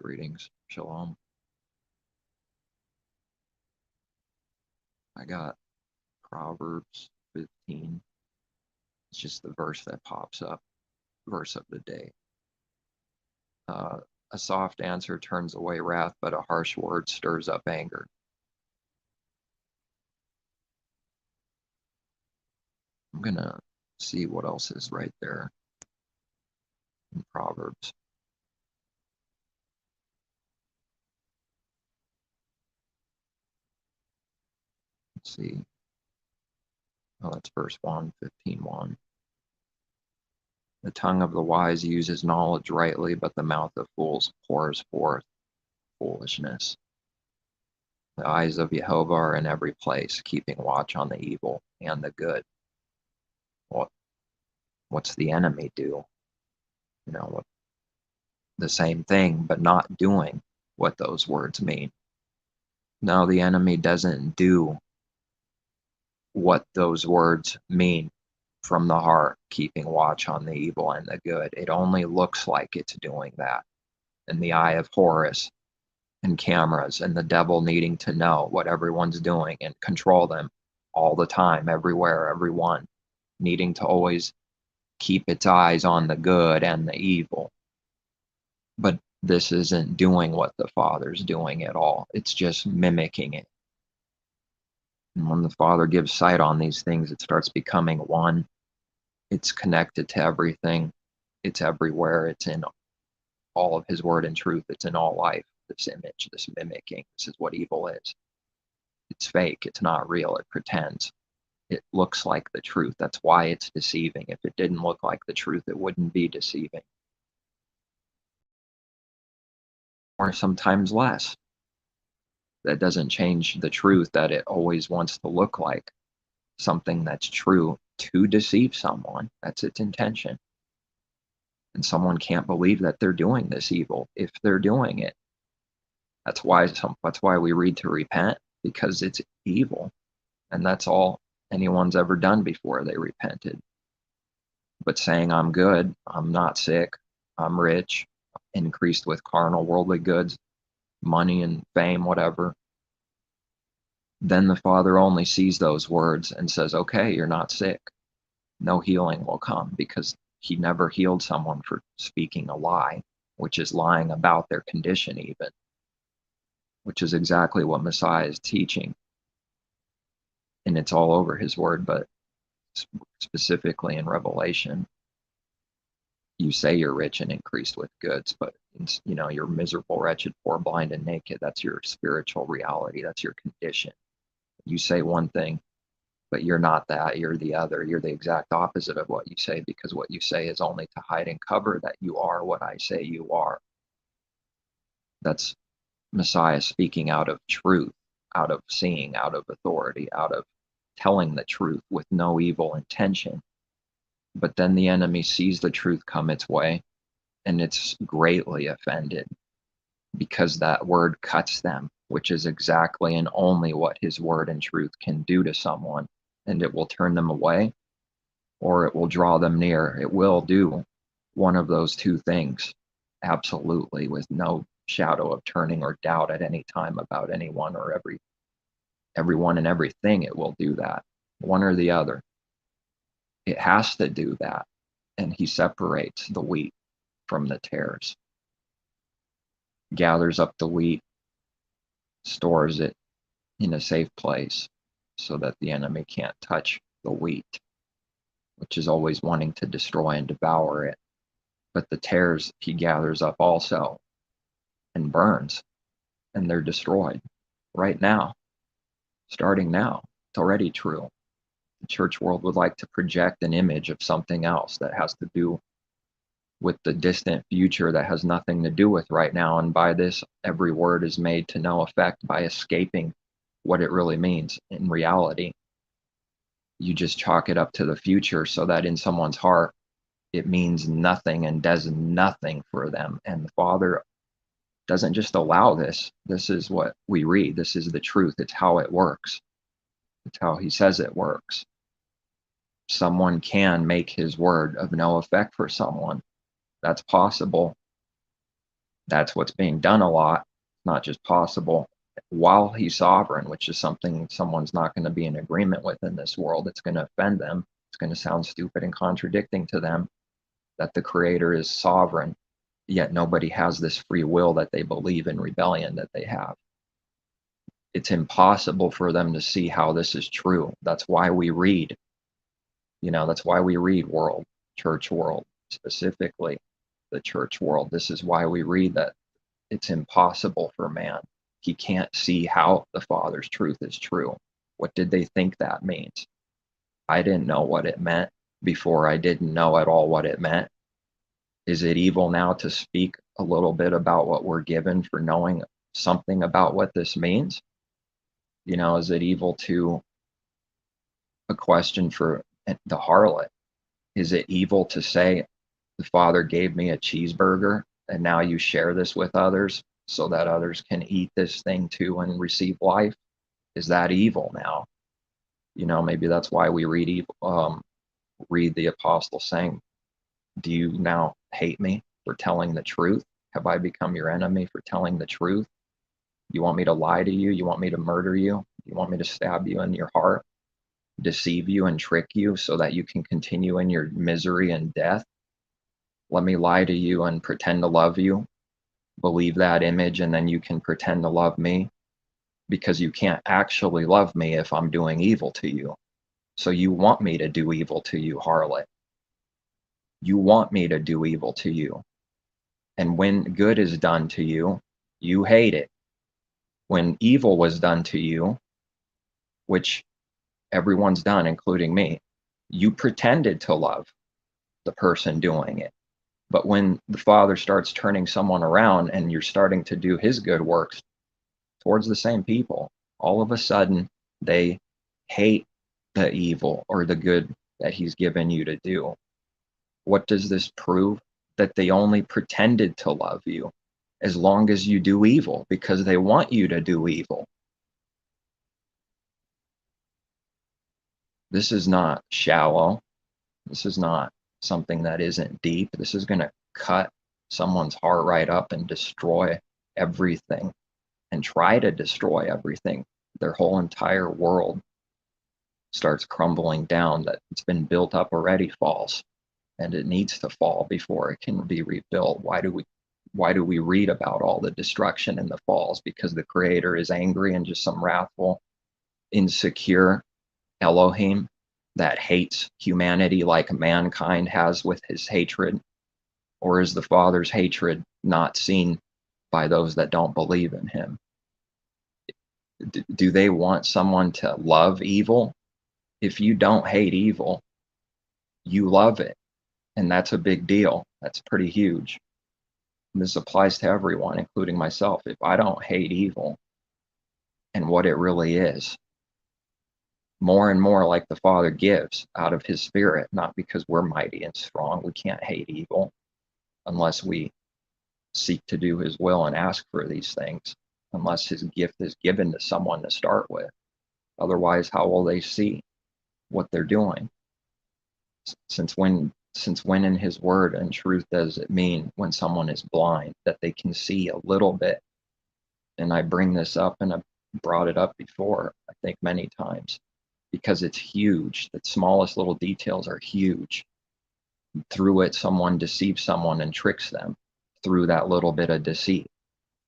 Greetings. Shalom. I got Proverbs 15. It's just the verse that pops up, verse of the day. A soft answer turns away wrath, but a harsh word stirs up anger. I'm going to see what else is right there in Proverbs. Let's see. Oh, that's verse 1, 15:1. The tongue of the wise uses knowledge rightly, but the mouth of fools pours forth foolishness. The eyes of Jehovah are in every place, keeping watch on the evil and the good. What's the enemy do? The same thing, but not doing what those words mean. No, the enemy doesn't do what those words mean from the heart, keeping watch on the evil and the good. It only looks like it's doing that in the eye of Horus and cameras and the devil needing to know what everyone's doing and control them all the time, everywhere, everyone, needing to always keep its eyes on the good and the evil. But this isn't doing what the Father's doing at all. It's just mimicking it. And when the Father gives sight on these things, it starts becoming one. It's connected to everything. It's everywhere. It's in all of His word and truth. It's in all life. This image, this mimicking, this is what evil is. It's fake. It's not real. It pretends. It looks like the truth. That's why it's deceiving. If it didn't look like the truth, it wouldn't be deceiving. Or sometimes less. That doesn't change the truth that it always wants to look like something that's true to deceive someone. That's its intention. And someone can't believe that they're doing this evil if they're doing it. That's why we read to repent, because it's evil. And that's all anyone's ever done before they repented. But saying I'm good, I'm not sick, I'm rich, increased with carnal worldly goods, money and fame, whatever, then the Father only sees those words and says, okay, you're not sick. No healing will come, because He never healed someone for speaking a lie, which is lying about their condition even, which is exactly what Messiah is teaching. And it's all over His word, but specifically in Revelation, you say you're rich and increased with goods, but you're miserable, wretched, poor, blind, and naked. That's your spiritual reality. That's your condition. You say one thing, but you're not that. You're the other. You're the exact opposite of what you say, because what you say is only to hide and cover that you are what I say you are. That's Messiah speaking out of truth, out of seeing, out of authority, out of telling the truth with no evil intention. But then the enemy sees the truth come its way, and it's greatly offended, because that word cuts them, which is exactly and only what His word and truth can do to someone. And it will turn them away, or it will draw them near. It will do one of those two things, absolutely, with no shadow of turning or doubt at any time about anyone or everyone and everything. It will do that, one or the other. It has to do that. And He separates the wheat from the tares, gathers up the wheat, stores it in a safe place so that the enemy can't touch the wheat, which is always wanting to destroy and devour it. But the tares He gathers up also and burns, and they're destroyed right now, starting now. It's already true. The church world would like to project an image of something else that has to do with the distant future, that has nothing to do with right now. And by this, every word is made to no effect by escaping what it really means. In reality, you just chalk it up to the future, so that in someone's heart, it means nothing and does nothing for them. And the Father doesn't just allow this. This is what we read. This is the truth. It's how it works. It's how He says it works. Someone can make His word of no effect for someone. That's possible. That's what's being done a lot, not just possible, while he's sovereign, which is something someone's not going to be in agreement with in this world. It's going to offend them. It's going to sound stupid and contradicting to them that the creator is sovereign, yet nobody has this free will that they believe in rebellion that they have. It's impossible for them to see how this is true. That's why we read, that's why we read world, church world, specifically the church world. This is why we read that it's impossible for man. He can't see how the Father's truth is true. What did they think that means? I didn't know what it meant before I didn't know at all what it meant. Is it evil now to speak a little bit about what we're given for knowing something about what this means? Is it evil to a question for the harlot? Is it evil to say, the Father gave me a cheeseburger and now you share this with others so that others can eat this thing too and receive life? Is that evil now? Maybe that's why we read the apostle saying, do you now hate me for telling the truth? Have I become your enemy for telling the truth? You want me to lie to you? You want me to murder you? You want me to stab you in your heart, deceive you and trick you so that you can continue in your misery and death? Let me lie to you and pretend to love you, believe that image, and then you can pretend to love me, because you can't actually love me if I'm doing evil to you. So you want me to do evil to you, harlot. You want me to do evil to you. And when good is done to you, you hate it. When evil was done to you, which everyone's done, including me, you pretended to love the person doing it. But when the Father starts turning someone around and you're starting to do his good works towards the same people, all of a sudden they hate the evil or the good that he's given you to do. What does this prove? That they only pretended to love you as long as you do evil, because they want you to do evil. This is not shallow. This is not something that isn't deep. This is going to cut someone's heart right up and destroy everything, and try to destroy everything. Their whole entire world starts crumbling down. That it's been built up already falls, and it needs to fall before it can be rebuilt. Why do we read about all the destruction and the falls? Because the creator is angry and just some wrathful, insecure Elohim that hates humanity like mankind has with his hatred? Or is the Father's hatred not seen by those that don't believe in him? Do they want someone to love evil? If you don't hate evil, you love it. And that's a big deal. That's pretty huge. And this applies to everyone, including myself. If I don't hate evil and what it really is, more and more like the Father gives out of his Spirit, not because we're mighty and strong. We can't hate evil unless we seek to do his will and ask for these things, unless his gift is given to someone to start with. Otherwise, how will they see what they're doing? Since when in his word and truth does it mean when someone is blind that they can see a little bit? And I bring this up, and I've brought it up before, I think many times, because it's huge. The smallest little details are huge. Through it, someone deceives someone and tricks them through that little bit of deceit,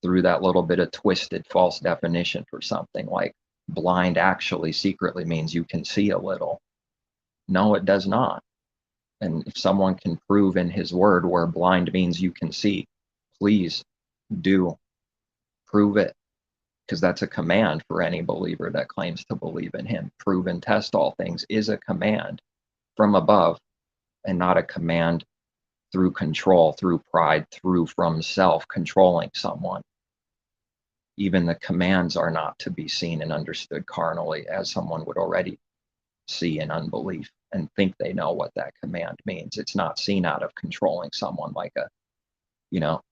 through that little bit of twisted false definition for something like blind actually secretly means you can see a little. No, it does not. And if someone can prove in his word where blind means you can see, please do prove it, because that's a command for any believer that claims to believe in him. Prove and test all things is a command from above, and not a command through control, through pride, from self controlling someone. Even the commands are not to be seen and understood carnally, as someone would already see in unbelief and think they know what that command means. It's not seen out of controlling someone like a,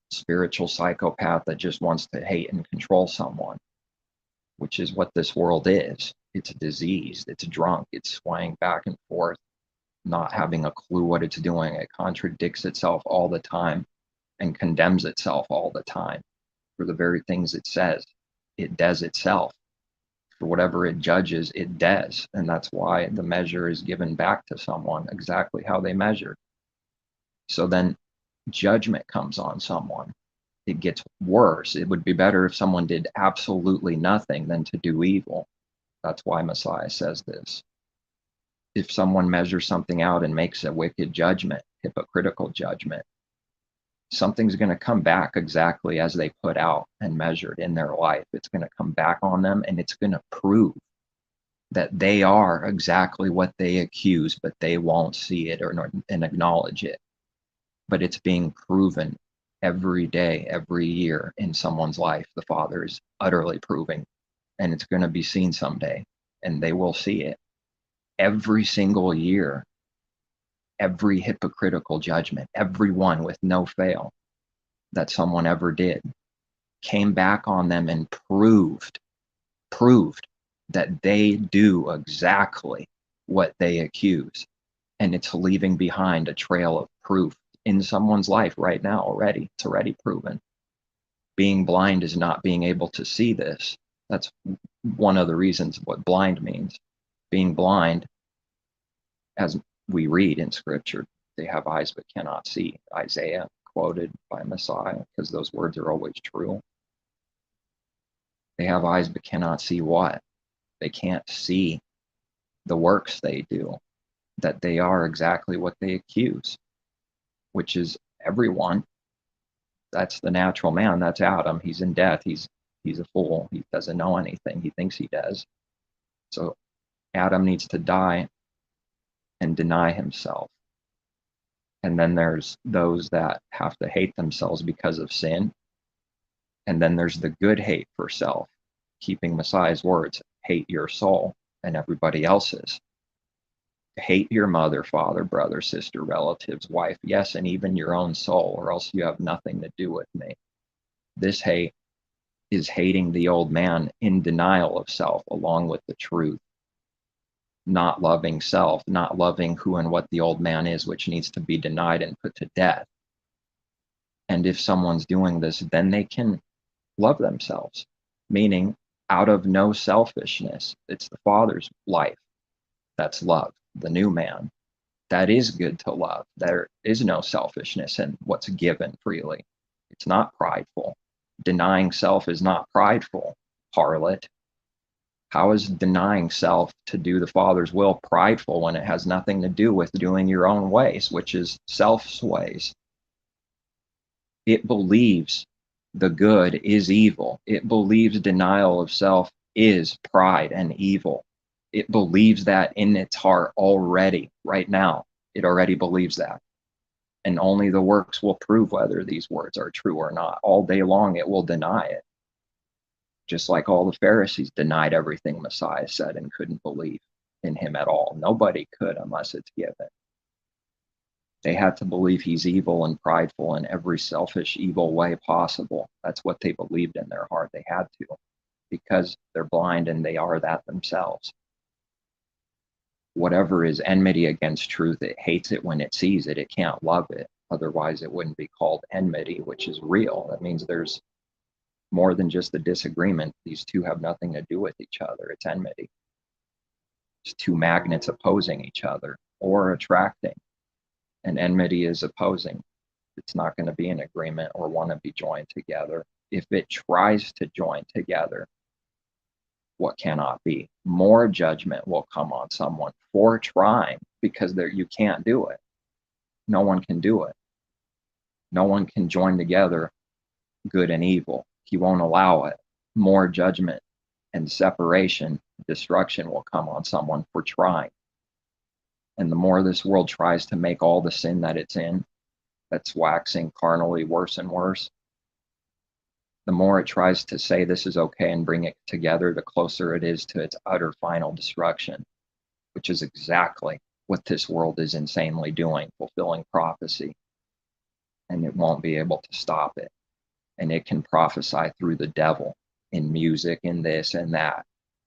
spiritual psychopath that just wants to hate and control someone, which is what this world is. It's diseased, it's drunk, it's swaying back and forth, not having a clue what it's doing. It contradicts itself all the time. and condemns itself all the time for the very things it says. It does itself. For whatever it judges, it does. And that's why the measure is given back to someone exactly how they measured. So then judgment comes on someone. It gets worse. It would be better if someone did absolutely nothing than to do evil. That's why Messiah says this. If someone measures something out and makes a wicked judgment, hypocritical judgment, something's going to come back exactly as they put out and measured in their life. It's going to come back on them, and it's going to prove that they are exactly what they accuse, but they won't see it and acknowledge it. But it's being proven every day, every year in someone's life. The Father is utterly proving, and it's going to be seen someday, and they will see it. Every single year, every hypocritical judgment, every one with no fail that someone ever did, came back on them and proved that they do exactly what they accuse. And it's leaving behind a trail of proof in someone's life right now already. It's already proven. Being blind is not being able to see this. That's one of the reasons what blind means. Being blind, as we read in Scripture, they have eyes but cannot see. Isaiah quoted by Messiah, because those words are always true. They have eyes but cannot see what? They can't see the works they do, that they are exactly what they accuse, which is everyone. That's the natural man. That's Adam. He's in death. He's a fool. He doesn't know anything. He thinks he does. So Adam needs to die and deny himself. And then there's those that have to hate themselves because of sin. And then there's the good hate for self, keeping Messiah's words, hate your soul and everybody else's. Hate your mother, father, brother, sister, relatives, wife, yes, and even your own soul, or else you have nothing to do with me. This hate is hating the old man in denial of self along with the truth. Not loving self, not loving who and what the old man is, which needs to be denied and put to death. And if someone's doing this, then they can love themselves, meaning out of no selfishness. It's the Father's life that's love, the new man. That is good to love. There is no selfishness in what's given freely. It's not prideful. Denying self is not prideful, harlot. How is denying self to do the Father's will prideful when it has nothing to do with doing your own ways, which is self's ways? It believes the good is evil. It believes denial of self is pride and evil. It believes that in its heart already, right now. It already believes that. And only the works will prove whether these words are true or not. All day long, it will deny it. Just like all the Pharisees denied everything Messiah said and couldn't believe in him at all. Nobody could unless it's given. They had to believe he's evil and prideful in every selfish, evil way possible. That's what they believed in their heart. They had to, because they're blind and they are that themselves. Whatever is enmity against truth, it hates it when it sees it. It can't love it. Otherwise, it wouldn't be called enmity, which is real. That means there's more than just a disagreement. These two have nothing to do with each other. It's enmity. It's two magnets opposing each other or attracting. And enmity is opposing. It's not going to be an agreement or want to be joined together. If it tries to join together, what cannot be? More judgment will come on someone for trying, because you can't do it. No one can do it. No one can join together good and evil. He won't allow it. More judgment and separation, destruction will come on someone for trying. And the more this world tries to make all the sin that it's in, that's waxing carnally worse and worse, the more it tries to say this is okay and bring it together, the closer it is to its utter final destruction, which is exactly what this world is insanely doing, fulfilling prophecy. And it won't be able to stop it. And it can prophesy through the devil in music, in this and that.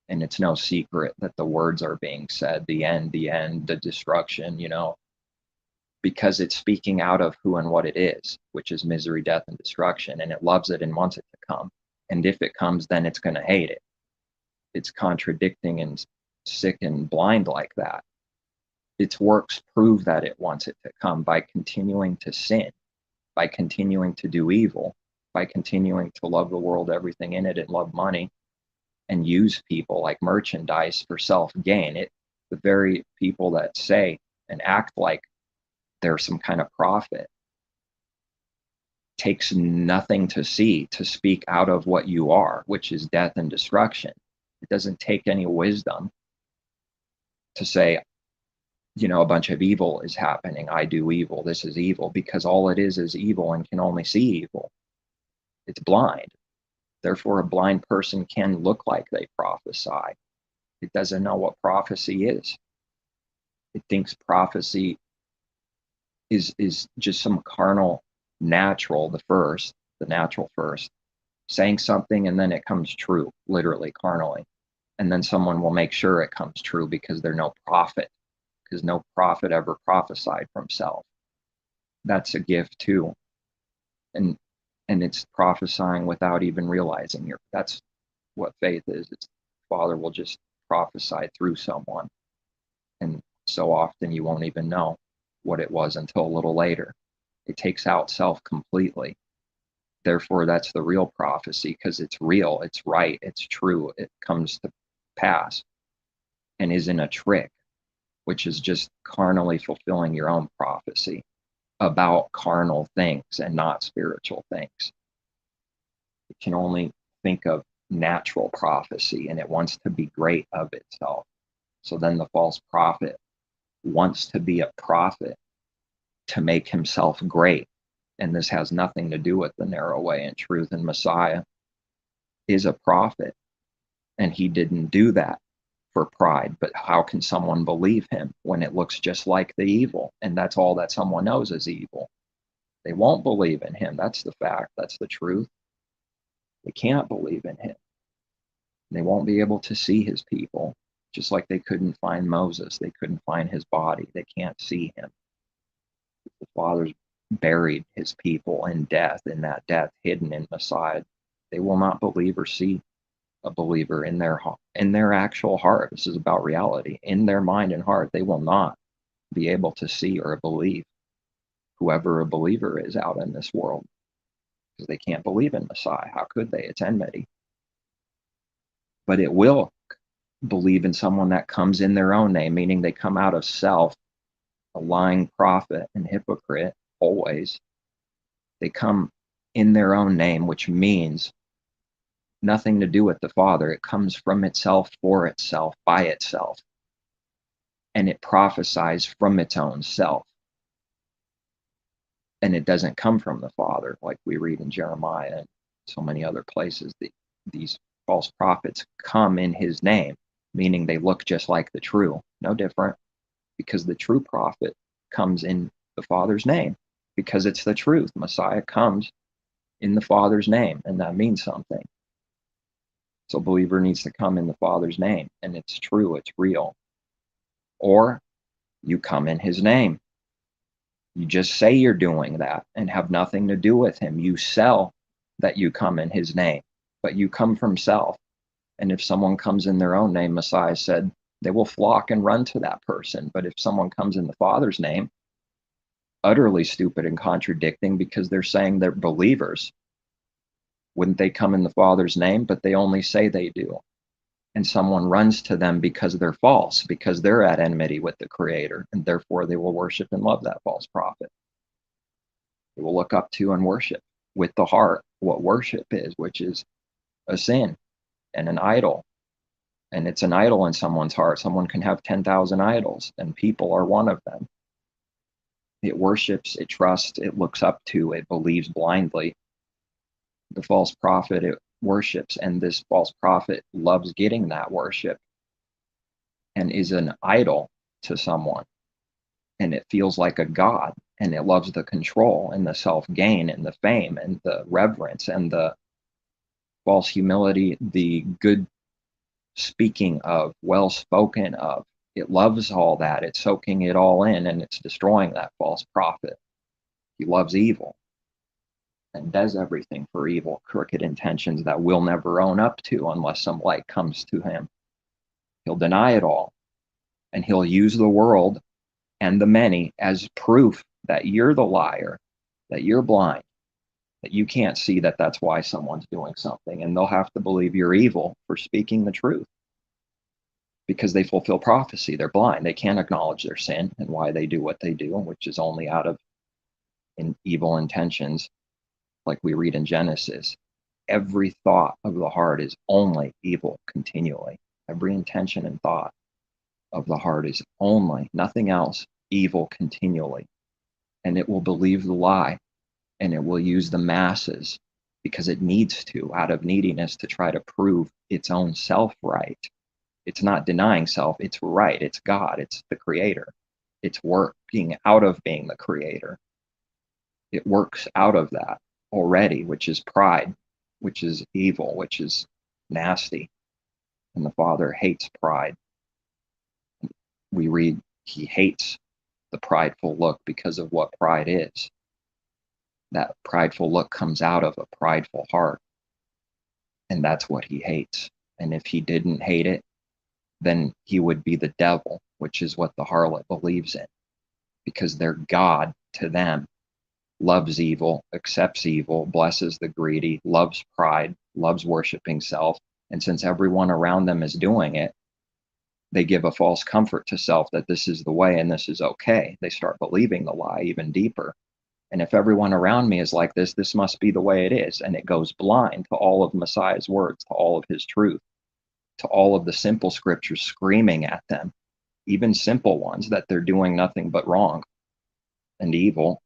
And it's no secret that the words are being said, the end, the destruction, because it's speaking out of who and what it is, which is misery, death, and destruction, and it loves it and wants it to come. And if it comes, then it's going to hate it. It's contradicting and sick and blind like that. Its works prove that it wants it to come by continuing to sin, by continuing to do evil, by continuing to love the world, everything in it, and love money, and use people like merchandise for self-gain. The very people that say and act like they're some kind of prophet takes nothing to see to speak out of what you are, which is death and destruction. It doesn't take any wisdom to say, a bunch of evil is happening. I do evil. This is evil, because all it is evil and can only see evil. It's blind. Therefore, a blind person can look like they prophesy. It doesn't know what prophecy is. It thinks prophecy is just some carnal natural, the natural first, saying something and then it comes true, literally, carnally. And then someone will make sure it comes true because they're no prophet, because no prophet ever prophesied for himself. That's a gift too. And it's prophesying without even realizing that's what faith is. It's Father will just prophesy through someone. And so often you won't even know what it was until a little later. It takes out self completely. Therefore, that's the real prophecy, because it's real, it's right, it's true, it comes to pass, and isn't a trick, which is just carnally fulfilling your own prophecy about carnal things and not spiritual things. It can only think of natural prophecy, and it wants to be great of itself. So then the false prophet wants to be a prophet to make himself great. And this has nothing to do with the narrow way and truth. And Messiah is a prophet, and he didn't do that for pride. But how can someone believe him when it looks just like the evil? And that's all that someone knows is evil. They won't believe in him. That's the fact. That's the truth. They can't believe in him. They won't be able to see his people, just like they couldn't find Moses. They couldn't find his body. They can't see him. The Father's buried his people in death, in that death hidden in Messiah. They will not believe or see a believer in their actual heart. This is about reality. In their mind and heart, they will not be able to see or believe whoever a believer is out in this world, because they can't believe in Messiah. How could they? It's enmity. But it will believe in someone that comes in their own name, meaning they come out of self, a lying prophet and hypocrite, always. They come in their own name, which means nothing to do with the Father. It comes from itself, for itself, by itself. And it prophesies from its own self. And it doesn't come from the Father, like we read in Jeremiah and so many other places. These false prophets come in his name, meaning they look just like the true, no different, because the true prophet comes in the Father's name, because it's the truth. Messiah comes in the Father's name, and that means something. So believer needs to come in the Father's name, and it's true, it's real. Or you come in his name. You just say you're doing that and have nothing to do with him. You sell that you come in his name, but you come from self. And if someone comes in their own name, Messiah said, they will flock and run to that person. But if someone comes in the Father's name, utterly stupid and contradicting, because they're saying they're believers. Wouldn't they come in the Father's name? But they only say they do. And someone runs to them because they're false, because they're at enmity with the Creator, and therefore they will worship and love that false prophet. They will look up to and worship with the heart what worship is, which is a sin and an idol. And it's an idol in someone's heart. Someone can have 10,000 idols, and people are one of them. It worships, it trusts, it looks up to, it believes blindly. The false prophet, it worships, and this false prophet loves getting that worship and is an idol to someone. And it feels like a god, and it loves the control and the self-gain and the fame and the reverence and the false humility, the good speaking of, well spoken of, It loves all that. It's soaking it all in, and it's destroying that false prophet. He loves evil and does everything for evil, crooked intentions that we'll never own up to unless some light comes to him. He'll deny it all, and he'll use the world and the many as proof that you're the liar, that you're blind, that you can't see that that's why someone's doing something, and they'll have to believe you're evil for speaking the truth because they fulfill prophecy. They're blind. They can't acknowledge their sin and why they do what they do, which is only out of evil intentions, like we read in Genesis. Every thought of the heart is only evil continually. Every intention and thought of the heart is only, nothing else, evil continually. And it will believe the lie, and it will use the masses because it needs to, out of neediness, to try to prove its own self right. It's not denying self, it's right, it's God, it's the creator. It's working out of being the creator. It works out of that already, which is pride, which is evil, which is nasty. And the Father hates pride. We read he hates the prideful look because of what pride is. That prideful look comes out of a prideful heart. And that's what he hates. And if he didn't hate it, then he would be the devil, which is what the harlot believes in. Because their God to them loves evil, accepts evil, blesses the greedy, loves pride, loves worshiping self. And since everyone around them is doing it, they give a false comfort to self that this is the way and this is okay. They start believing the lie even deeper. And if everyone around me is like this must be the way it is. And it goes blind to all of Messiah's words, to all of his truth, to all of the simple scriptures screaming at them, even simple ones, that they're doing nothing but wrong and evil.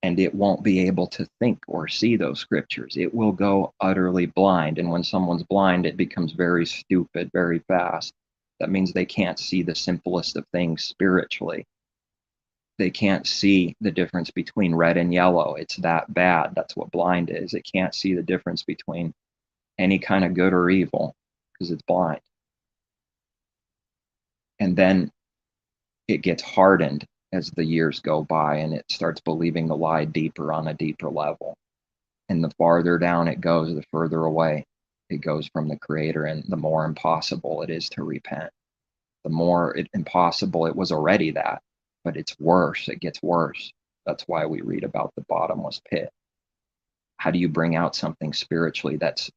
And it won't be able to think or see those scriptures. It will go utterly blind. And when someone's blind, it becomes very stupid very fast. That means they can't see the simplest of things spiritually. They can't see the difference between red and yellow. It's that bad. That's what blind is. It can't see the difference between any kind of good or evil because it's blind. And then it gets hardened as the years go by, and it starts believing the lie deeper on a deeper level. And the farther down it goes, the further away it goes from the Creator, and the more impossible it is to repent. The more impossible it was already that, but it's worse. It gets worse. That's why we read about the bottomless pit. How do you bring out something spiritually that's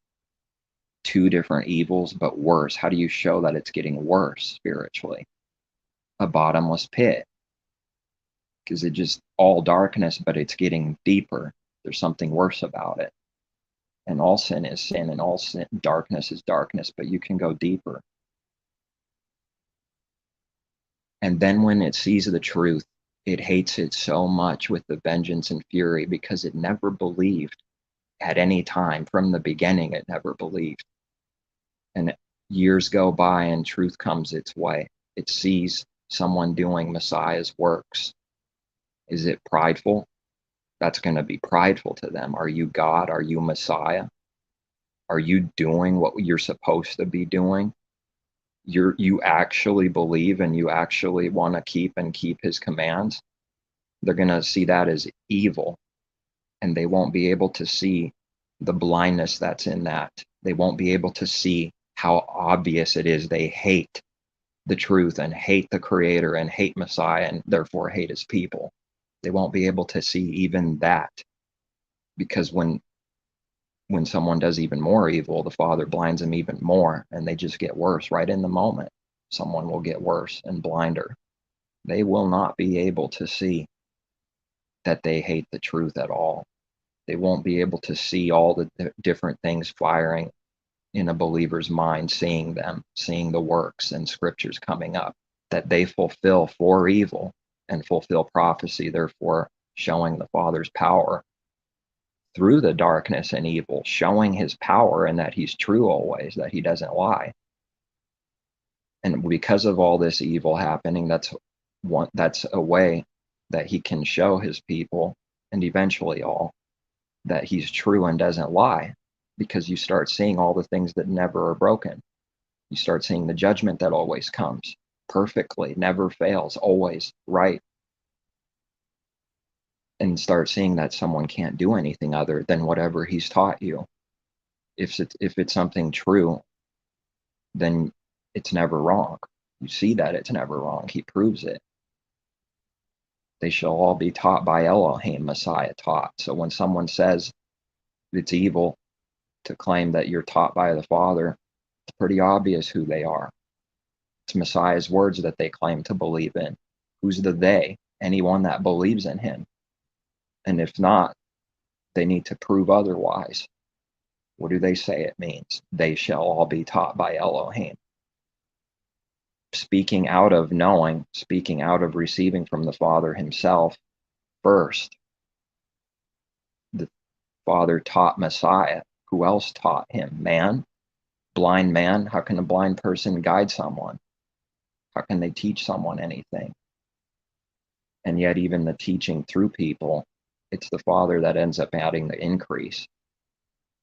two different evils, but worse? How do you show that it's getting worse spiritually? A bottomless pit. Because it's just all darkness, but it's getting deeper. There's something worse about it. And all sin is sin, and all sin, darkness is darkness, but you can go deeper. And then when it sees the truth, it hates it so much with the vengeance and fury because it never believed at any time. From the beginning, it never believed. And years go by and truth comes its way. It sees someone doing Messiah's works. Is it prideful? That's going to be prideful to them. Are you God? Are you Messiah? Are you doing what you're supposed to be doing? You actually believe and you actually want to keep his commands? They're going to see that as evil, and they won't be able to see the blindness that's in that. They won't be able to see how obvious it is they hate the truth and hate the Creator and hate Messiah and therefore hate his people. They won't be able to see even that, because when someone does even more evil, the Father blinds them even more, and they just get worse right in the moment. Someone will get worse and blinder. They will not be able to see that they hate the truth at all. They won't be able to see all the different things firing in a believer's mind, seeing them, seeing the works and scriptures coming up that they fulfill for evil and fulfill prophecy, therefore showing the Father's power through the darkness and evil, showing his power and that he's true always, that he doesn't lie. And because of all this evil happening, that's a way that he can show his people, and eventually all, that he's true and doesn't lie, because you start seeing all the things that never are broken. You start seeing the judgment that always comes perfectly, never fails, always right. And start seeing that someone can't do anything other than whatever he's taught you. If it's something true, then it's never wrong. You see that it's never wrong. He proves it. They shall all be taught by Elohim, Messiah taught. So when someone says it's evil to claim that you're taught by the Father, it's pretty obvious who they are. It's Messiah's words that they claim to believe in. Who's the they? Anyone that believes in him. And if not, they need to prove otherwise. What do they say it means? They shall all be taught by Elohim. Speaking out of knowing, speaking out of receiving from the Father himself first. The Father taught Messiah. Who else taught him? Man? Blind man? How can a blind person guide someone? How can they teach someone anything? And yet even the teaching through people, it's the Father that ends up adding the increase.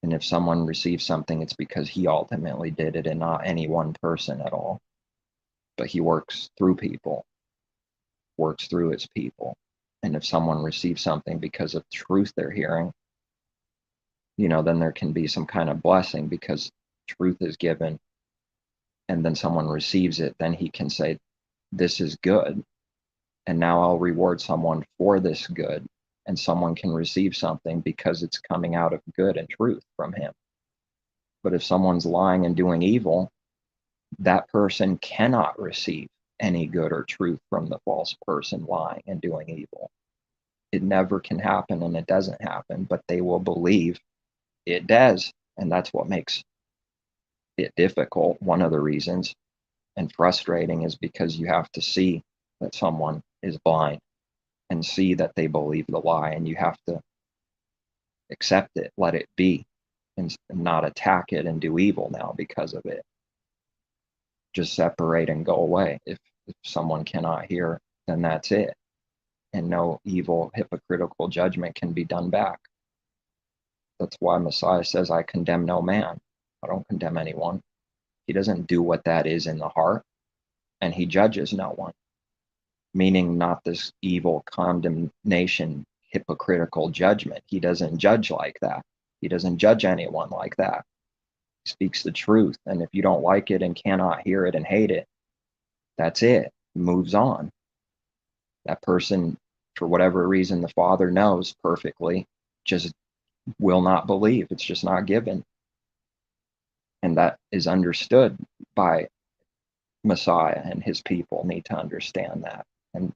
And if someone receives something, it's because he ultimately did it and not any one person at all. But he works through people, works through his people. And if someone receives something because of truth they're hearing, then there can be some kind of blessing because truth is given. And then someone receives it, then he can say, this is good. And now I'll reward someone for this good. And someone can receive something because it's coming out of good and truth from him. But if someone's lying and doing evil, that person cannot receive any good or truth from the false person lying and doing evil. It never can happen, and it doesn't happen, but they will believe it does. And that's what makes it difficult. One of the reasons, and frustrating, is because you have to see that someone is blind and see that they believe the lie, and you have to accept it, let it be, and not attack it and do evil now because of it. Just separate and go away. If someone cannot hear, then that's it. And no evil, hypocritical judgment can be done back. That's why Messiah says, I condemn no man. I don't condemn anyone. He doesn't do what that is in the heart, and he judges no one. Meaning not this evil condemnation, hypocritical judgment. He doesn't judge like that. He doesn't judge anyone like that. He speaks the truth. And if you don't like it and cannot hear it and hate it, that's it. Moves on. That person, for whatever reason, the Father knows perfectly, just will not believe. It's just not given. And that is understood by Messiah, and his people need to understand that. And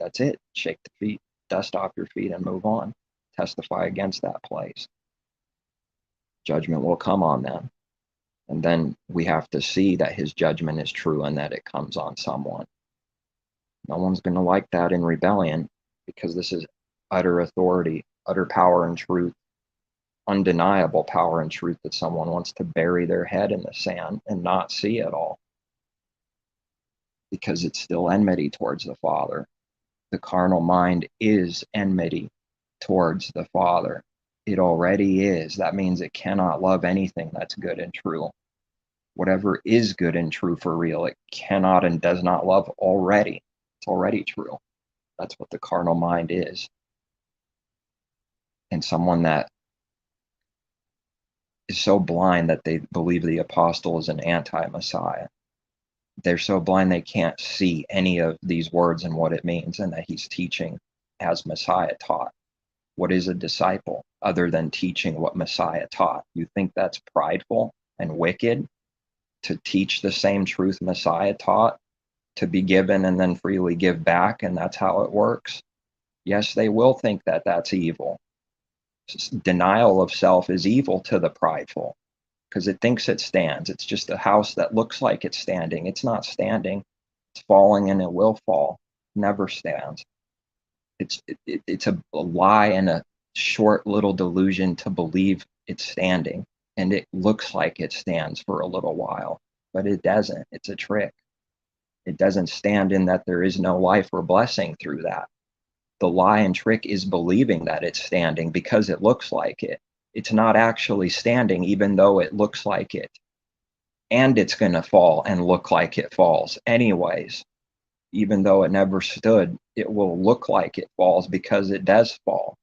that's it. Shake the feet, dust off your feet, and move on. Testify against that place. Judgment will come on them. And then we have to see that his judgment is true and that it comes on someone. No one's going to like that in rebellion, because this is utter authority, utter power and truth, undeniable power and truth that someone wants to bury their head in the sand and not see at all, because it's still enmity towards the Father. The carnal mind is enmity towards the Father. It already is. That means it cannot love anything that's good and true. Whatever is good and true for real, it cannot and does not love already. It's already true. That's what the carnal mind is. And someone that is so blind that they believe the apostle is an anti-Messiah. They're so blind they can't see any of these words and what it means, and that he's teaching as Messiah taught. What is a disciple other than teaching what Messiah taught? You think that's prideful and wicked to teach the same truth Messiah taught, to be given and then freely give back, and that's how it works? Yes, they will think that that's evil. Denial of self is evil to the prideful, because it thinks it stands. It's just a house that looks like it's standing. It's not standing. It's falling, and it will fall. It never stands. It's a lie and a short little delusion to believe it's standing, and it looks like it stands for a little while, but it doesn't. It's a trick. It doesn't stand in that there is no life or blessing through that. The lie and trick is believing that it's standing because it looks like it. It's not actually standing, even though it looks like it. and it's going to fall and look like it falls anyways. Even though it never stood, it will look like it falls because it does fall.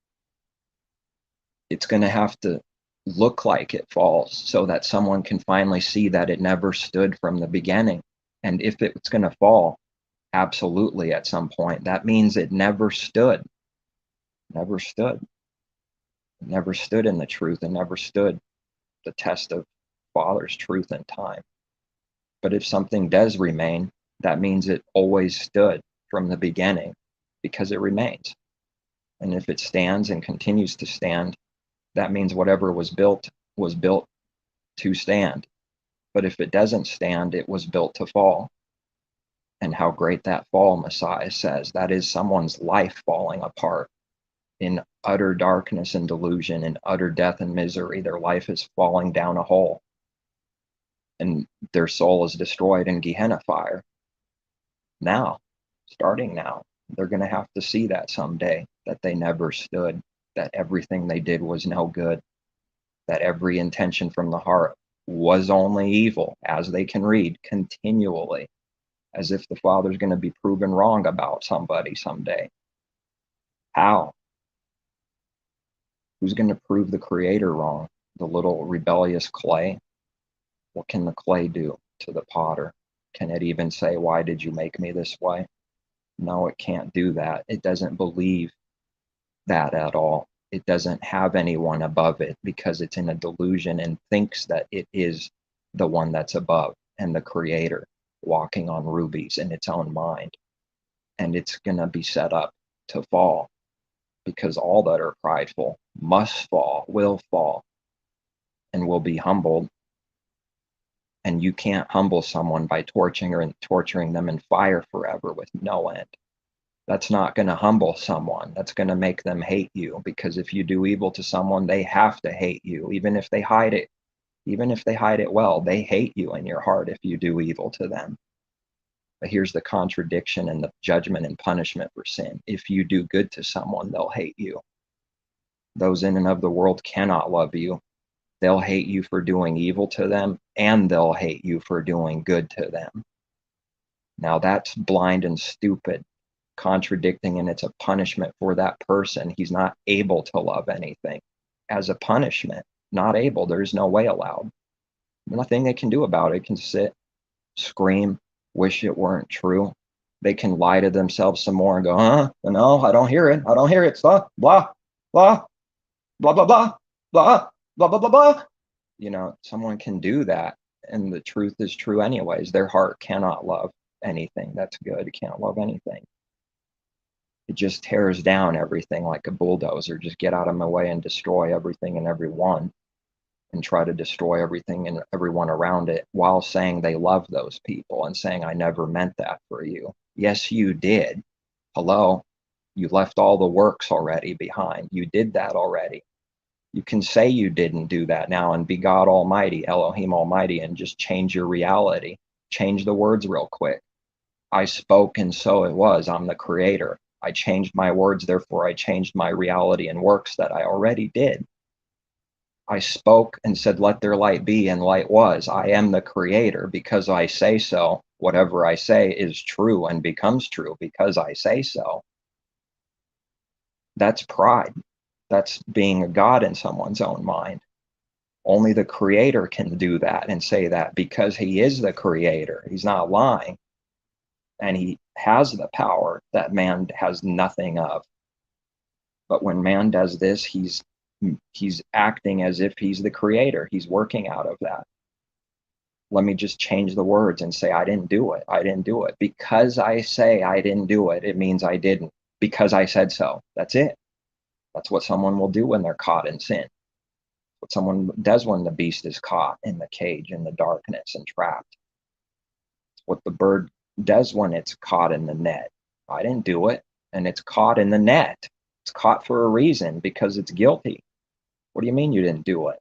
It's going to have to look like it falls so that someone can finally see that it never stood from the beginning. And if it's going to fall, absolutely at some point, that means it never stood. Never stood. It never stood in the truth and never stood the test of Father's truth and time. But if something does remain, that means it always stood from the beginning because it remains. And if it stands and continues to stand, that means whatever was built to stand. But if it doesn't stand, it was built to fall. And how great that fall, Messiah says, that is someone's life falling apart in utter darkness and delusion, in utter death and misery. Their life is falling down a hole, and their soul is destroyed in Gehenna fire. Now, starting now, they're going to have to see that someday, that they never stood, that everything they did was no good, that every intention from the heart was only evil, as they can read continually, as if the Father's going to be proven wrong about somebody someday. How? Who's going to prove the Creator wrong? The little rebellious clay? What can the clay do to the potter? Can it even say, why did you make me this way? No, it can't do that. It doesn't believe that at all. It doesn't have anyone above it because it's in a delusion and thinks that it is the one that's above and the Creator walking on rubies in its own mind. And it's going to be set up to fall because all that are prideful must fall, will fall, and will be humbled. And you can't humble someone by torturing them in fire forever with no end. That's not going to humble someone. That's going to make them hate you, because if you do evil to someone, they have to hate you, even if they hide it. Even if they hide it well, they hate you in your heart if you do evil to them. But here's the contradiction and the judgment and punishment for sin. If you do good to someone, they'll hate you. Those in and of the world cannot love you. They'll hate you for doing evil to them, and they'll hate you for doing good to them. Now that's blind and stupid, contradicting, and it's a punishment for that person. He's not able to love anything as a punishment. Not able. There's no way allowed. Nothing they can do about it. They can sit, scream, wish it weren't true. They can lie to themselves some more and go, no, I don't hear it. I don't hear it. Blah, blah, blah, blah, blah, blah, blah, blah, blah, blah, blah. You know, someone can do that, and the truth is true anyways. Their heart cannot love anything that's good. It can't love anything. It just tears down everything like a bulldozer. Just get out of my way and destroy everything and everyone, and try to destroy everything and everyone around it while saying they love those people and saying, I never meant that for you. Yes, you did. Hello? You left all the works already behind. You did that already. You can say you didn't do that now and be God Almighty, Elohim Almighty, and just change your reality. Change the words real quick. I spoke and so it was. I'm the Creator. I changed my words, therefore I changed my reality and works that I already did. I spoke and said, let there light be, and light was. I am the Creator. Because I say so, whatever I say is true and becomes true because I say so. That's pride. That's being a God in someone's own mind. Only the Creator can do that and say that, because he is the Creator. He's not lying. And he has the power that man has nothing of. But when man does this, he's acting as if he's the Creator. He's working out of that. Let me just change the words and say, I didn't do it. I didn't do it. Because I say I didn't do it, it means I didn't. Because I said so. That's it. That's what someone will do when they're caught in sin. What someone does when the beast is caught in the cage, in the darkness and trapped. What the bird does when it's caught in the net. I didn't do it. And it's caught in the net. It's caught for a reason, because it's guilty. What do you mean you didn't do it?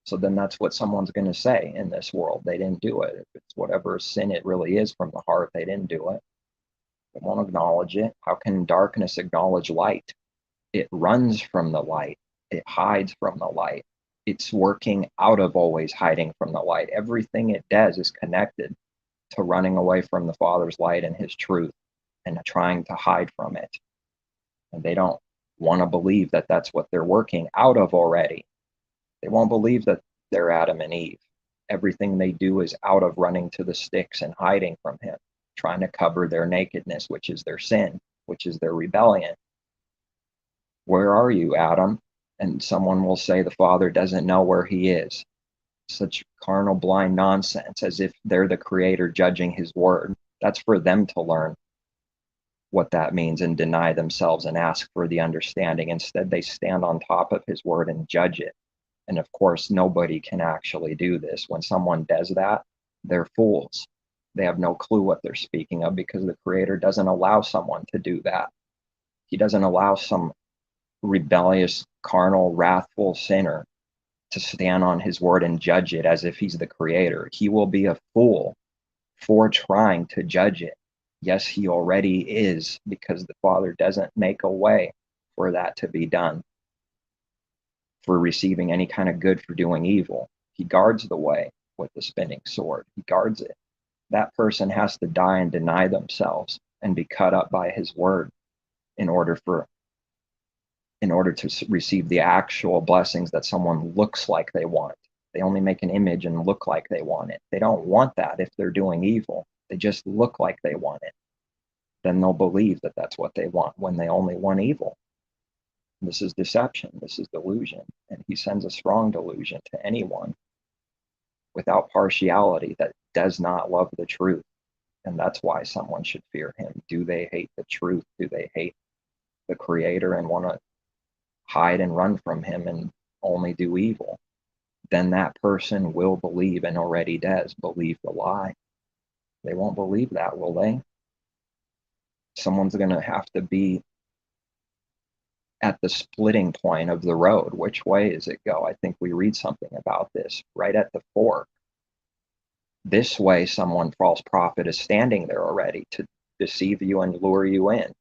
So then that's what someone's going to say in this world. They didn't do it. If it's whatever sin it really is from the heart, they didn't do it. They won't acknowledge it. How can darkness acknowledge light? It runs from the light. It hides from the light. It's working out of always hiding from the light. Everything it does is connected to running away from the Father's light and his truth and trying to hide from it. And they don't want to believe that that's what they're working out of already. They won't believe that they're Adam and Eve. Everything they do is out of running to the sticks and hiding from him, trying to cover their nakedness, which is their sin, which is their rebellion. Where are you, Adam? And someone will say the Father doesn't know where he is. Such carnal, blind nonsense, as if they're the creator judging his word. That's for them to learn what that means and deny themselves and ask for the understanding. Instead, they stand on top of his word and judge it. And of course, nobody can actually do this. When someone does that, they're fools. They have no clue what they're speaking of because the creator doesn't allow someone to do that. He doesn't allow some rebellious, carnal, wrathful sinner to stand on his word and judge it as if he's the creator. He will be a fool for trying to judge it. Yes, he already is, because the Father doesn't make a way for that to be done, for receiving any kind of good for doing evil. He guards the way with the spinning sword. He guards it. That person has to die and deny themselves and be cut up by his word in order to receive the actual blessings that someone looks like they want. They only make an image and look like they want it. They don't want that if they're doing evil. They just look like they want it. Then they'll believe that that's what they want when they only want evil. This is deception. This is delusion. And he sends a strong delusion to anyone without partiality that does not love the truth. And that's why someone should fear him. Do they hate the truth? Do they hate the creator and want to hide and run from him and only do evil? Then that person will believe, and already does believe, the lie. They won't believe that, will they? Someone's going to have to be at the splitting point of the road. Which way does it go? I think we read something about this right at the fork. This way, someone, false prophet, is standing there already to deceive you and lure you in.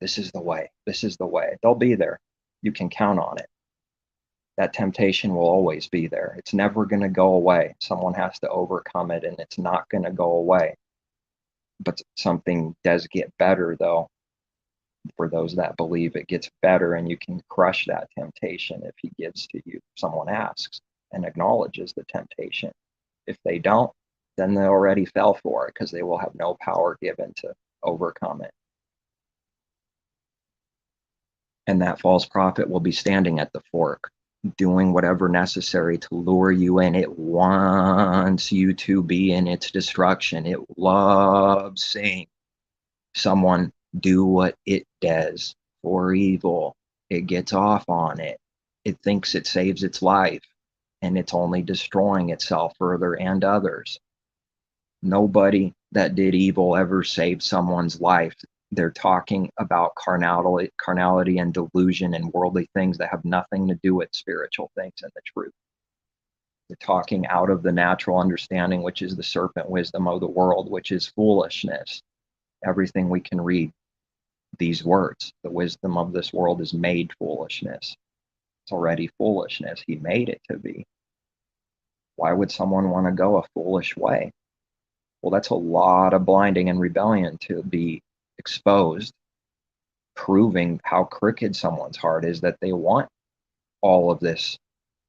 This is the way. This is the way. They'll be there. You can count on it. That temptation will always be there. It's never going to go away. Someone has to overcome it, and it's not going to go away. But something does get better, though. For those that believe, it gets better, and you can crush that temptation if he gives to you. Someone asks and acknowledges the temptation. If they don't, then they already fell for it, because they will have no power given to overcome it. And that false prophet will be standing at the fork, doing whatever necessary to lure you in. It wants you to be in its destruction. It loves seeing someone do what it does for evil. It gets off on it. It thinks it saves its life, and it's only destroying itself further and others. Nobody that did evil ever saved someone's life. They're talking about carnality and delusion and worldly things that have nothing to do with spiritual things and the truth. They're talking out of the natural understanding, which is the serpent wisdom of the world, which is foolishness. Everything we can read, these words, the wisdom of this world is made foolishness. It's already foolishness. He made it to be. Why would someone want to go a foolish way? Well, that's a lot of blinding and rebellion to be exposed, proving how crooked someone's heart is, that they want all of this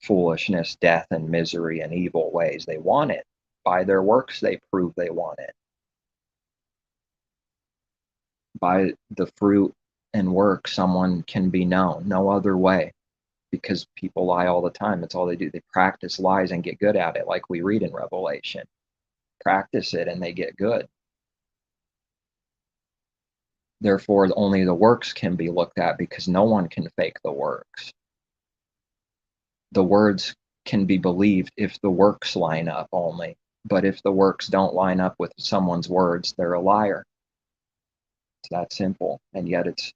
foolishness, death, and misery and evil ways. They want it. By their works, they prove they want it. By the fruit and work, someone can be known. No other way, because people lie all the time. It's all they do. They practice lies and get good at it, like we read in Revelation. Practice it and they get good. Therefore, only the works can be looked at, because no one can fake the works. The words can be believed if the works line up only. But if the works don't line up with someone's words, they're a liar. It's that simple. And yet it's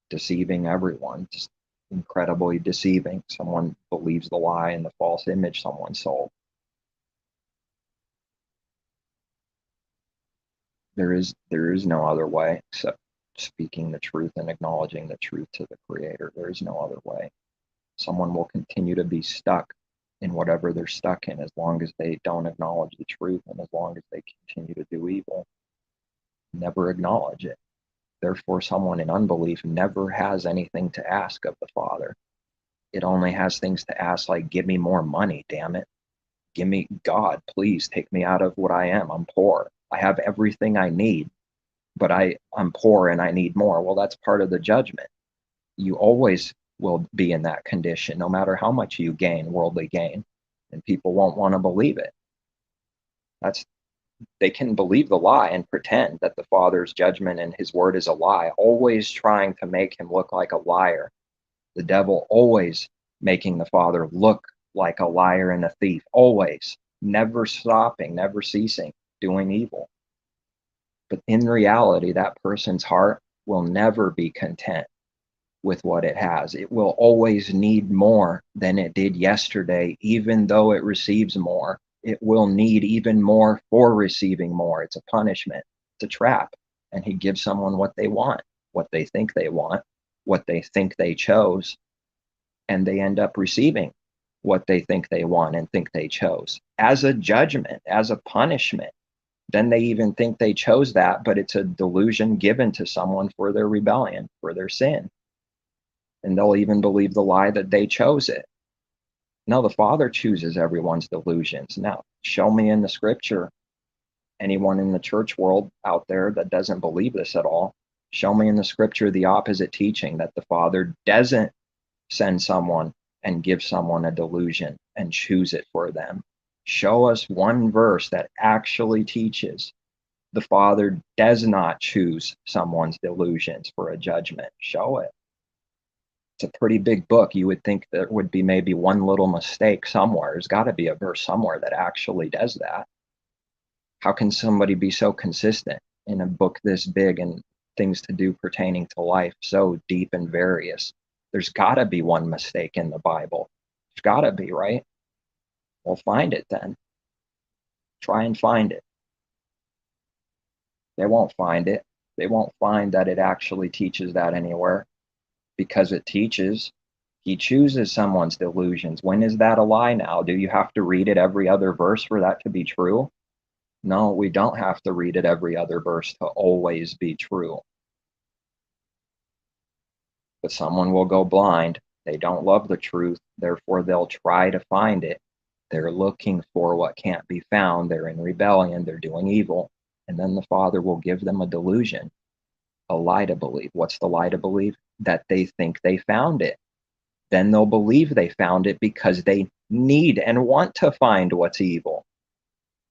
deceiving everyone. Just incredibly deceiving. Someone believes the lie and the false image someone sold. There is no other way except speaking the truth and acknowledging the truth to the Creator. There is no other way. Someone will continue to be stuck in whatever they're stuck in, as long as they don't acknowledge the truth and as long as they continue to do evil. Never acknowledge it. Therefore, someone in unbelief never has anything to ask of the Father. It only has things to ask like, give me more money, damn it. Give me, God, please take me out of what I am. I'm poor. I have everything I need, but I'm poor and I need more. Well, that's part of the judgment. You always will be in that condition, no matter how much you gain, worldly gain, and people won't want to believe it. They can believe the lie and pretend that the Father's judgment and his word is a lie, always trying to make him look like a liar. The devil always making the Father look like a liar and a thief, always, never stopping, never ceasing, doing evil. But in reality, that person's heart will never be content with what it has. It will always need more than it did yesterday, even though it receives more. It will need even more for receiving more. It's a punishment. It's a trap. And he gives someone what they want, what they think they want, what they think they chose, and they end up receiving what they think they want and think they chose as a judgment, as a punishment. Then they even think they chose that, but it's a delusion given to someone for their rebellion, for their sin. And they'll even believe the lie that they chose it. No, the Father chooses everyone's delusions. Now, show me in the scripture, anyone in the church world out there that doesn't believe this at all, show me in the scripture the opposite teaching, that the Father doesn't send someone and give someone a delusion and choose it for them. Show us one verse that actually teaches the Father does not choose someone's delusions for a judgment. Show it. It's a pretty big book. You would think there would be maybe one little mistake somewhere. There's got to be a verse somewhere that actually does that. How can somebody be so consistent in a book this big and things to do pertaining to life so deep and various? There's got to be one mistake in the Bible. There's got to be, right? Well, find it then. Try and find it. They won't find it. They won't find that it actually teaches that anywhere. Because it teaches he chooses someone's delusions. When is that a lie now? Do you have to read it every other verse for that to be true? No, we don't have to read it every other verse to always be true. But someone will go blind. They don't love the truth. Therefore, they'll try to find it. They're looking for what can't be found. They're in rebellion. They're doing evil. And then the Father will give them a delusion, a lie to believe. What's the lie to believe? That they think they found it. Then they'll believe they found it because they need and want to find what's evil.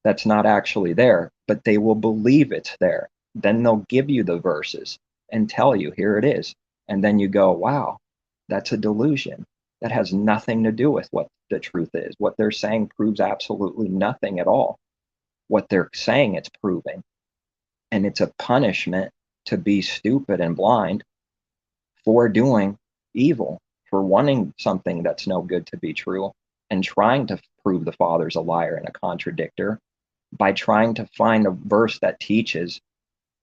That's not actually there, but they will believe it's there. Then they'll give you the verses and tell you, here it is. And then you go, wow, that's a delusion. That has nothing to do with what the truth is. What they're saying proves absolutely nothing at all. What they're saying it's proving. And it's a punishment to be stupid and blind for doing evil, for wanting something that's no good to be true, and trying to prove the Father's a liar and a contradictor by trying to find a verse that teaches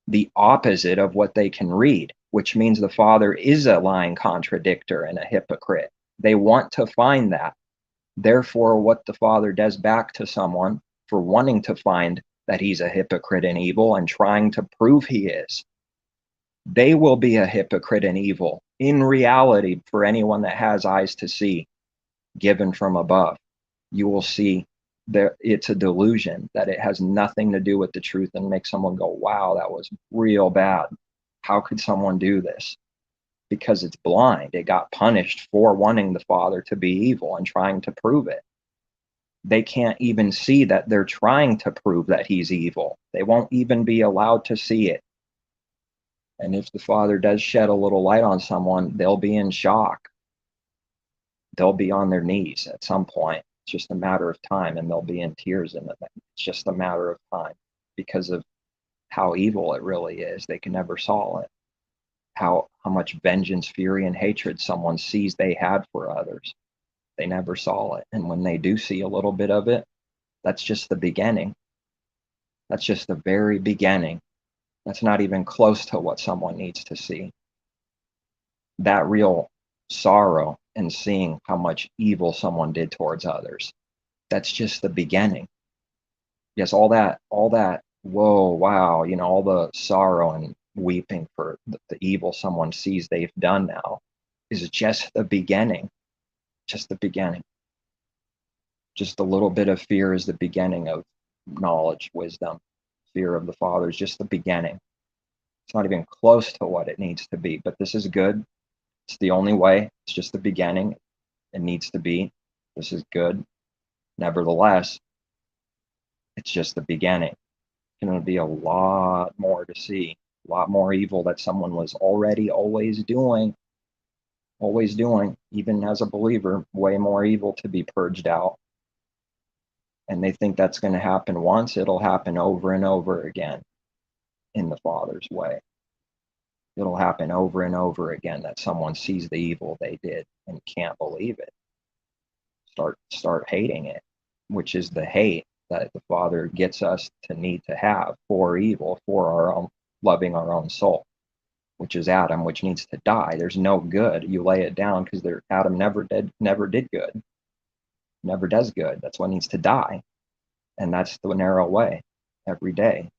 the opposite of what they can read, which means the Father is a lying contradictor and a hypocrite. They want to find that. Therefore, what the Father does back to someone for wanting to find that he's a hypocrite and evil and trying to prove he is, they will be a hypocrite and evil in reality for anyone that has eyes to see, given from above. You will see that it's a delusion, that it has nothing to do with the truth, and make someone go, wow, that was real bad. How could someone do this? Because it's blind. It got punished for wanting the Father to be evil and trying to prove it. They can't even see that they're trying to prove that he's evil. They won't even be allowed to see it. And if the Father does shed a little light on someone, they'll be in shock. They'll be on their knees at some point. It's just a matter of time, and they'll be in tears. And it's just a matter of time because of how evil it really is. They can never solve it. How much vengeance, fury, and hatred someone sees they had for others. They never saw it. And when they do see a little bit of it, that's just the beginning. That's just the very beginning. That's not even close to what someone needs to see. That real sorrow in seeing how much evil someone did towards others. That's just the beginning. Yes, all that, whoa, wow, all the sorrow and weeping for the evil someone sees they've done now is just the beginning. Just the beginning. Just a little bit of fear is the beginning of knowledge, wisdom. Fear of the Father is just the beginning. It's not even close to what it needs to be, but this is good. It's the only way. It's just the beginning. It needs to be. This is good. Nevertheless, it's just the beginning. There's going to be a lot more to see, a lot more evil that someone was already always doing, even as a believer, way more evil to be purged out. And they think that's going to happen once. It'll happen over and over again in the Father's way. It'll happen over and over again that someone sees the evil they did and can't believe it. Start hating it, which is the hate that the Father gets us to need to have for evil, for our own loving our own soul, which is Adam, which needs to die. There's no good. You lay it down because Adam never did good, never does good. That's what needs to die, and that's the narrow way. Every day,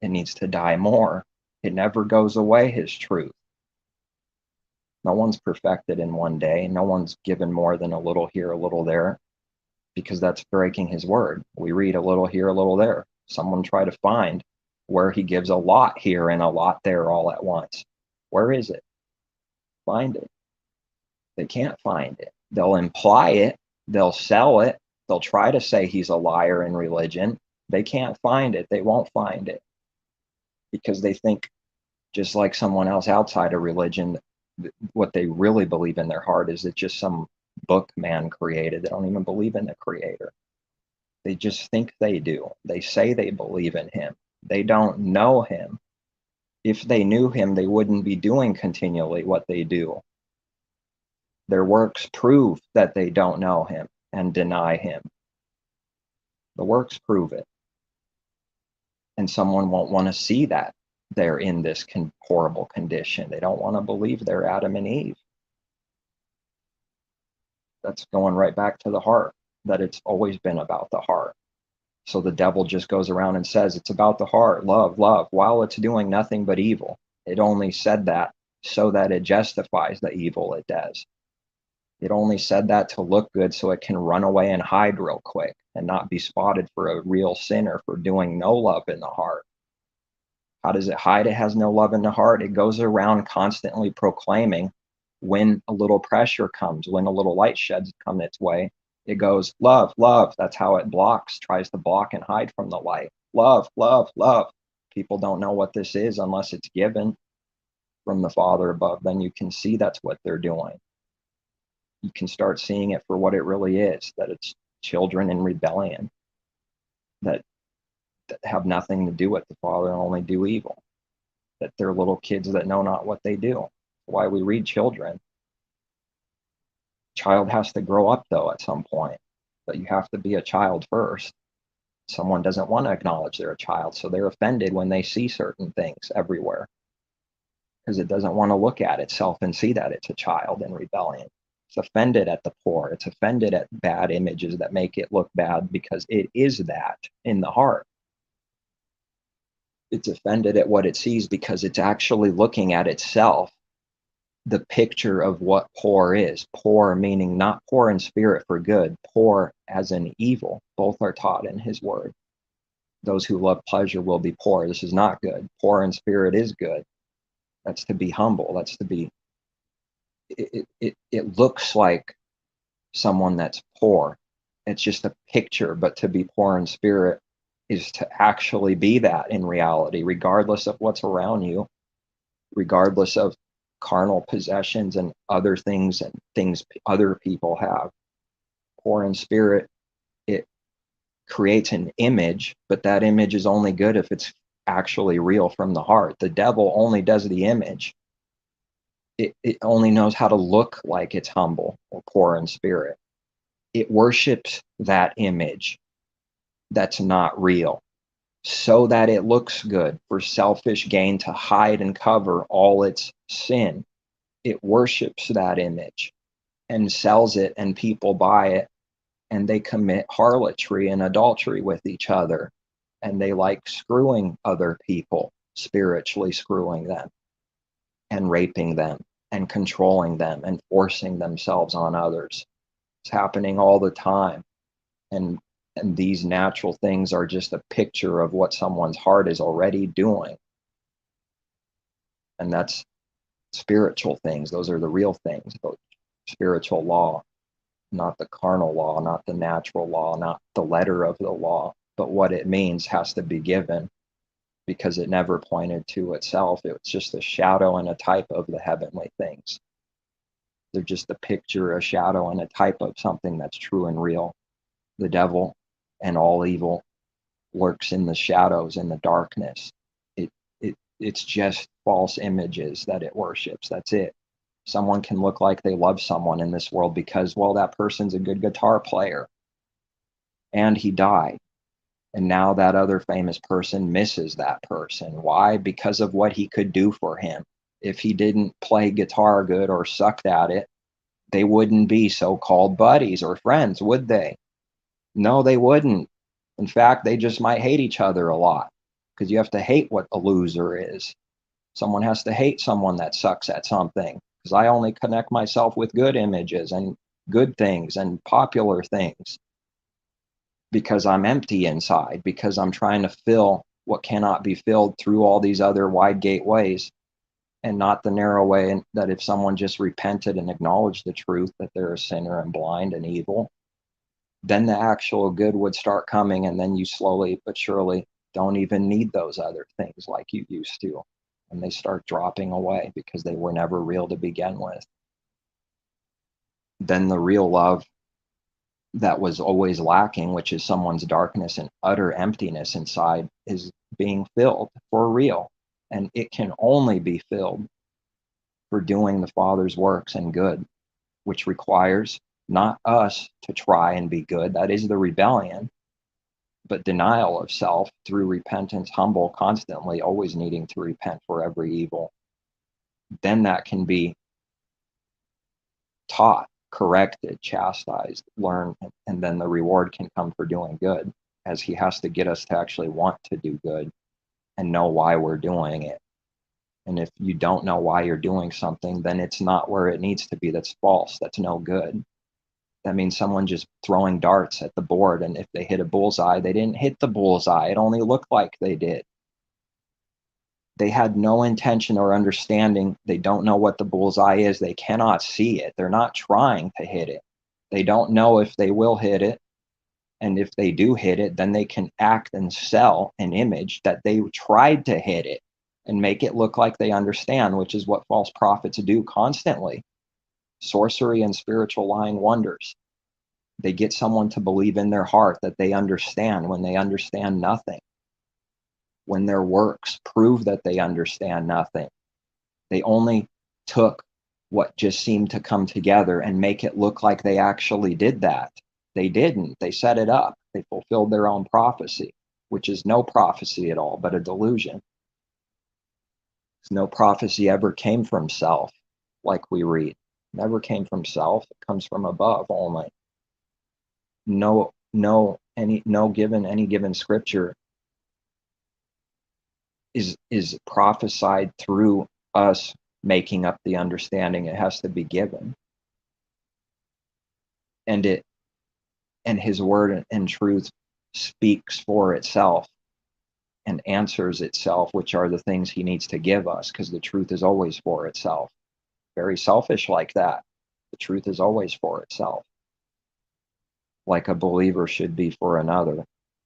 it needs to die more. It never goes away. His truth. No one's perfected in one day. No one's given more than a little here, a little there, because that's breaking his word. We read a little here, a little there. Someone try to find where he gives a lot here and a lot there all at once. Where is it? Find it. They can't find it. They'll imply it. They'll sell it. They'll try to say he's a liar in religion. They can't find it. They won't find it because they think, just like someone else outside of religion, what they really believe in their heart is it's just some book man created. They don't even believe in the creator. They just think they do. They say they believe in him. They don't know him. If they knew him, they wouldn't be doing continually what they do. Their works prove that they don't know him and deny him. The works prove it. And someone won't want to see that they're in this horrible condition. They don't want to believe they're Adam and Eve. That's going right back to the heart, that it's always been about the heart. So the devil just goes around and says it's about the heart, love, while it's doing nothing but evil. It only said that so that it justifies the evil it does. It only said that to look good so it can run away and hide real quick and not be spotted for a real sinner for doing no love in the heart. How does it hide? It has no love in the heart. It goes around constantly proclaiming when a little pressure comes, when a little light sheds come its way, it goes, love, love. That's how it tries to block and hide from the light. Love, love, love. People don't know what this is unless it's given from the Father above. Then you can see that's what they're doing. You can start seeing it for what it really is, that it's children in rebellion that have nothing to do with the Father and only do evil, that they're little kids that know not what they do. Why we read children. Child has to grow up though at some point, but you have to be a child first. Someone doesn't want to acknowledge they're a child, so they're offended when they see certain things everywhere because it doesn't want to look at itself and see that it's a child in rebellion. It's offended at the poor. It's offended at bad images that make it look bad because it is that in the heart. It's offended at what it sees because it's actually looking at itself, the picture of what poor is. Poor meaning not poor in spirit for good, poor as in evil. Both are taught in his word. Those who love pleasure will be poor. This is not good. Poor in spirit is good. That's to be humble. That's to be, it looks like someone that's poor. It's just a picture, but to be poor in spirit is to actually be that in reality, regardless of what's around you, regardless of carnal possessions and other things and things other people have. Poor in spirit, it creates an image, but that image is only good if it's actually real from the heart. The devil only does the image. It only knows how to look like it's humble or poor in spirit. It worships that image that's not real so that it looks good for selfish gain, to hide and cover all its sin. It worships that image and sells it, and people buy it and they commit harlotry and adultery with each other, and they like screwing other people, spiritually screwing them and raping them and controlling them and forcing themselves on others. It's happening all the time. And these natural things are just a picture of what someone's heart is already doing. And that's spiritual things. Those are the real things, the spiritual law, not the carnal law, not the natural law, not the letter of the law, but what it means has to be given, because it never pointed to itself. It was just a shadow and a type of the heavenly things. They're just a picture, a shadow, and a type of something that's true and real. The devil and all evil lurks in the shadows, in the darkness. It's just false images that it worships. That's it. Someone can look like they love someone in this world because, well, that person's a good guitar player and he died. And now that other famous person misses that person. Why? Because of what he could do for him. If he didn't play guitar good or sucked at it, they wouldn't be so-called buddies or friends, would they? No, they wouldn't. In fact, they just might hate each other a lot, because you have to hate what a loser is. Someone has to hate someone that sucks at something, because I only connect myself with good images and good things and popular things, because I'm empty inside, because I'm trying to fill what cannot be filled through all these other wide gateways, and not the narrow way. And that if someone just repented and acknowledged the truth that they're a sinner and blind and evil, then the actual good would start coming, and then you slowly but surely don't even need those other things like you used to, and they start dropping away because they were never real to begin with. Then the real love that was always lacking, which is someone's darkness and utter emptiness inside, is being filled for real. And it can only be filled for doing the Father's works and good, which requires not us to try and be good. That is the rebellion, but denial of self through repentance, humble, constantly, always needing to repent for every evil. Then that can be taught, corrected, chastised, learned, and then the reward can come for doing good, as he has to get us to actually want to do good and know why we're doing it. And if you don't know why you're doing something, then it's not where it needs to be. That's false. That's no good. That means someone just throwing darts at the board, and if they hit a bullseye, they didn't hit the bullseye. It only looked like they did. They had no intention or understanding. They don't know what the bullseye is. They cannot see it. They're not trying to hit it. They don't know if they will hit it. And if they do hit it, then they can act and sell an image that they tried to hit it and make it look like they understand, which is what false prophets do constantly. Sorcery and spiritual lying wonders. They get someone to believe in their heart that they understand when they understand nothing. When their works prove that they understand nothing. They only took what just seemed to come together and make it look like they actually did that. They didn't. They set it up. They fulfilled their own prophecy, which is no prophecy at all, but a delusion. No prophecy ever came from self, like we read. Never came from self. It comes from above only. Any given scripture is prophesied through us making up the understanding. It has to be given. And his word and truth speaks for itself and answers itself, which are the things he needs to give us, because the truth is always for itself. Very selfish like that. The truth is always for itself. Like a believer should be for another,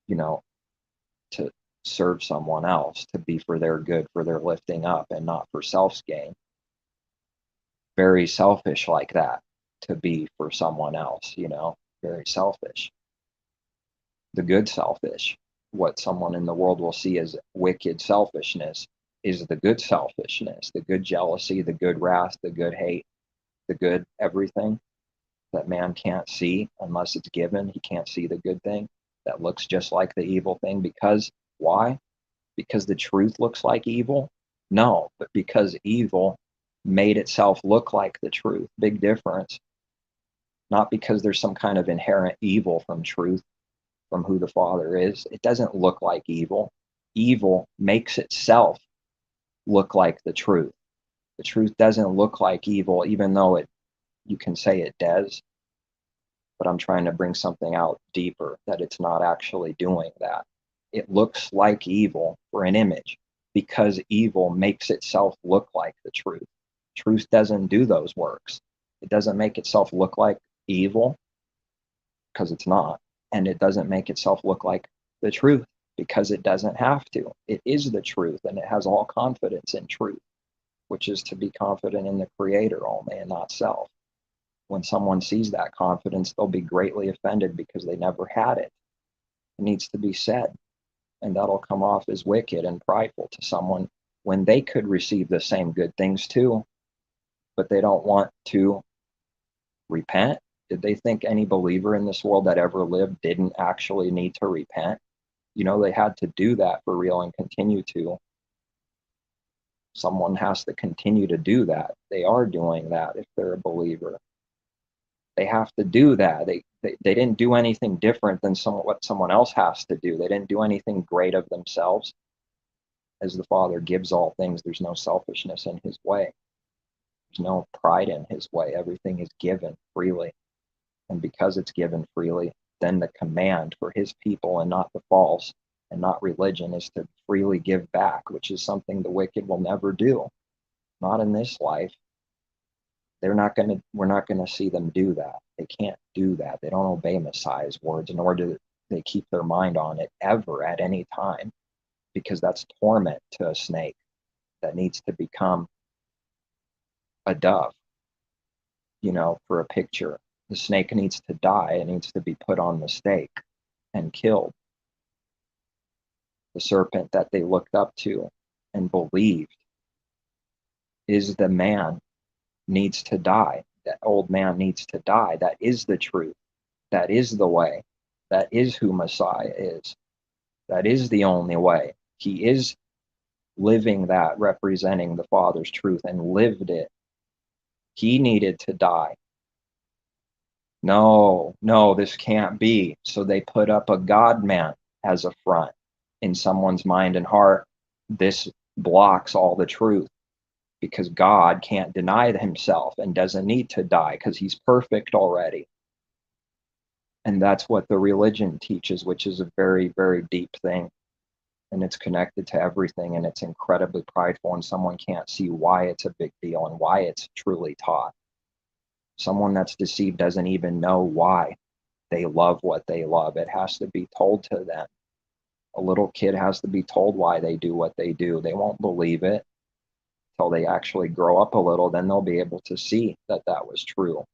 to serve someone else, to be for their good, for their lifting up, and not for self's gain. Very selfish like that, to be for someone else, very selfish. The good selfish, what someone in the world will see as wicked selfishness, is the good selfishness, the good jealousy, the good wrath, the good hate, the good everything that man can't see unless it's given. He can't see the good thing that looks just like the evil thing. Because why? Because the truth looks like evil? No, but because evil made itself look like the truth. Big difference. not because there's some kind of inherent evil from truth, from who the Father is. It doesn't look like evil. Evil makes itself look like the truth. The truth doesn't look like evil, even though you can say it does. But I'm trying to bring something out deeper, that it's not actually doing that. It looks like evil for an image because evil makes itself look like the truth. Truth doesn't do those works. It doesn't make itself look like evil because it's not. And it doesn't make itself look like the truth because it doesn't have to. It is the truth, and it has all confidence in truth, which is to be confident in the Creator only and not self. When someone sees that confidence, they'll be greatly offended because they never had it. It needs to be said, and that'll come off as wicked and prideful to someone when they could receive the same good things too, but they don't want to repent. Did they think any believer in this world that ever lived didn't actually need to repent? They had to do that for real and continue to. Someone has to continue to do that. They are doing that if they're a believer. They have to do that. They didn't do anything different than what someone else has to do. They didn't do anything great of themselves. As the Father gives all things, there's no selfishness in his way. There's no pride in his way. Everything is given freely. And because it's given freely, then the command for his people, and not the false and not religion, is to freely give back, which is something the wicked will never do. Not in this life. We're not going to see them do that. They can't do that. They don't obey Messiah's words, nor do they keep their mind on it ever at any time, because that's torment to a snake that needs to become a dove. For a picture, the snake needs to die. It needs to be put on the stake and killed. The serpent that they looked up to and believed is the man, needs to die. That old man needs to die. That is the truth. That is the way. That is who Messiah is. That is the only way. He is living that, representing the Father's truth, and lived it. He needed to die. No, this can't be. So they put up a God-man as a front in someone's mind and heart. This blocks all the truth, because God can't deny himself and doesn't need to die because he's perfect already. And that's what the religion teaches, which is a very, very deep thing. And it's connected to everything, and it's incredibly prideful, and someone can't see why it's a big deal and why it's truly taught. Someone that's deceived doesn't even know why they love what they love. It has to be told to them. A little kid has to be told why they do what they do. They won't believe it until they actually grow up a little. Then they'll be able to see that that was true.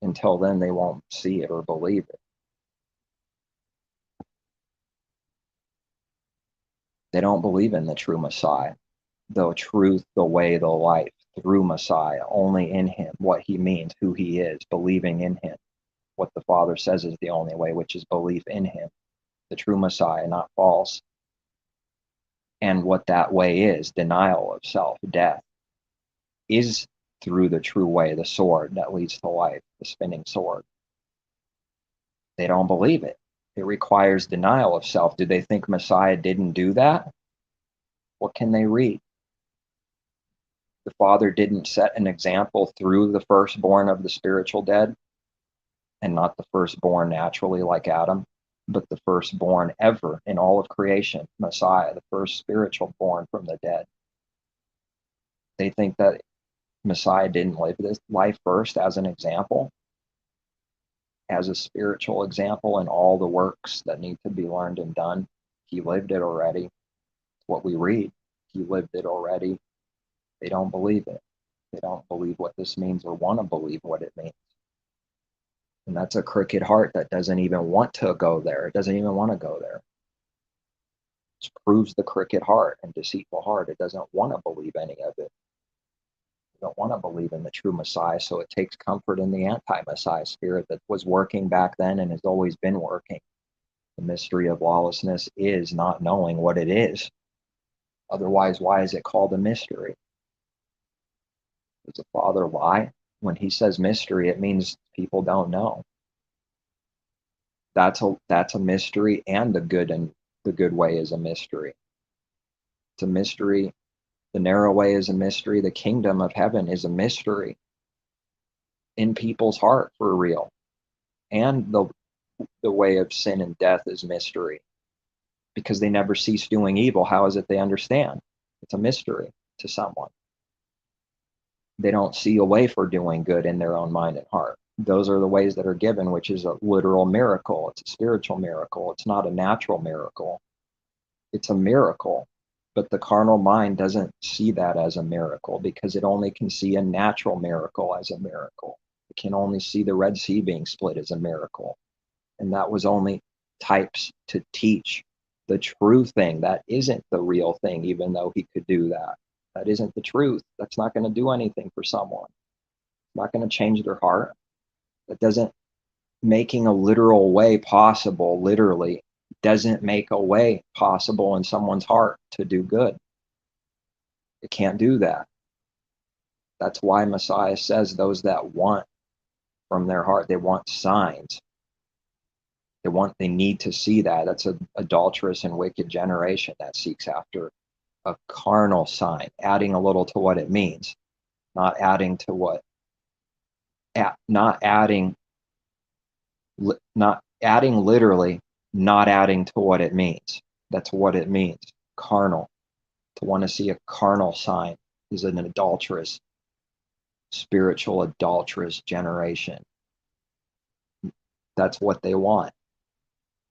Until then, they won't see it or believe it. They don't believe in the true Messiah, the truth, the way, the life, through Messiah, only in him, what he means, who he is, believing in him, what the Father says is the only way, which is belief in him, the true Messiah, not false. And what that way is, denial of self, death, is through the true way, the sword that leads to life, the spinning sword. They don't believe it. It requires denial of self. Do they think Messiah didn't do that? What can they read? The Father didn't set an example through the firstborn of the spiritual dead, and not the firstborn naturally like Adam, but the firstborn ever in all of creation, Messiah, the first spiritual born from the dead. They think that Messiah didn't live this life first as an example, as a spiritual example, in all the works that need to be learned and done. He lived it already. It's what we read. He lived it already. They don't believe it. They don't believe what this means or want to believe what it means. And that's a crooked heart that doesn't even want to go there. It doesn't even want to go there. It proves the crooked heart and deceitful heart. It doesn't want to believe any of it. It don't want to believe in the true Messiah, so it takes comfort in the anti-Messiah spirit that was working back then and has always been working. The mystery of lawlessness is not knowing what it is. Otherwise, why is it called a mystery? Does the Father lie? When he says mystery, it means people don't know. That's a mystery, and the good way is a mystery. It's a mystery. The narrow way is a mystery. The kingdom of heaven is a mystery in people's heart for real. And the way of sin and death is mystery, because they never cease doing evil. How is it they understand? It's a mystery to someone. They don't see a way for doing good in their own mind and heart. Those are the ways that are given, which is a literal miracle. It's a spiritual miracle. It's not a natural miracle. It's a miracle. But the carnal mind doesn't see that as a miracle, because it only can see a natural miracle as a miracle. It can only see the Red Sea being split as a miracle. And that was only types to teach the true thing. That isn't the real thing, even though he could do that. That isn't the truth. That's not going to do anything for someone. It's not going to change their heart. That doesn't, making a literal way possible, literally, doesn't make a way possible in someone's heart to do good. It can't do that. That's why Messiah says those that want from their heart, they want signs. They need to see that. That's an adulterous and wicked generation that seeks after a carnal sign, adding a little to what it means, not adding to what, not adding literally, not adding to what it means. That's what it means. Carnal. To want to see a carnal sign is an adulterous, spiritual adulterous generation. That's what they want.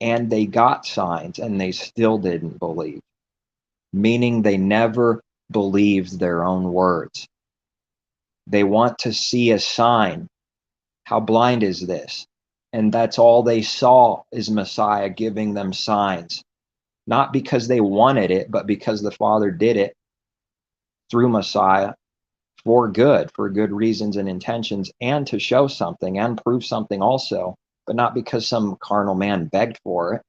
And they got signs and they still didn't believe, meaning they never believed their own words. They want to see a sign. How blind is this? And that's all they saw, is Messiah giving them signs, not because they wanted it, but because the Father did it through Messiah for good reasons and intentions, and to show something and prove something also, but not because some carnal man begged for it,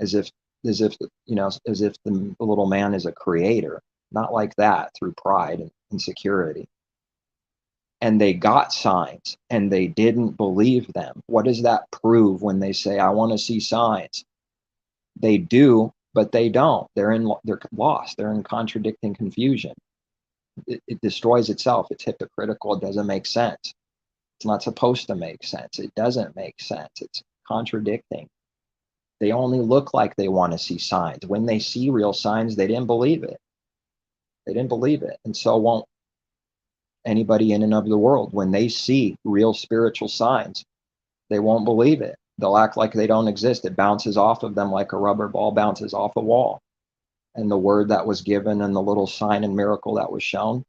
as if the little man is a creator. Not like that, through pride and insecurity. And they got signs and they didn't believe them. What does that prove when they say, I want to see signs? They do, but they don't. They're lost. They're in contradicting confusion. It destroys itself. It's hypocritical. It doesn't make sense. It's not supposed to make sense. It doesn't make sense. It's contradicting. They only look like they want to see signs. When they see real signs, they didn't believe it. They didn't believe it. And so won't anybody in and of the world. When they see real spiritual signs, they won't believe it. They'll act like they don't exist. It bounces off of them like a rubber ball bounces off a wall. And the word that was given and the little sign and miracle that was shown,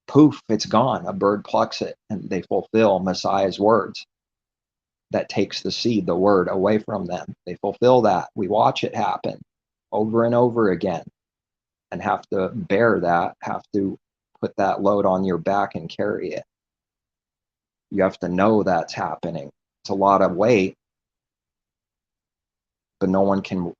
poof, it's gone. A bird plucks it and they fulfill Messiah's words. That takes the seed, the word, away from them. They fulfill that. We watch it happen over and over again, and have to bear that, have to put that load on your back and carry it. You have to know that's happening. It's a lot of weight, but no one can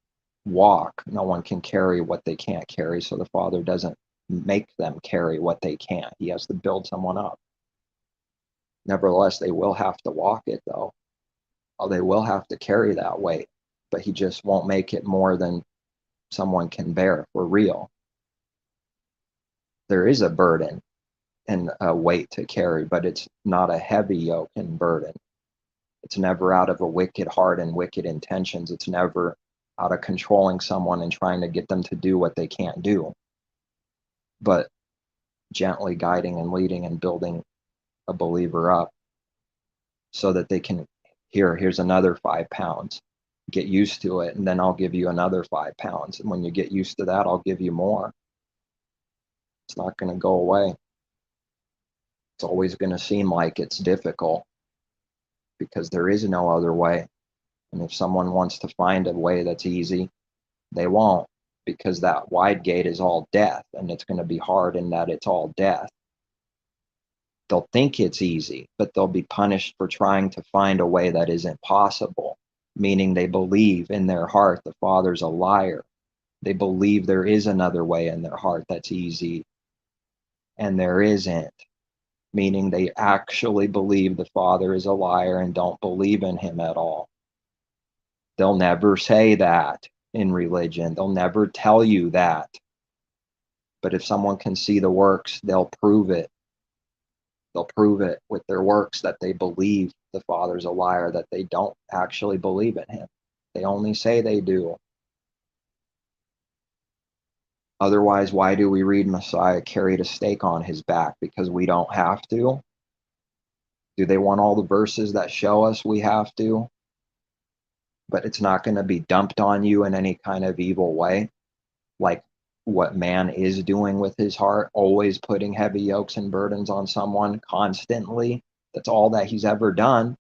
walk. No one can carry what they can't carry. So the Father doesn't make them carry what they can't. He has to build someone up. Nevertheless, they will have to walk it, though. They will have to carry that weight, but he just won't make it more than someone can bear for real. There is a burden and a weight to carry, but it's not a heavy yoke and burden. It's never out of a wicked heart and wicked intentions. It's never out of controlling someone and trying to get them to do what they can't do, but gently guiding and leading and building a believer up so that they can, here's another 5 pounds. Get used to it, and then I'll give you another 5 pounds. And when you get used to that, I'll give you more. It's not going to go away. It's always going to seem like it's difficult, because there is no other way. And if someone wants to find a way that's easy, they won't, because that wide gate is all death, and it's going to be hard in that it's all death. They'll think it's easy, but they'll be punished for trying to find a way that isn't possible, meaning they believe in their heart the Father's a liar. They believe there is another way in their heart that's easy, and there isn't. meaning they actually believe the Father is a liar and don't believe in him at all. They'll never say that in religion. They'll never tell you that. But if someone can see the works, they'll prove it. They'll prove it with their works that they believe the Father's a liar, that they don't actually believe in him. They only say they do. Otherwise, why do we read Messiah carried a stake on his back? Because we don't have to? Do they want all the verses that show us we have to? But it's not going to be dumped on you in any kind of evil way, like what man is doing with his heart, always putting heavy yokes and burdens on someone constantly. That's all that he's ever done.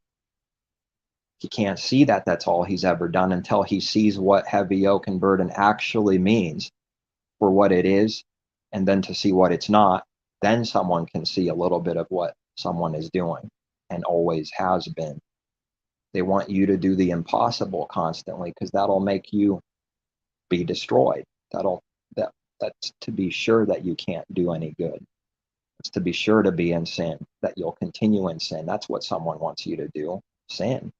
He can't see that that's all he's ever done until he sees what heavy yoke and burden actually means for what it is, and then to see what it's not. Then someone can see a little bit of what someone is doing and always has been. They want you to do the impossible constantly because that'll make you be destroyed. That's to be sure that you can't do any good. It's to be sure to be in sin, that you'll continue in sin. That's what someone wants you to do, sin.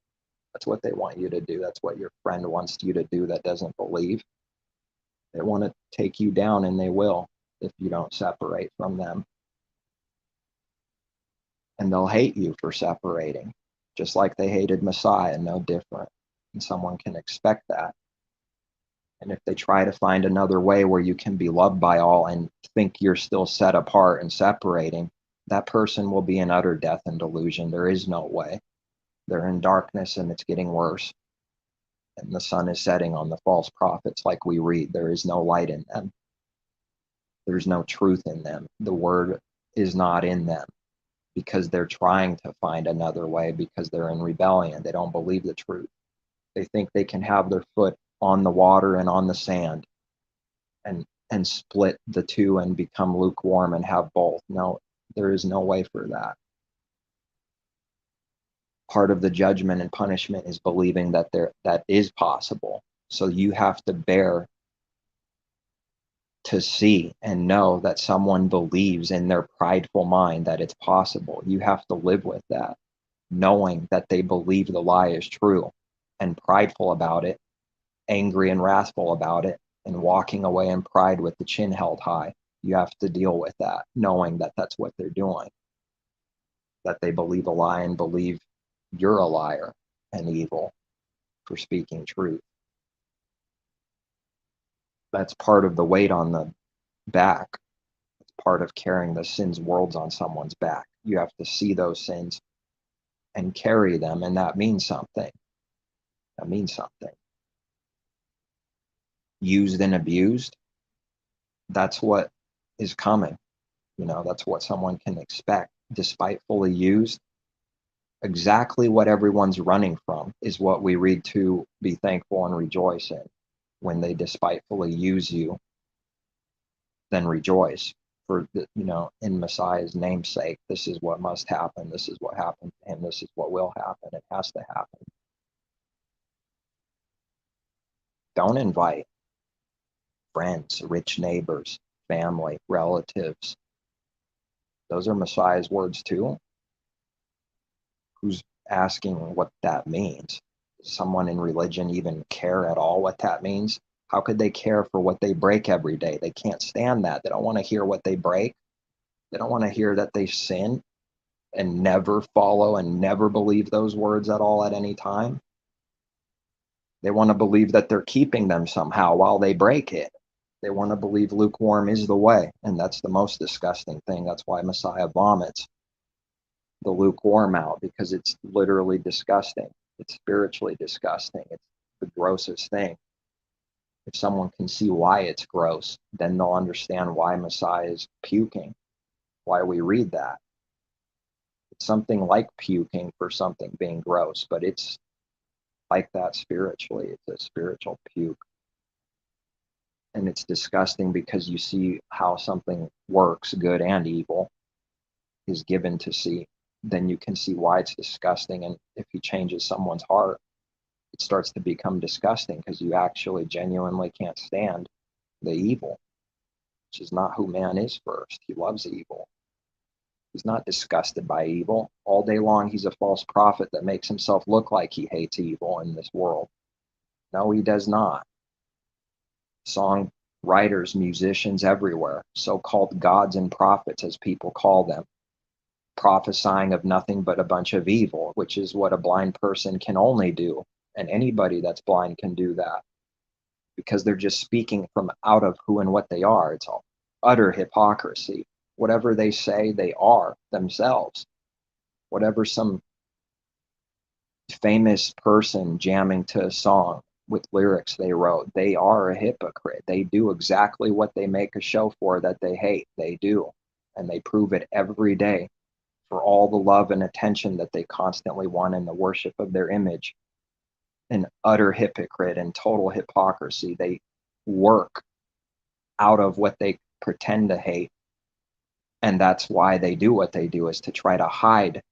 That's what they want you to do. That's what your friend wants you to do that doesn't believe. They want to take you down, and they will if you don't separate from them. And they'll hate you for separating, just like they hated Messiah, no different. And someone can expect that. And if they try to find another way where you can be loved by all and think you're still set apart and separating, that person will be in utter death and delusion. There is no way. They're in darkness, and it's getting worse. And the sun is setting on the false prophets, like we read. There is no light in them. There's no truth in them. The word is not in them because they're trying to find another way, because they're in rebellion. They don't believe the truth. They think they can have their foot on the water and on the sand and split the two and become lukewarm and have both. No, there is no way for that. Part of the judgment and punishment is believing that that is possible. So you have to bear to see and know that someone believes in their prideful mind that it's possible. You have to live with that, knowing that they believe the lie is true and prideful about it, angry and wrathful about it, and walking away in pride with the chin held high. You have to deal with that, knowing that that's what they're doing, that they believe a lie and believe you're a liar and evil for speaking truth. That's part of the weight on the back. It's part of carrying the sins worlds on someone's back. You have to see those sins and carry them, and that means something. That means something. Used and abused, that's what is coming. That's what someone can expect. Despitefully used, exactly what everyone's running from is what we read to be thankful and rejoice in. When they despitefully use you, then rejoice. For in Messiah's namesake, this is what must happen. This is what happened to him. This is what will happen. It has to happen. Don't invite friends, rich neighbors, family, relatives. Those are Messiah's words too. Who's asking what that means? Does someone in religion even care at all what that means? How could they care for what they break every day? They can't stand that. They don't want to hear what they break. They don't want to hear that they sin and never follow and never believe those words at all at any time. They want to believe that they're keeping them somehow while they break it. They want to believe lukewarm is the way, and that's the most disgusting thing. That's why Messiah vomits the lukewarm out, because it's literally disgusting. It's spiritually disgusting. It's the grossest thing. If someone can see why it's gross, then they'll understand why Messiah is puking, why we read that. It's something like puking for something being gross, but it's like that spiritually. It's a spiritual puke. And it's disgusting because you see how something works, good and evil, is given to see. Then you can see why it's disgusting. And if he changes someone's heart, it starts to become disgusting because you actually genuinely can't stand the evil, which is not who man is first. He loves evil. He's not disgusted by evil. All day long, he's a false prophet that makes himself look like he hates evil in this world. No, he does not. Song writers, musicians everywhere, so-called gods and prophets, as people call them, prophesying of nothing but a bunch of evil, which is what a blind person can only do. And anybody that's blind can do that because they're just speaking from out of who and what they are. It's all utter hypocrisy. Whatever they say, they are themselves. Whatever some famous person jamming to a song with lyrics they wrote, they are a hypocrite. They do exactly what they make a show for that they hate. They do. And they prove it every day for all the love and attention that they constantly want in the worship of their image. An utter hypocrite and total hypocrisy. They work out of what they pretend to hate. And that's why they do what they do, is to try to hide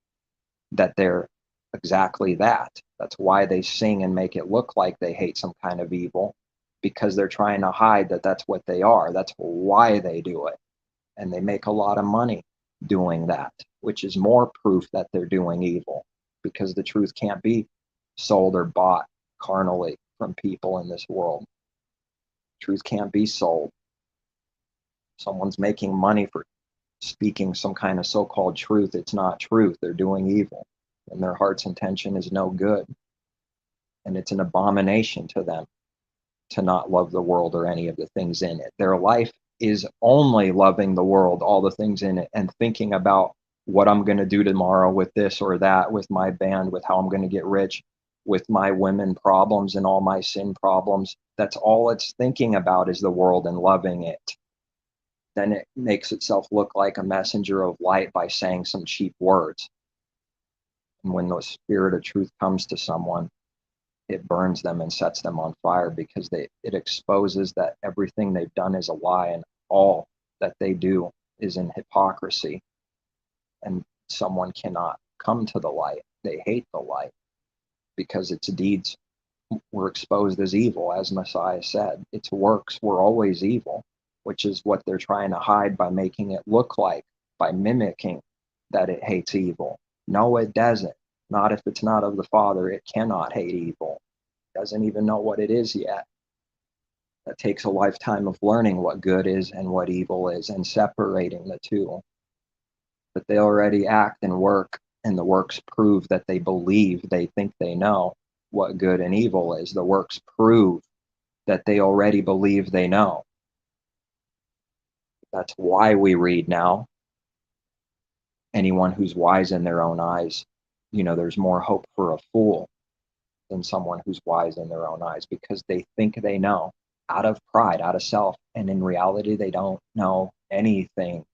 that they're exactly that. That's why they sing and make it look like they hate some kind of evil, because they're trying to hide that that's what they are. That's why they do it. And they make a lot of money doing that, which is more proof that they're doing evil, because the truth can't be sold or bought carnally from people in this world. Truth can't be sold. Someone's making money for speaking some kind of so-called truth. It's not truth. They're doing evil, and their heart's intention is no good. And it's an abomination to them to not love the world or any of the things in it. Their life is only loving the world, all the things in it, and thinking about what I'm going to do tomorrow with this or that, with my band, with how I'm going to get rich, with my women problems and all my sin problems. That's all it's thinking about, is the world and loving it. Then it makes itself look like a messenger of light by saying some cheap words. And when the spirit of truth comes to someone, it burns them and sets them on fire, because it exposes that everything they've done is a lie, and all that they do is in hypocrisy. And someone cannot come to the light. They hate the light because its deeds were exposed as evil, as Messiah said. Its works were always evil, which is what they're trying to hide by making it look like, by mimicking that it hates evil. No, it doesn't. Not if it's not of the Father. It cannot hate evil. It doesn't even know what it is yet. That takes a lifetime of learning what good is and what evil is, and separating the two. But they already act and work, and the works prove that they believe, they think they know what good and evil is. The works prove that they already believe they know. That's why we read now. Anyone who's wise in their own eyes, there's more hope for a fool than someone who's wise in their own eyes, because they think they know out of pride, out of self, and in reality they don't know anything.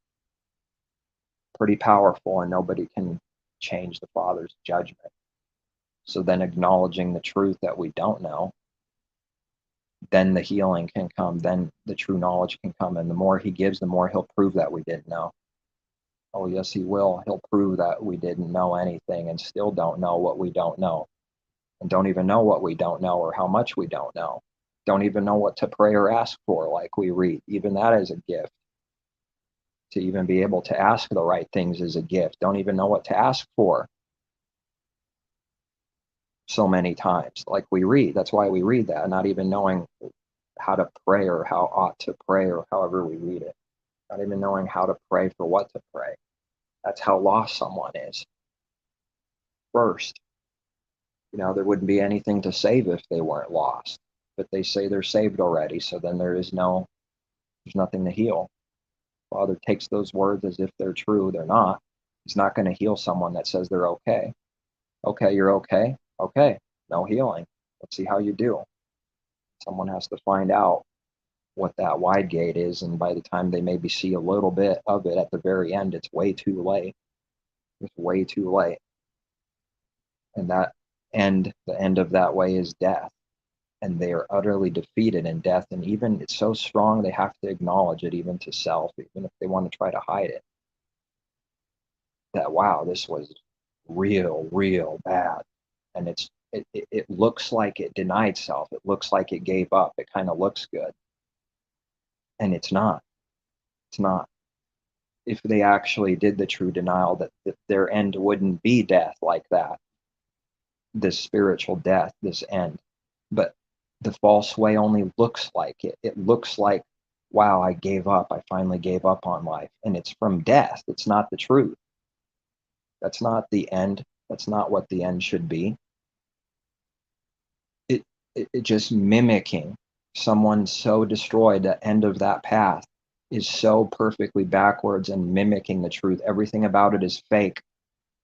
Pretty powerful, and nobody can change the Father's judgment. So then, acknowledging the truth that we don't know, then the healing can come, then the true knowledge can come. And the more he gives, the more he'll prove that we didn't know. Oh yes, he will. He'll prove that we didn't know anything and still don't know what we don't know, and don't even know what we don't know, or how much we don't know. Don't even know what to pray or ask for, like we read. Even that is a gift. To even be able to ask the right things is a gift. Don't even know what to ask for so many times, like we read. That's why we read that, not even knowing how to pray or how ought to pray, or however we read it. Not even knowing how to pray for what to pray. That's how lost someone is. First, there wouldn't be anything to save if they weren't lost. But they say they're saved already, so then there's nothing to heal. Father takes those words as if they're true. They're not. He's not going to heal someone that says they're okay. Okay, you're okay? Okay, no healing. Let's see how you do. Someone has to find out what that wide gate is, and by the time they maybe see a little bit of it at the very end, it's way too late. It's way too late. And the end of that way is death. And they are utterly defeated in death. And even it's so strong, they have to acknowledge it, even to self, even if they want to try to hide it. That, wow, this was real bad. And it looks like it denied self. It looks like it gave up. It kind of looks good. And it's not. It's not. if they actually did the true denial, that their end wouldn't be death like that, this spiritual death, this end. But the false way only looks like it. It looks like, wow, I gave up. I finally gave up on life. And it's from death. It's not the truth. That's not the end. That's not what the end should be. It just mimicking someone so destroyed. The end of that path is so perfectly backwards and mimicking the truth. Everything about it is fake,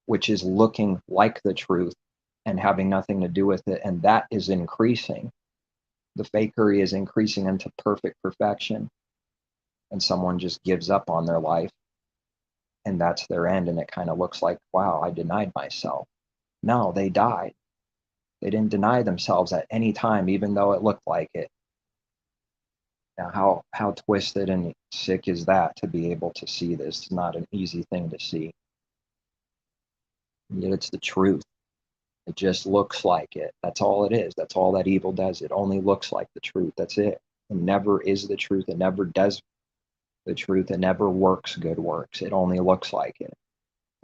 which is looking like the truth and having nothing to do with it. And that is increasing. The fakery is increasing into perfect perfection. And someone just gives up on their life, and that's their end. And it kind of looks like, wow, I denied myself. No, they died. They didn't deny themselves at any time, even though it looked like it. Now, how twisted and sick is that, to be able to see this? It's not an easy thing to see. And yet it's the truth. It just looks like it. That's all it is. That's all that evil does. It only looks like the truth. That's it. It never is the truth. It never does the truth. It never works good works. It only looks like it.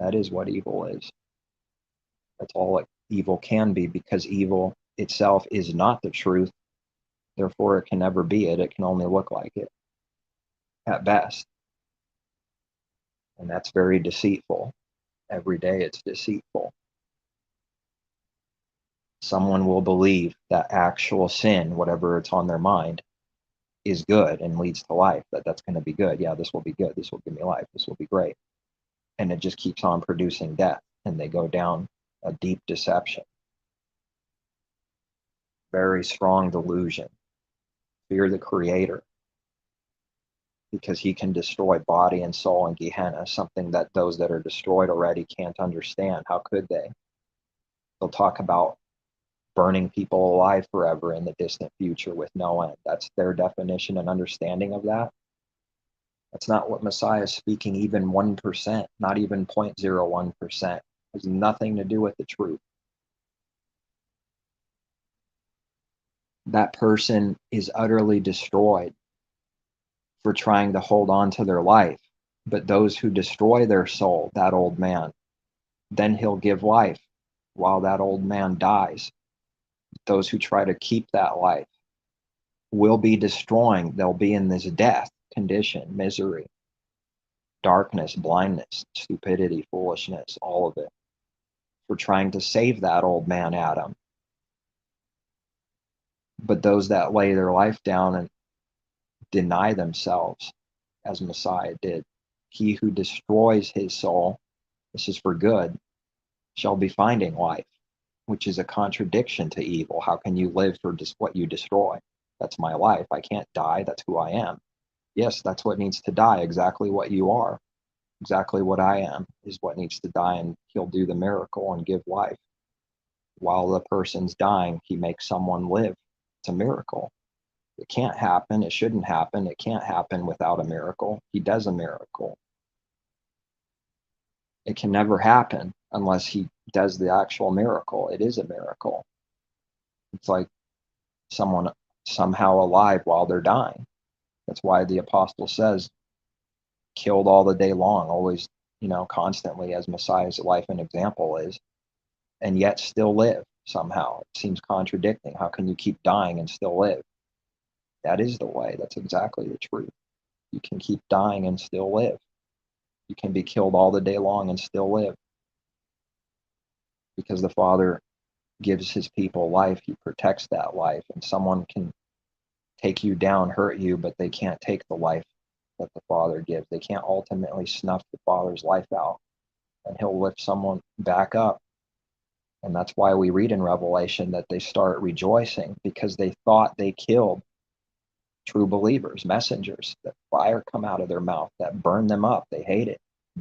That is what evil is. That's all evil can be, because evil itself is not the truth. Therefore, it can never be it. It can only look like it at best. And that's very deceitful. Every day it's deceitful. Someone will believe that actual sin, whatever it's on their mind, is good and leads to life, that's going to be good. Yeah, this will be good. This will give me life. This will be great. And it just keeps on producing death, and they go down a deep deception. Very strong delusion. Fear the Creator, because he can destroy body and soul in Gehenna, something that those that are destroyed already can't understand. How could they? They'll talk about burning people alive forever in the distant future with no end. That's their definition and understanding of that. That's not what Messiah is speaking, even 1%, not even 0.01%. It has nothing to do with the truth. That person is utterly destroyed for trying to hold on to their life. But those who destroy their soul, that old man, then he'll give life while that old man dies. Those who try to keep that life will be destroying. They'll be in this death condition, misery, darkness, blindness, stupidity, foolishness, all of it, for trying to save that old man Adam. But those that lay their life down and deny themselves, as Messiah did, he who destroys his soul, this is for good, shall be finding life, which is a contradiction to evil. How can you live for just what you destroy? That's my life. I can't die. That's who I am. Yes, that's what needs to die. Exactly what you are. Exactly what I am is what needs to die, and he'll do the miracle and give life. While the person's dying, he makes someone live. It's a miracle. It can't happen. It shouldn't happen. It can't happen without a miracle. He does a miracle. It can never happen unless he does the actual miracle. It is a miracle. It's like someone somehow alive while they're dying. That's why the apostle says, killed all the day long, always, constantly, as Messiah's life and example is, and yet still live somehow. It seems contradicting. How can you keep dying and still live? That is the way. That's exactly the truth. You can keep dying and still live. You can be killed all the day long and still live. Because the Father gives his people life, he protects that life, and someone can take you down, hurt you, but they can't take the life that the Father gives. They can't ultimately snuff the Father's life out, and he'll lift someone back up. And that's why we read in Revelation that they start rejoicing, because they thought they killed true believers, messengers, that fire come out of their mouth, that burn them up. They hate it.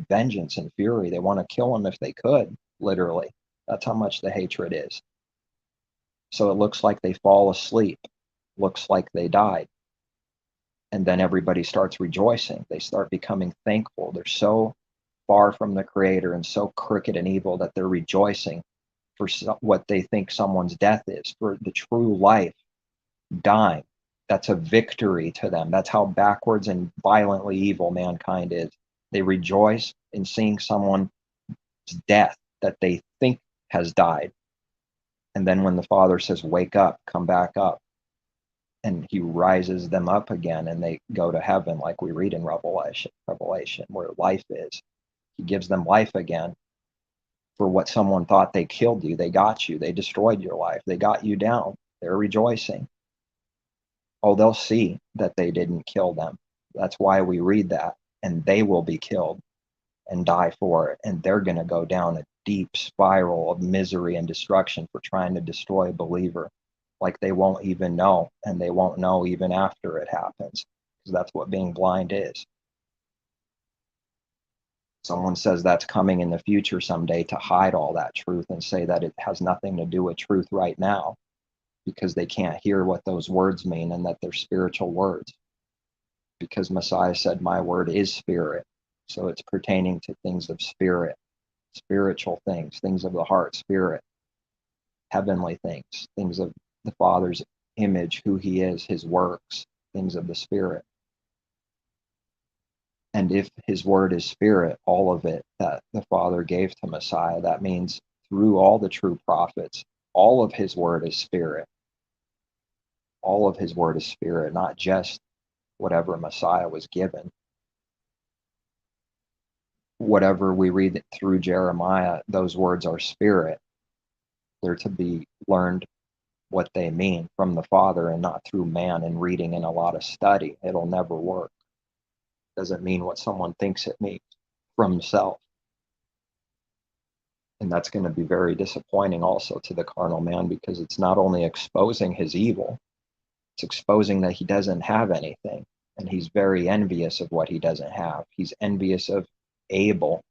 Vengeance and fury. They want to kill them if they could, literally. That's how much the hatred is. So it looks like they fall asleep, looks like they died. And then everybody starts rejoicing. They start becoming thankful. They're so far from the Creator and so crooked and evil that they're rejoicing for what they think someone's death is, for the true life dying. That's a victory to them. That's how backwards and violently evil mankind is. They rejoice in seeing someone's death that they think has died. And then when the Father says, wake up, come back up, and he rises them up again and they go to heaven, like we read in Revelation, where life is. He gives them life again for what someone thought they killed you. They got you. They destroyed your life. They got you down. They're rejoicing. Oh, they'll see that they didn't kill them. That's why we read that. And they will be killed and die for it. And they're going to go down a deep spiral of misery and destruction for trying to destroy a believer. Like they won't even know, and they won't know even after it happens, because that's what being blind is. Someone says that's coming in the future someday to hide all that truth and say that it has nothing to do with truth right now, because they can't hear what those words mean and that they're spiritual words. Because Messiah said, my word is spirit. So it's pertaining to things of spirit, spiritual things, things of the heart, spirit, heavenly things, things of the Father's image, who he is, his works, things of the Spirit. And if his word is spirit, all of it that the Father gave to Messiah, that means through all the true prophets, all of his word is spirit. All of his word is spirit, not just whatever Messiah was given. Whatever we read through Jeremiah, those words are spirit. They're to be learned what they mean from the Father and not through man and reading and a lot of study. It'll never work. Doesn't mean what someone thinks it means from himself. And that's going to be very disappointing also to the carnal man, because it's not only exposing his evil, it's exposing that he doesn't have anything. And he's very envious of what he doesn't have. He's envious of Abel.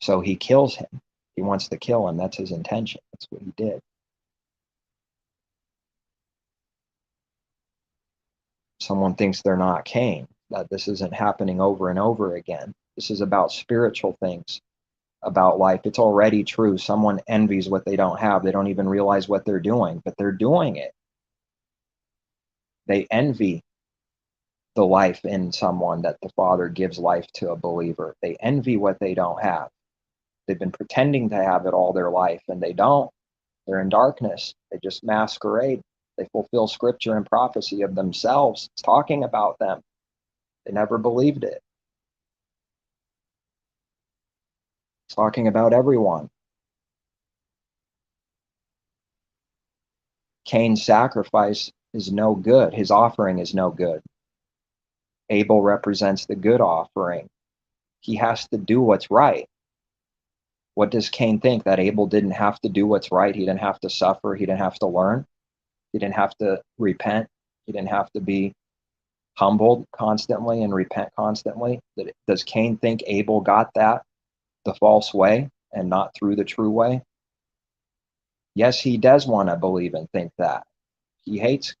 So he kills him. He wants to kill him. That's his intention. That's what he did. Someone thinks they're not Cain, that this isn't happening over and over again. This is about spiritual things, about life. It's already true. Someone envies what they don't have. They don't even realize what they're doing, but they're doing it. They envy the life in someone that the Father gives life to a believer. They envy what they don't have. They've been pretending to have it all their life, and they don't. They're in darkness. They just masquerade. They fulfill scripture and prophecy of themselves. It's talking about them. They never believed it. It's talking about everyone. Cain's sacrifice is no good. His offering is no good. Abel represents the good offering. He has to do what's right. What does Cain think? That Abel didn't have to do what's right? He didn't have to suffer. He didn't have to learn. He didn't have to repent. He didn't have to be humbled constantly and repent constantly. Does Cain think Abel got that the false way and not through the true way? Yes, he does want to believe and think that. He hates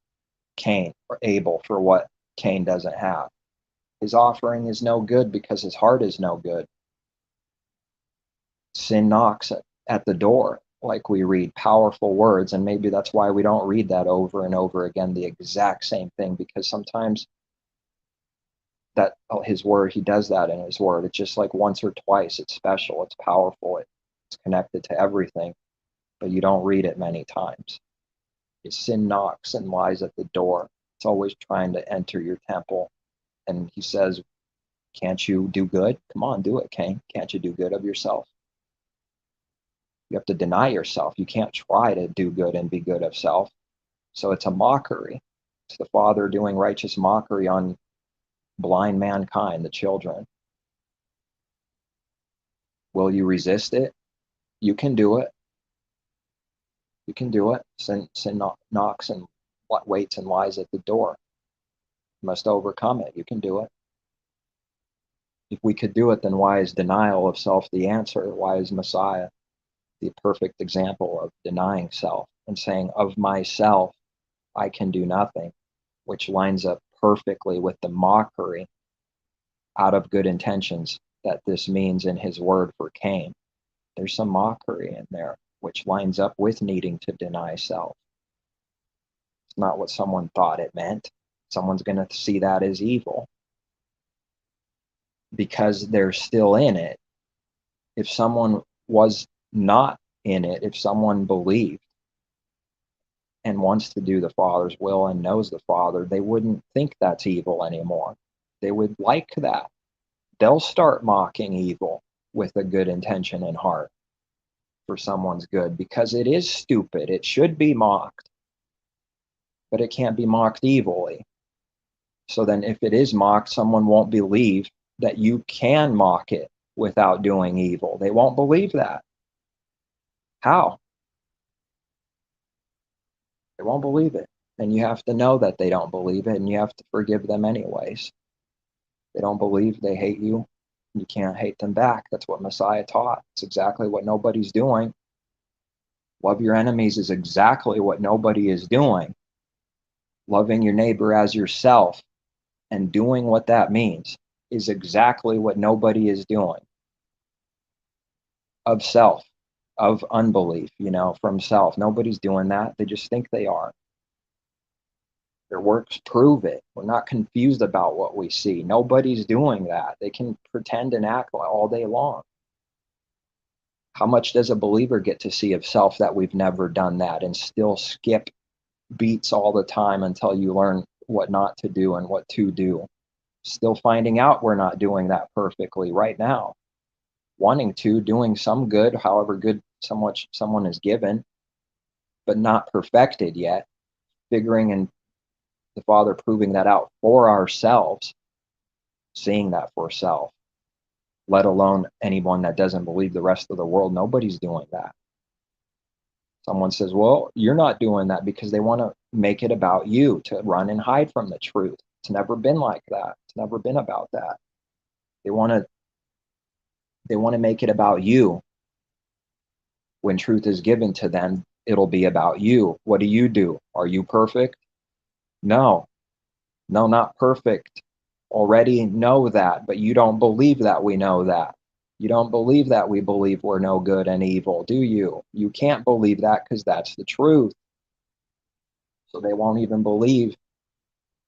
Cain or Abel for what Cain doesn't have. His offering is no good because his heart is no good. Sin knocks at the door, like we read powerful words, and maybe that's why we don't read that over and over again, the exact same thing, because sometimes that his word, he does that in his word. It's just like once or twice. It's special. It's powerful. It's connected to everything, but you don't read it many times. His sin knocks and lies at the door. It's always trying to enter your temple. And he says, can't you do good? Come on, do it, Cain. Can't you do good of yourself? You have to deny yourself. You can't try to do good and be good of self. So it's a mockery. It's the Father doing righteous mockery on blind mankind, the children. Will you resist it? You can do it. You can do it. Sin knocks and waits and lies at the door. You must overcome it. You can do it. If we could do it, then why is denial of self the answer? Why is Messiah the perfect example of denying self and saying, of myself, I can do nothing, which lines up perfectly with the mockery out of good intentions that this means in his word for Cain. There's some mockery in there, which lines up with needing to deny self. It's not what someone thought it meant. Someone's going to see that as evil. because they're still in it. If someone was not in it, if someone believed and wants to do the Father's will and knows the Father, they wouldn't think that's evil anymore. They would like that. They'll start mocking evil with a good intention in heart for someone's good, because it is stupid. It should be mocked, but it can't be mocked evilly. So then if it is mocked, someone won't believe that you can mock it without doing evil. They won't believe that. How? They won't believe it. And you have to know that they don't believe it, and you have to forgive them anyways. They don't believe, they hate you. You can't hate them back. That's what Messiah taught. It's exactly what nobody's doing. Love your enemies is exactly what nobody is doing. Loving your neighbor as yourself and doing what that means is exactly what nobody is doing. Of self, of unbelief, from self. Nobody's doing that. They just think they are. Their works prove it. We're not confused about what we see. Nobody's doing that. They can pretend and act all day long. How much does a believer get to see of self that we've never done that, and still skip beats all the time until you learn what not to do and what to do? Still finding out we're not doing that perfectly right now. Wanting to, doing some good, however good someone is given, but not perfected yet. Figuring and the Father proving that out for ourselves, seeing that for self, let alone anyone that doesn't believe the rest of the world. Nobody's doing that. Someone says, well, you're not doing that, because they want to make it about you, to run and hide from the truth. It's never been like that. It's never been about that. They want to make it about you. When truth is given to them, it'll be about you. What do? Are you perfect? No, not perfect. Already know that, but you don't believe that we know that. You don't believe that we believe we're no good and evil, do you? You can't believe that, because that's the truth. So they won't even believe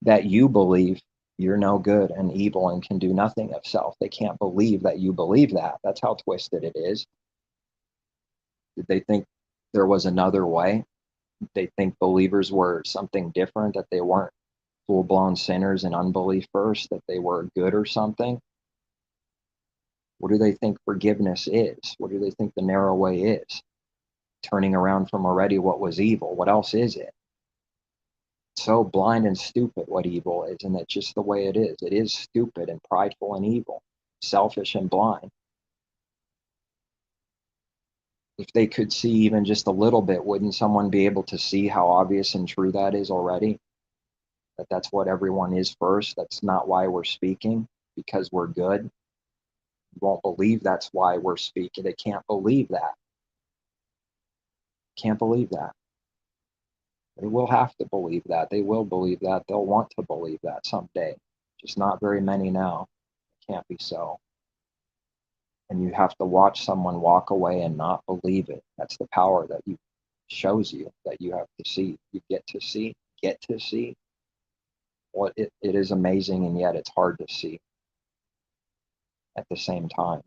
that you believe you're no good and evil and can do nothing of self. They can't believe that you believe that. That's how twisted it is. Did they think there was another way? Did they think believers were something different, that they weren't full-blown sinners and unbelief first, that they were good or something? What do they think forgiveness is? What do they think the narrow way is? Turning around from already what was evil. What else is it? So blind and stupid what evil is, and that's just the way it is. It is stupid and prideful and evil, selfish and blind. If they could see even just a little bit, wouldn't someone be able to see how obvious and true that is already? That's what everyone is first. That's not why we're speaking, because we're good. You won't believe that's why we're speaking. They can't believe that. Can't believe that. They will have to believe that. They will believe that. They'll want to believe that someday. Just not very many now. It can't be so. And you have to watch someone walk away and not believe it. That's the power that you shows you, that you have to see. You get to see. Well, it is amazing, and yet it's hard to see at the same time.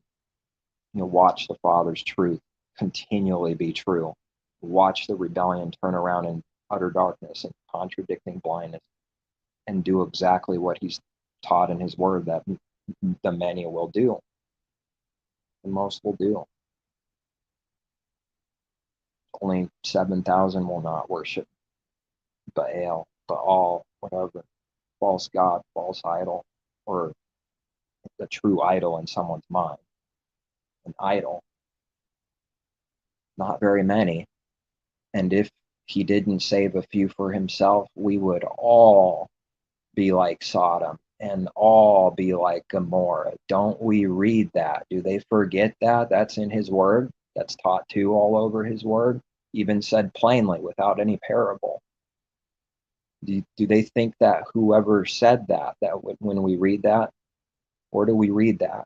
Watch the Father's truth continually be true. Watch the rebellion turn around in utter darkness and contradicting blindness, and do exactly what he's taught in his word that the many will do. The most will do. Only 7,000 will not worship Baal, whatever, false god, false idol, or the true idol in someone's mind. An idol. Not very many. And if he didn't save a few for himself, we would all be like Sodom and all be like Gomorrah. Don't we read that? Do they forget that? That's in his word. That's taught too all over his word. Even said plainly without any parable. Do they think that whoever said that when we read that, or do we read that?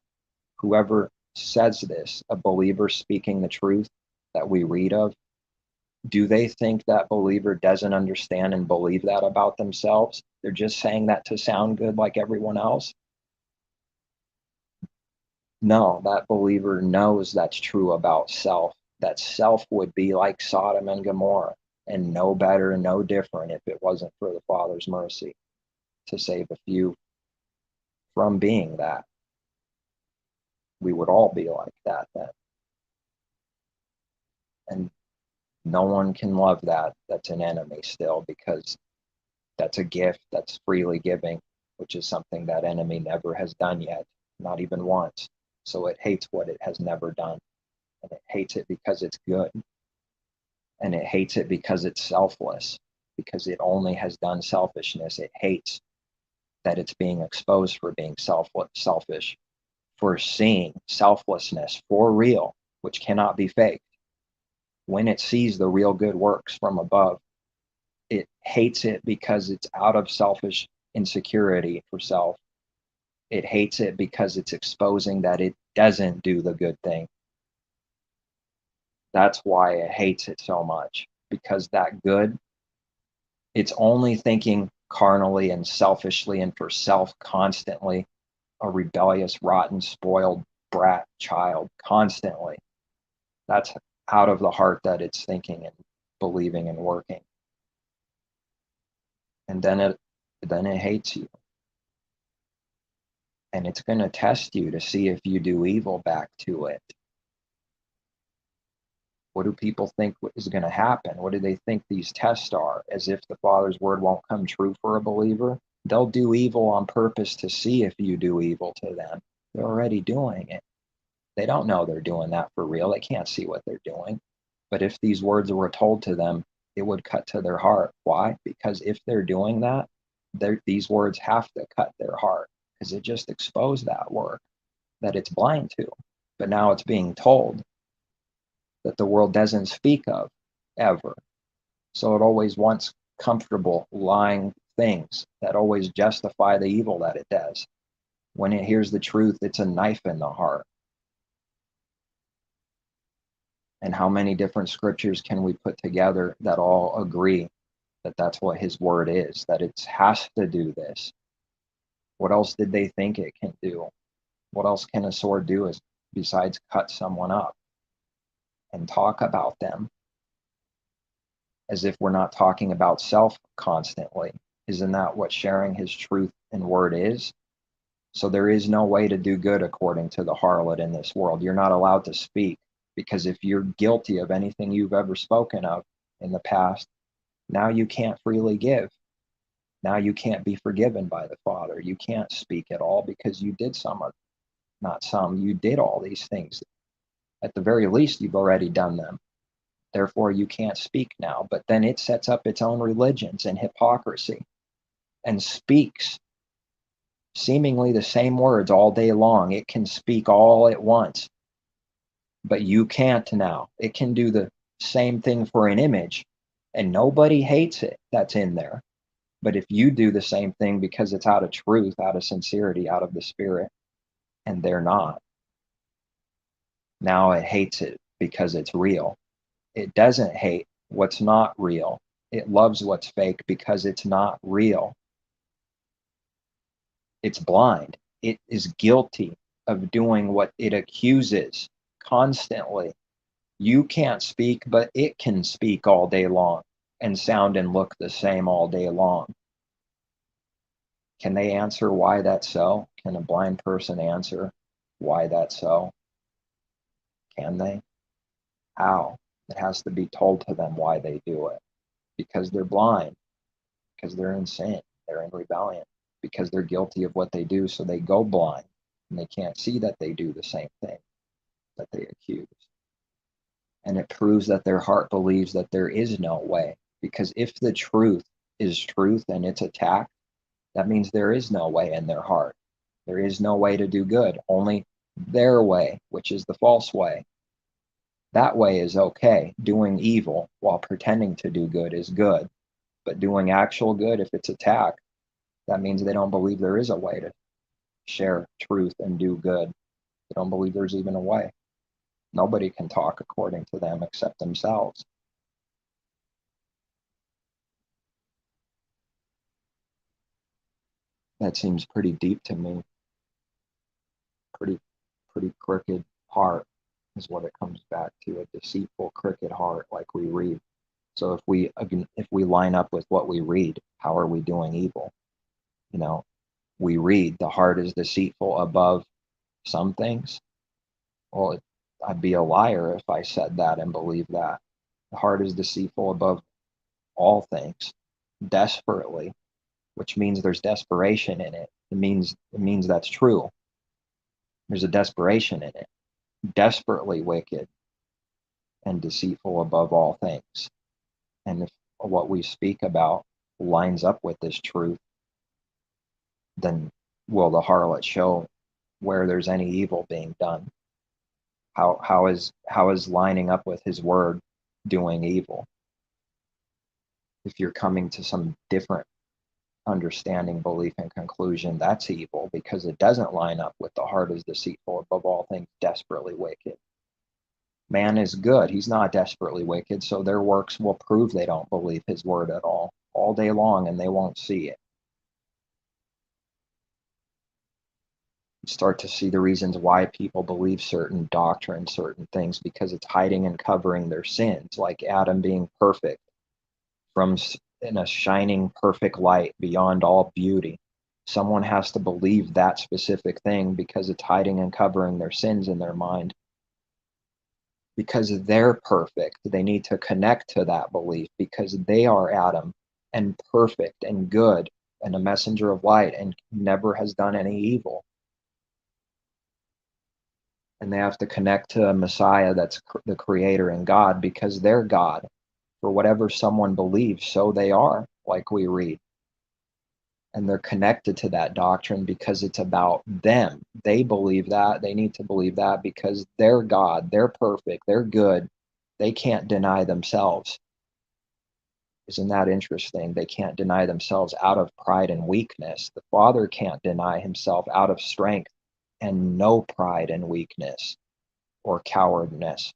Whoever says this, a believer speaking the truth that we read of, do they think that believer doesn't understand and believe that about themselves? They're just saying that to sound good like everyone else? No, that believer knows that's true about self. That self would be like Sodom and Gomorrah, and no better, no different if it wasn't for the Father's mercy to save a few from being that. We would all be like that then. And no one can love that. That's an enemy still, because that's a gift that's freely giving, which is something that enemy never has done yet, not even once. So it hates what it has never done. And it hates it because it's good. And it hates it because it's selfless, because it only has done selfishness. It hates that it's being exposed for being selfish, for seeing selflessness for real, which cannot be faked. When it sees the real good works from above, it hates it because it's out of selfish insecurity for self. It hates it because it's exposing that it doesn't do the good thing. That's why it hates it so much, because that good, it's only thinking carnally and selfishly and for self constantly, a rebellious, rotten, spoiled brat child constantly. That's out of the heart that it's thinking and believing and working. And then it hates you. And it's going to test you to see if you do evil back to it. What do people think is going to happen? What do they think these tests are? As if the Father's word won't come true for a believer? They'll do evil on purpose to see if you do evil to them. They're already doing it. They don't know they're doing that for real. They can't see what they're doing. But if these words were told to them, it would cut to their heart. Why? Because if they're doing that, these words have to cut their heart, because it just exposed that work that it's blind to. But now it's being told that the world doesn't speak of ever. So it always wants comfortable, lying things that always justify the evil that it does. When it hears the truth, it's a knife in the heart. And how many different scriptures can we put together that all agree that that's what his word is, that it has to do this? What else did they think it can do? What else can a sword do besides cut someone up and talk about them? As if we're not talking about self constantly. Isn't that what sharing his truth and word is? So there is no way to do good according to the harlot in this world. You're not allowed to speak, because if you're guilty of anything you've ever spoken of in the past, now you can't freely give. Now you can't be forgiven by the Father. You can't speak at all because you did you did all these things. At the very least, you've already done them. Therefore, you can't speak now. But then it sets up its own religions and hypocrisy and speaks seemingly the same words all day long. It can speak all at once, but you can't now. It can do the same thing for an image, and nobody hates it that's in there. But if you do the same thing because it's out of truth, out of sincerity, out of the Spirit, and they're not, now it hates it because it's real. It doesn't hate what's not real. It loves what's fake because it's not real. It's blind. It is guilty of doing what it accuses constantly. You can't speak, but it can speak all day long and sound and look the same all day long. Can they answer why that's so? Can a blind person answer why that's so? Can they? How? It has to be told to them why they do it. Because they're blind, because they're in sin, they're in rebellion, because they're guilty of what they do, so they go blind and they can't see that they do the same thing that they accuse. And it proves that their heart believes that there is no way, because if the truth is truth and it's attacked, that means there is no way in their heart. There is no way to do good, only their way, which is the false way. That way is okay. Doing evil while pretending to do good is good. But doing actual good, if it's attacked, that means they don't believe there is a way to share truth and do good. They don't believe there's even a way. Nobody can talk according to them except themselves. That seems pretty deep to me. Pretty pretty crooked heart is what it comes back to, a deceitful, crooked heart, like we read. So if we line up with what we read, how are we doing evil? You know, we read the heart is deceitful above some things. Well, I'd be a liar if I said that and believed that. The heart is deceitful above all things, desperately, which means there's desperation in it. It means that's true. There's a desperation in it. Desperately wicked and deceitful above all things. And if what we speak about lines up with this truth, then will the harlot show where there's any evil being done? How is lining up with his word doing evil? If you're coming to some different understanding, belief, and conclusion, that's evil because it doesn't line up with the heart is deceitful above all things, desperately wicked. Man is good. He's not desperately wicked, so their works will prove they don't believe his word at all day long, and they won't see it. You start to see the reasons why people believe certain doctrines, certain things, because it's hiding and covering their sins, like Adam being perfect from in a shining perfect light beyond all beauty. Someone has to believe that specific thing because it's hiding and covering their sins in their mind. Because they're perfect, they need to connect to that belief because they are Adam and perfect and good and a messenger of light and never has done any evil. And they have to connect to a Messiah that's the creator and God because they're God. For whatever someone believes, so they are, like we read. And they're connected to that doctrine because it's about them. They believe that. They need to believe that because they're God. They're perfect. They're good. They can't deny themselves. Isn't that interesting? They can't deny themselves out of pride and weakness. The Father can't deny himself out of strength and no pride and weakness or cowardliness.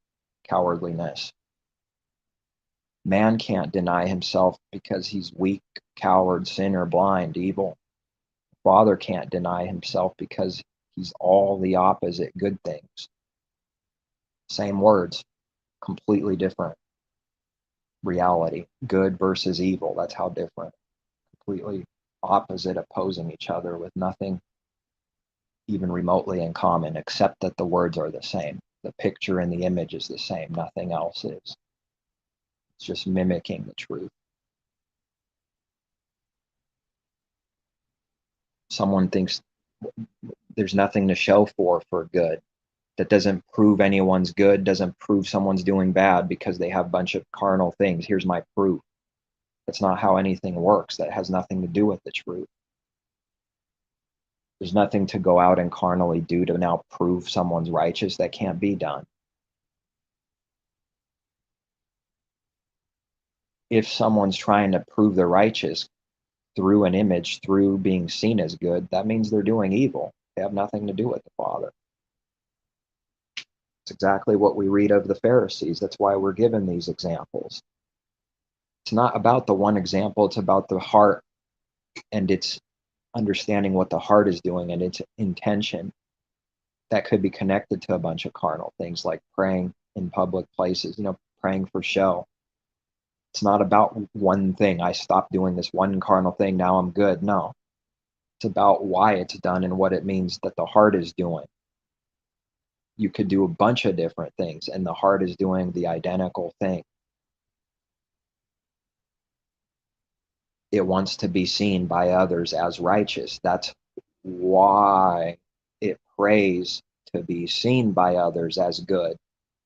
Man can't deny himself because he's weak, coward, sinner, blind, evil. Father can't deny himself because he's all the opposite, good things. Same words, completely different reality. Good versus evil, that's how different. Completely opposite, opposing each other with nothing even remotely in common, except that the words are the same. The picture and the image is the same. Nothing else is. It's just mimicking the truth. Someone thinks there's nothing to show for good. That doesn't prove anyone's good, doesn't prove someone's doing bad because they have a bunch of carnal things. Here's my proof. That's not how anything works. That has nothing to do with the truth. There's nothing to go out and carnally do to now prove someone's righteous. That can't be done. If someone's trying to prove they're righteous through an image, through being seen as good, that means they're doing evil. They have nothing to do with the Father. It's exactly what we read of the Pharisees. That's why we're given these examples. It's not about the one example, it's about the heart and its understanding what the heart is doing and its intention that could be connected to a bunch of carnal things like praying in public places, praying for show. It's not about one thing. I stopped doing this one carnal thing, now I'm good. No. It's about why it's done and what it means that the heart is doing. You could do a bunch of different things and the heart is doing the identical thing. It wants to be seen by others as righteous. That's why it prays to be seen by others as good.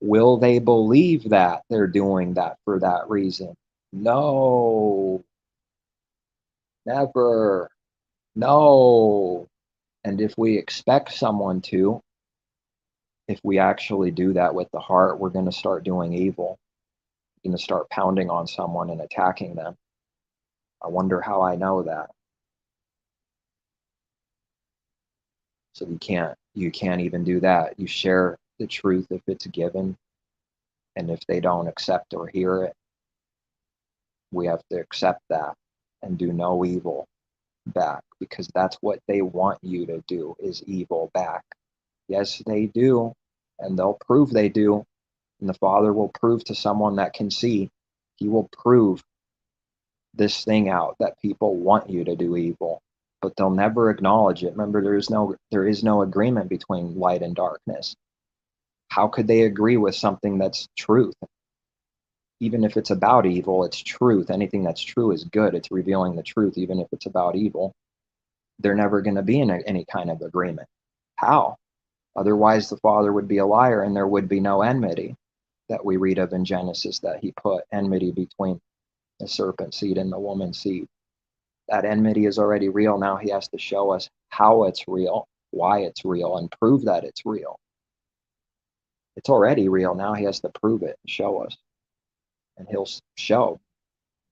Will they believe that they're doing that for that reason? No. Never. No. And if we expect someone to, if we actually do that with the heart, we're going to start doing evil. We're going to start pounding on someone and attacking them. I wonder how I know that. So you can't even do that. You share the truth if it's given, and if they don't accept or hear it, we have to accept that and do no evil back, because that's what they want you to do, is evil back. Yes, they do. And they'll prove they do. And the Father will prove to someone that can see. He will prove this thing out that people want you to do evil, but they'll never acknowledge it. Remember, there is no agreement between light and darkness. How could they agree with something that's truth? Even if it's about evil, it's truth. Anything that's true is good. It's revealing the truth, even if it's about evil. They're never going to be in any kind of agreement. How? Otherwise, the Father would be a liar and there would be no enmity that we read of in Genesis, that he put enmity between the serpent seed and the woman seed. That enmity is already real. Now he has to show us how it's real, why it's real, and prove that it's real. It's already real. Now he has to prove it and show us. And he'll show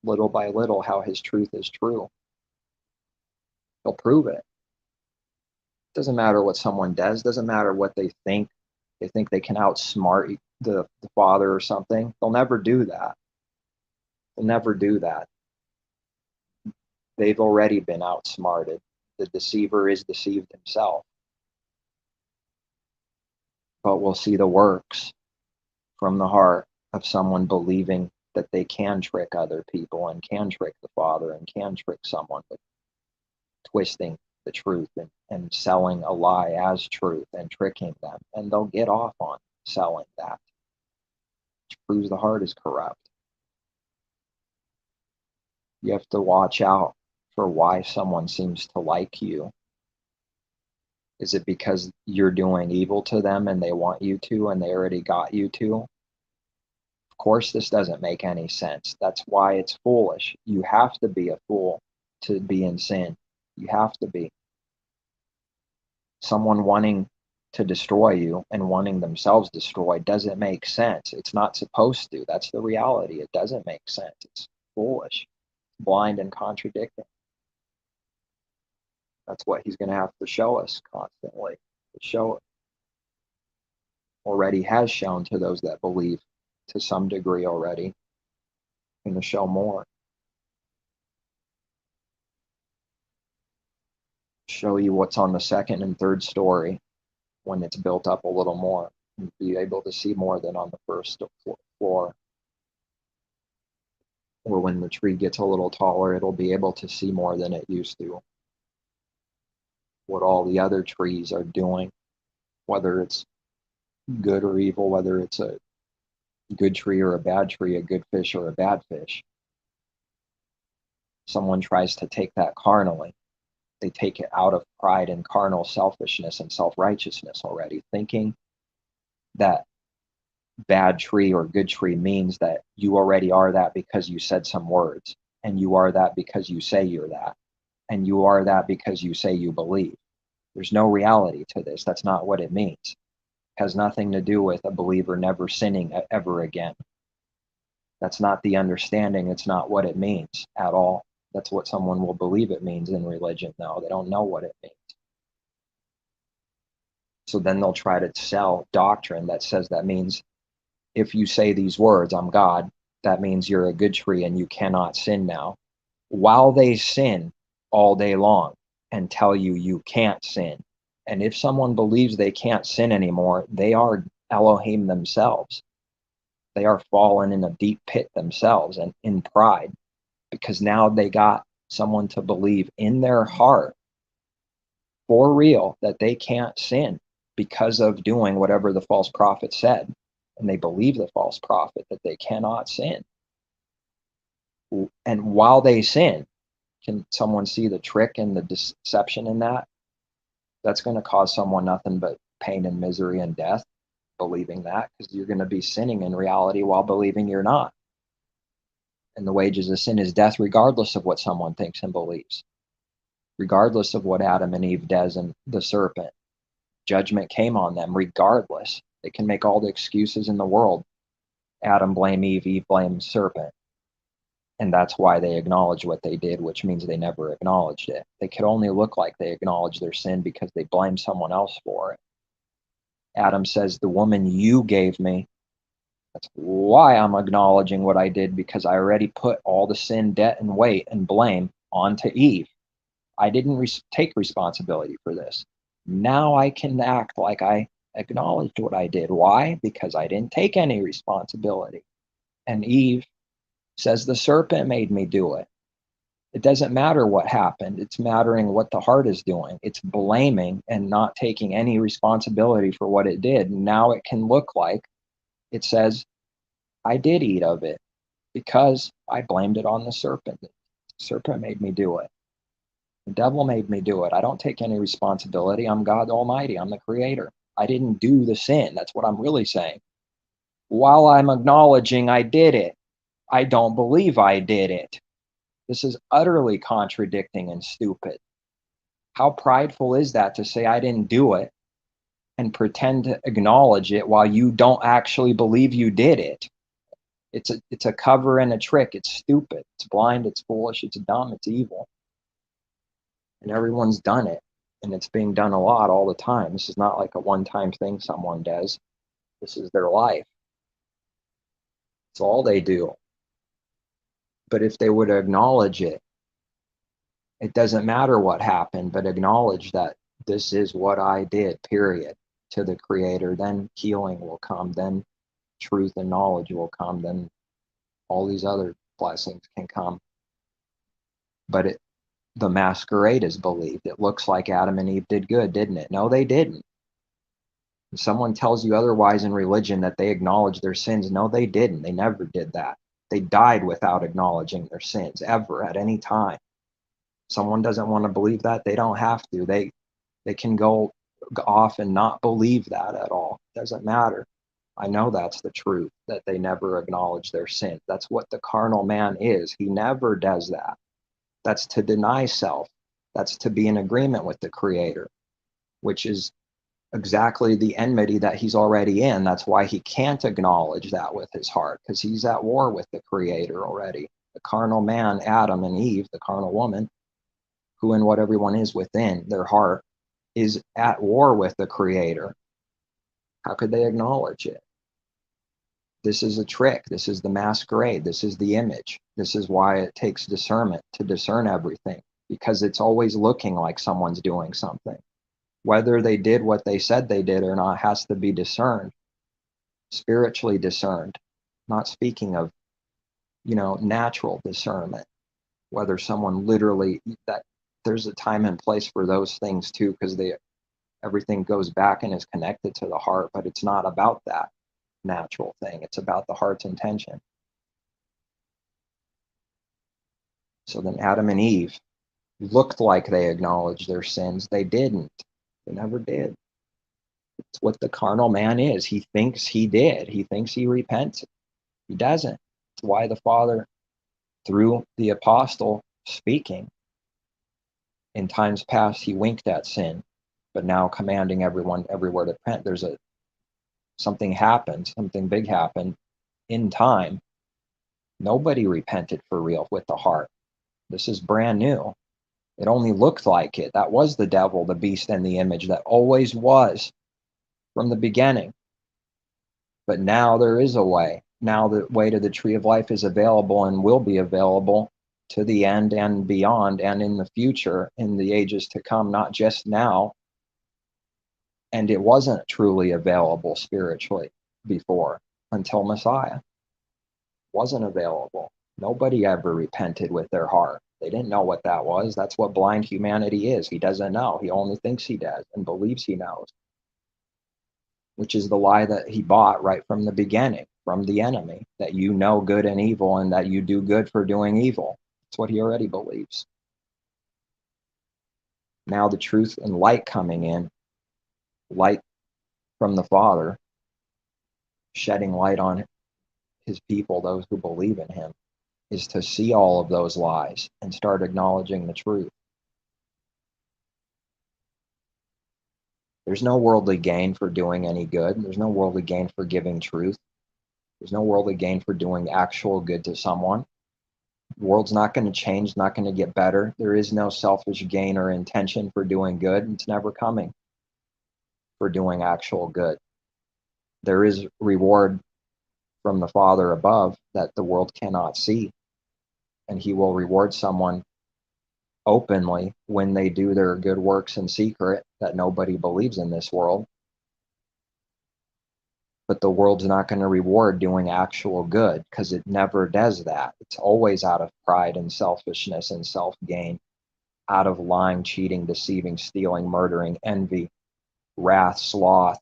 little by little how his truth is true. He'll prove it. Doesn't matter what someone does. Doesn't matter what they think. They think they can outsmart the Father or something. They'll never do that. They'll never do that. They've already been outsmarted. The deceiver is deceived himself. But we'll see the works from the heart of someone believing that they can trick other people and can trick the Father and can trick someone with twisting the truth and selling a lie as truth and tricking them. And they'll get off on selling that, which proves the heart is corrupt. You have to watch out for why someone seems to like you. Is it because you're doing evil to them and they want you to and they already got you to? Of course, this doesn't make any sense. That's why it's foolish. You have to be a fool to be in sin. You have to be. Someone wanting to destroy you and wanting themselves destroyed doesn't make sense. It's not supposed to. That's the reality. It doesn't make sense. It's foolish, blind, and contradicting. That's what he's going to have to show us constantly. To show it. Already has shown to those that believe to some degree already. Going to show more. Show you what's on the second and third story when it's built up a little more. And be able to see more than on the first floor. Or when the tree gets a little taller, it'll be able to see more than it used to. What all the other trees are doing, whether it's good or evil, whether it's a good tree or a bad tree, a good fish or a bad fish. Someone tries to take that carnally. They take it out of pride and carnal selfishness and self-righteousness already, thinking that bad tree or good tree means that you already are that because you said some words, and you are that because you say you're that, and you are that because you say you believe. There's no reality to this. That's not what it means. It has nothing to do with a believer never sinning ever again. That's not the understanding. It's not what it means at all. That's what someone will believe it means in religion, though. They don't know what it means. So then they'll try to sell doctrine that says that means if you say these words, I'm God, that means you're a good tree and you cannot sin now. While they sin all day long and tell you you can't sin. And if someone believes they can't sin anymore, they are Elohim themselves. They are fallen in a deep pit themselves and in pride, because now they got someone to believe in their heart for real that they can't sin because of doing whatever the false prophet said. And they believe the false prophet that they cannot sin. And while they sin, can someone see the trick and the deception in that? That's going to cause someone nothing but pain and misery and death, believing that, because you're going to be sinning in reality while believing you're not. And the wages of sin is death, regardless of what someone thinks and believes, regardless of what Adam and Eve does and the serpent. Judgment came on them regardless. They can make all the excuses in the world. Adam blame Eve, Eve blame serpent. And that's why they acknowledge what they did, which means they never acknowledged it. They could only look like they acknowledged their sin because they blame someone else for it. Adam says, the woman you gave me, that's why I'm acknowledging what I did, because I already put all the sin, debt, and weight and blame onto Eve. I didn't take responsibility for this. Now I can act like I acknowledged what I did. Why? Because I didn't take any responsibility. And Eve says the serpent made me do it. It doesn't matter what happened. It's mattering what the heart is doing. It's blaming and not taking any responsibility for what it did. Now it can look like it says, I did eat of it because I blamed it on the serpent. The serpent made me do it. The devil made me do it. I don't take any responsibility. I'm God Almighty. I'm the creator. I didn't do the sin. That's what I'm really saying. While I'm acknowledging I did it, I don't believe I did it. This is utterly contradicting and stupid. How prideful is that to say I didn't do it and pretend to acknowledge it while you don't actually believe you did it? It's a cover and a trick. It's stupid. It's blind. It's foolish. It's dumb. It's evil. And everyone's done it. And it's being done a lot all the time. This is not like a one-time thing someone does. This is their life. It's all they do. But if they would acknowledge it, it doesn't matter what happened, but acknowledge that this is what I did, period, to the Creator, then healing will come, then truth and knowledge will come, then all these other blessings can come. But the masquerade is believed. It looks like Adam and Eve did good, didn't it? No, they didn't. If someone tells you otherwise in religion, that they acknowledge their sins, no, they didn't. They never did that. They died without acknowledging their sins, ever, at any time. Someone doesn't want to believe that, they don't have to. They can go off and not believe that at all. It doesn't matter. I know that's the truth, that they never acknowledge their sin. That's what the carnal man is. He never does that. That's to deny self. That's to be in agreement with the Creator, which is exactly the enmity that he's already in. That's why he can't acknowledge that with his heart, because he's at war with the Creator already. The carnal man, Adam and Eve, the carnal woman, who and what everyone is within their heart, is at war with the Creator. How could they acknowledge it? This is a trick. This is the masquerade. This is the image. This is why it takes discernment to discern everything, because it's always looking like someone's doing something. Whether they did what they said they did or not has to be discerned, spiritually discerned, not speaking of, natural discernment. Whether someone literally, that there's a time and place for those things too, because everything goes back and is connected to the heart, but it's not about that natural thing. It's about the heart's intention. So then Adam and Eve looked like they acknowledged their sins. They didn't. They never did. It's what the carnal man is. He thinks he did. He thinks he repents. He doesn't. It's why the Father, through the apostle speaking, in times past he winked at sin, but now commanding everyone everywhere to repent. There's something happened, something big happened in time. Nobody repented for real with the heart. This is brand new. It only looked like it. That was the devil, the beast, and the image that always was from the beginning. But now there is a way. Now the way to the tree of life is available and will be available to the end and beyond, and in the future, in the ages to come, not just now. And it wasn't truly available spiritually before, until Messiah. It wasn't available. Nobody ever repented with their heart. They didn't know what that was. That's what blind humanity is. He doesn't know. He only thinks he does and believes he knows, which is the lie that he bought right from the beginning, from the enemy, that you know good and evil and that you do good for doing evil. That's what he already believes. Now the truth and light coming in, light from the Father, shedding light on his people, those who believe in him, is to see all of those lies and start acknowledging the truth. There's no worldly gain for doing any good. There's no worldly gain for giving truth. There's no worldly gain for doing actual good to someone. The world's not going to change, not going to get better. There is no selfish gain or intention for doing good. It's never coming for doing actual good. There is reward from the Father above that the world cannot see. And he will reward someone openly when they do their good works in secret, that nobody believes in this world. But the world's not going to reward doing actual good, because it never does that. It's always out of pride and selfishness and self-gain, out of lying, cheating, deceiving, stealing, murdering, envy, wrath, sloth,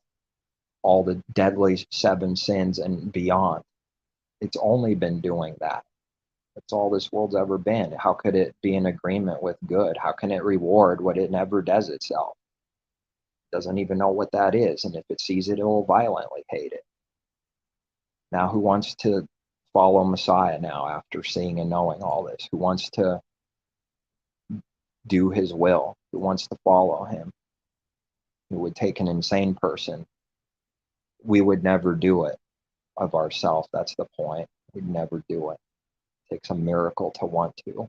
all the deadly 7 sins and beyond. It's only been doing that. That's all this world's ever been. How could it be in agreement with good? How can it reward what it never does itself? It doesn't even know what that is, and if it sees it, it will violently hate it. Now, who wants to follow Messiah now after seeing and knowing all this? Who wants to do his will? Who wants to follow him? It would take an insane person. We would never do it of ourselves. That's the point. We'd never do it. It takes a miracle to want to.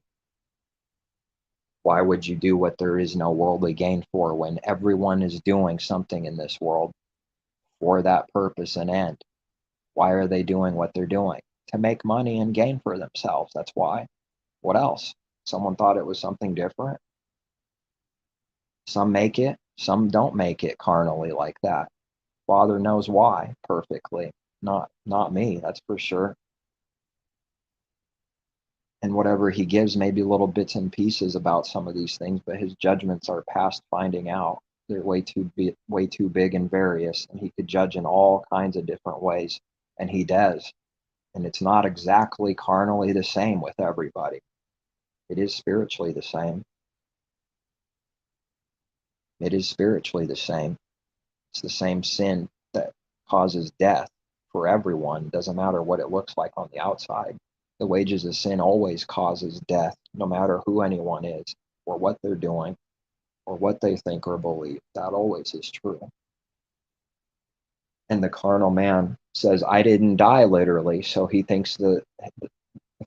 Why would you do what there is no worldly gain for when everyone is doing something in this world for that purpose and end? Why are they doing what they're doing? To make money and gain for themselves. That's why. What else? Someone thought it was something different. Some make it, some don't make it carnally like that. Father knows why perfectly. Not me, that's for sure. And whatever he gives may be little bits and pieces about some of these things, but his judgments are past finding out. They're way too big and various, and he could judge in all kinds of different ways, and he does. And it's not exactly carnally the same with everybody. It is spiritually the same. It is spiritually the same. It's the same sin that causes death for everyone. Doesn't matter what it looks like on the outside. The wages of sin always causes death, no matter who anyone is, or what they're doing, or what they think or believe. That always is true. And the carnal man says, I didn't die literally, so he thinks that the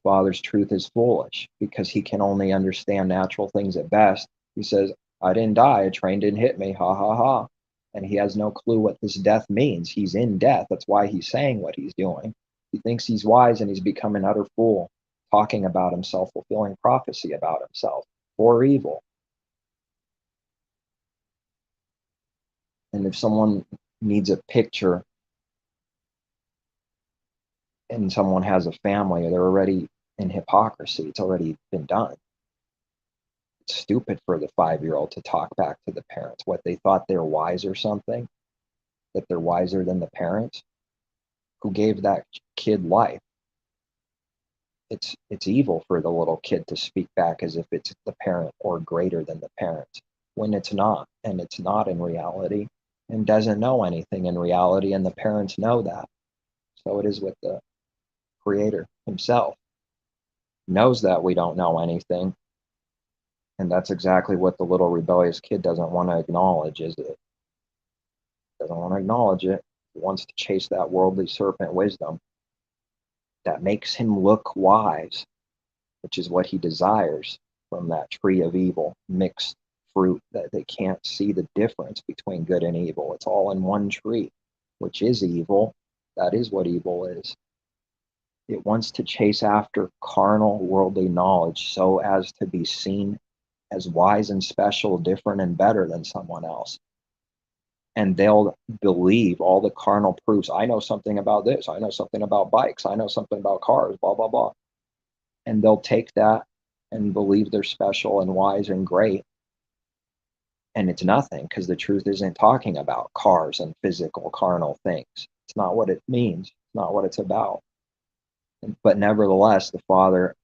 Father's truth is foolish, because he can only understand natural things at best. He says, I didn't die, a train didn't hit me, ha ha ha. And he has no clue what this death means. He's in death. That's why he's saying what he's doing. He thinks he's wise, and he's become an utter fool, talking about himself, fulfilling prophecy about himself for evil. And if someone needs a picture and someone has a family, they're already in hypocrisy. It's already been done. It's stupid for the 5-year-old to talk back to the parents. What, they thought they're wise or something? That they're wiser than the parents? Who gave that kid life? It's evil for the little kid to speak back as if it's the parent or greater than the parents, when it's not, and it's not in reality, and doesn't know anything in reality, and the parents know that. So it is with the Creator himself. Knows that we don't know anything, and that's exactly what the little rebellious kid doesn't want to acknowledge, is it? Doesn't want to acknowledge it. He wants to chase that worldly serpent wisdom that makes him look wise, which is what he desires from that tree of evil, mixed fruit, that they can't see the difference between good and evil. It's all in one tree, which is evil. That is what evil is. It wants to chase after carnal, worldly knowledge so as to be seen as wise and special, different and better than someone else. And they'll believe all the carnal proofs. I know something about this. I know something about bikes. I know something about cars, blah, blah, blah. And they'll take that and believe they're special and wise and great. And it's nothing, because the truth isn't talking about cars and physical carnal things. It's not what it means. It's not what it's about. But nevertheless, the Father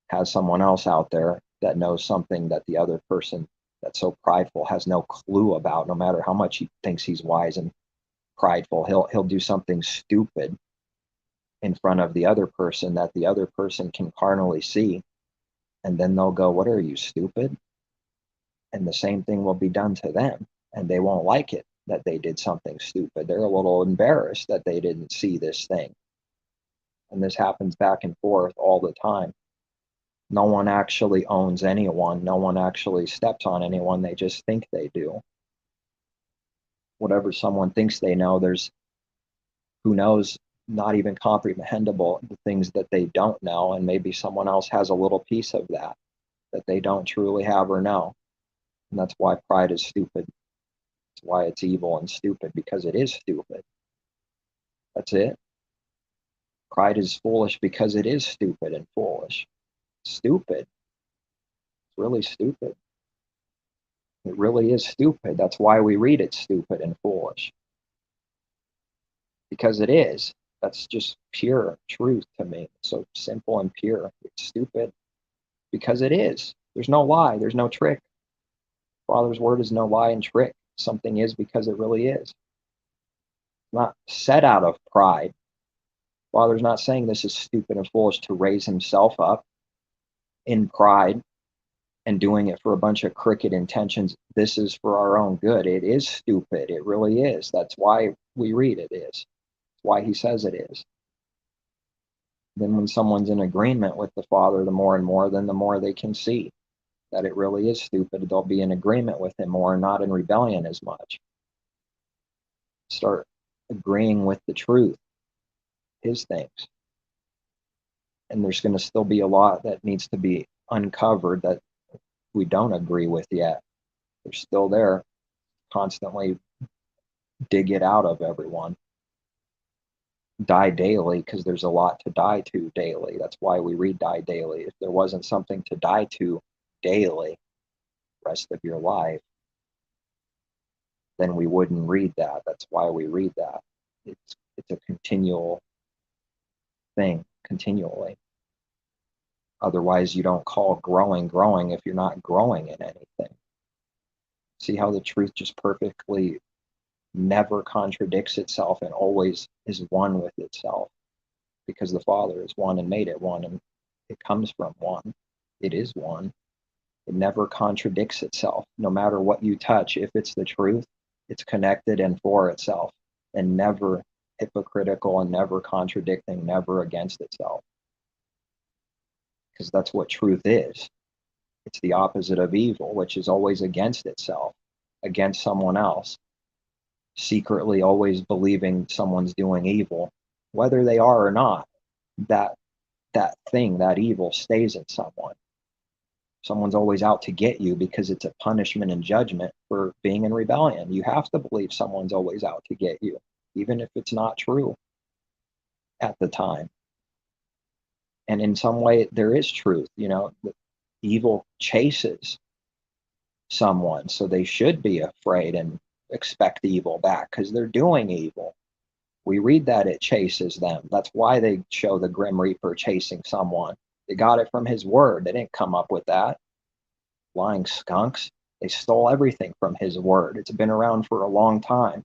has someone else out there that knows something that the other person that's so prideful has no clue about. No matter how much he thinks he's wise and prideful, he'll do something stupid in front of the other person that the other person can carnally see, and then they'll go, what are you, stupid? And the same thing will be done to them, and they won't like it that they did something stupid. They're a little embarrassed that they didn't see this thing. And this happens back and forth all the time. No one actually owns anyone. No one actually steps on anyone. They just think they do. Whatever someone thinks they know, there's, who knows, not even comprehensible, the things that they don't know, and maybe someone else has a little piece of that they don't truly have or know. And that's why pride is stupid. That's why it's evil and stupid, because it is stupid. That's it. Pride is foolish because it is stupid and foolish. Stupid. It's really stupid. It really is stupid. That's why we read it stupid and foolish. Because it is. That's just pure truth to me. So simple and pure. It's stupid because it is. There's no lie. There's no trick. Father's word is no lie and trick. Something is because it really is. Not said out of pride. Father's not saying this is stupid and foolish to raise himself up in pride and doing it for a bunch of crooked intentions. This is for our own good. It is stupid. It really is. That's why we read it is. That's why he says it is. Then when someone's in agreement with the Father the more and more, then the more they can see that it really is stupid. They'll be in agreement with him more and not in rebellion as much. Start agreeing with the truth, his things. And there's going to still be a lot that needs to be uncovered that we don't agree with yet. They're still there. Constantly dig it out of everyone. Die daily, because there's a lot to die to daily. That's why we read die daily. If there wasn't something to die to daily, rest of your life, then we wouldn't read that. That's why we read that. It's a continual thing, continually. Otherwise, you don't call growing if you're not growing in anything. See how the truth just perfectly never contradicts itself and always is one with itself, because the Father is one and made it one, and it comes from one. It is one. It never contradicts itself. No matter what you touch, if it's the truth, it's connected and for itself, and never hypocritical and never contradicting, never against itself. Because that's what truth is. It's the opposite of evil, which is always against itself, against someone else, secretly always believing someone's doing evil, whether they are or not. That thing, that evil, stays in someone. Someone's always out to get you because it's a punishment and judgment for being in rebellion. You have to believe someone's always out to get you, even if it's not true at the time. And in some way, there is truth. Evil chases someone, so they should be afraid and expect evil back because they're doing evil. We read that it chases them. That's why they show the Grim Reaper chasing someone. They got it from his word. They didn't come up with that. Lying skunks. They stole everything from his word. It's been around for a long time.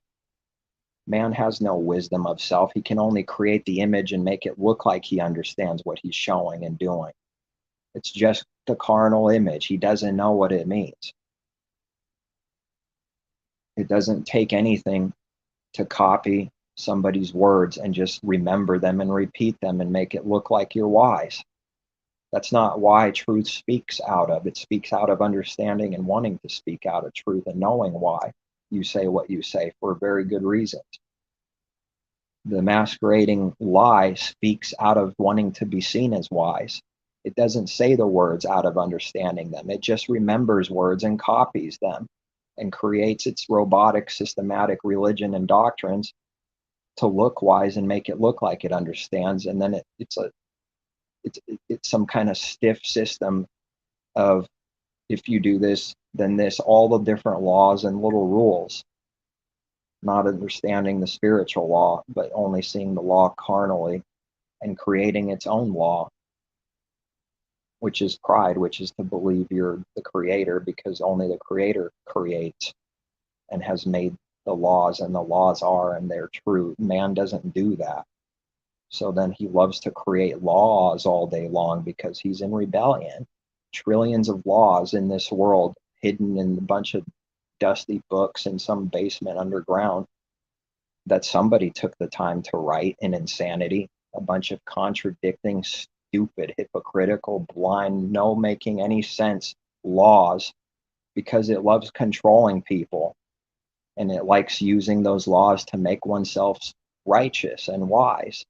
Man has no wisdom of self. He can only create the image and make it look like he understands what he's showing and doing. It's just the carnal image. He doesn't know what it means. It doesn't take anything to copy somebody's words and just remember them and repeat them and make it look like you're wise. That's not why truth speaks out of. It speaks out of understanding and wanting to speak out of truth and knowing why you say what you say for very good reasons. The masquerading lie speaks out of wanting to be seen as wise. It doesn't say the words out of understanding them. It just remembers words and copies them and creates its robotic, systematic religion and doctrines to look wise and make it look like it understands. And then it's some kind of stiff system of, if you do this, then this, all the different laws and little rules, not understanding the spiritual law, but only seeing the law carnally and creating its own law, which is pride, which is to believe you're the creator, because only the creator creates and has made the laws, and the laws are, and they're true. Man doesn't do that. So then he loves to create laws all day long because he's in rebellion. Trillions of laws in this world hidden in a bunch of dusty books in some basement underground that somebody took the time to write in insanity. A bunch of contradicting, stupid, hypocritical, blind, no making any sense laws, because it loves controlling people. And it likes using those laws to make oneself righteous and wise.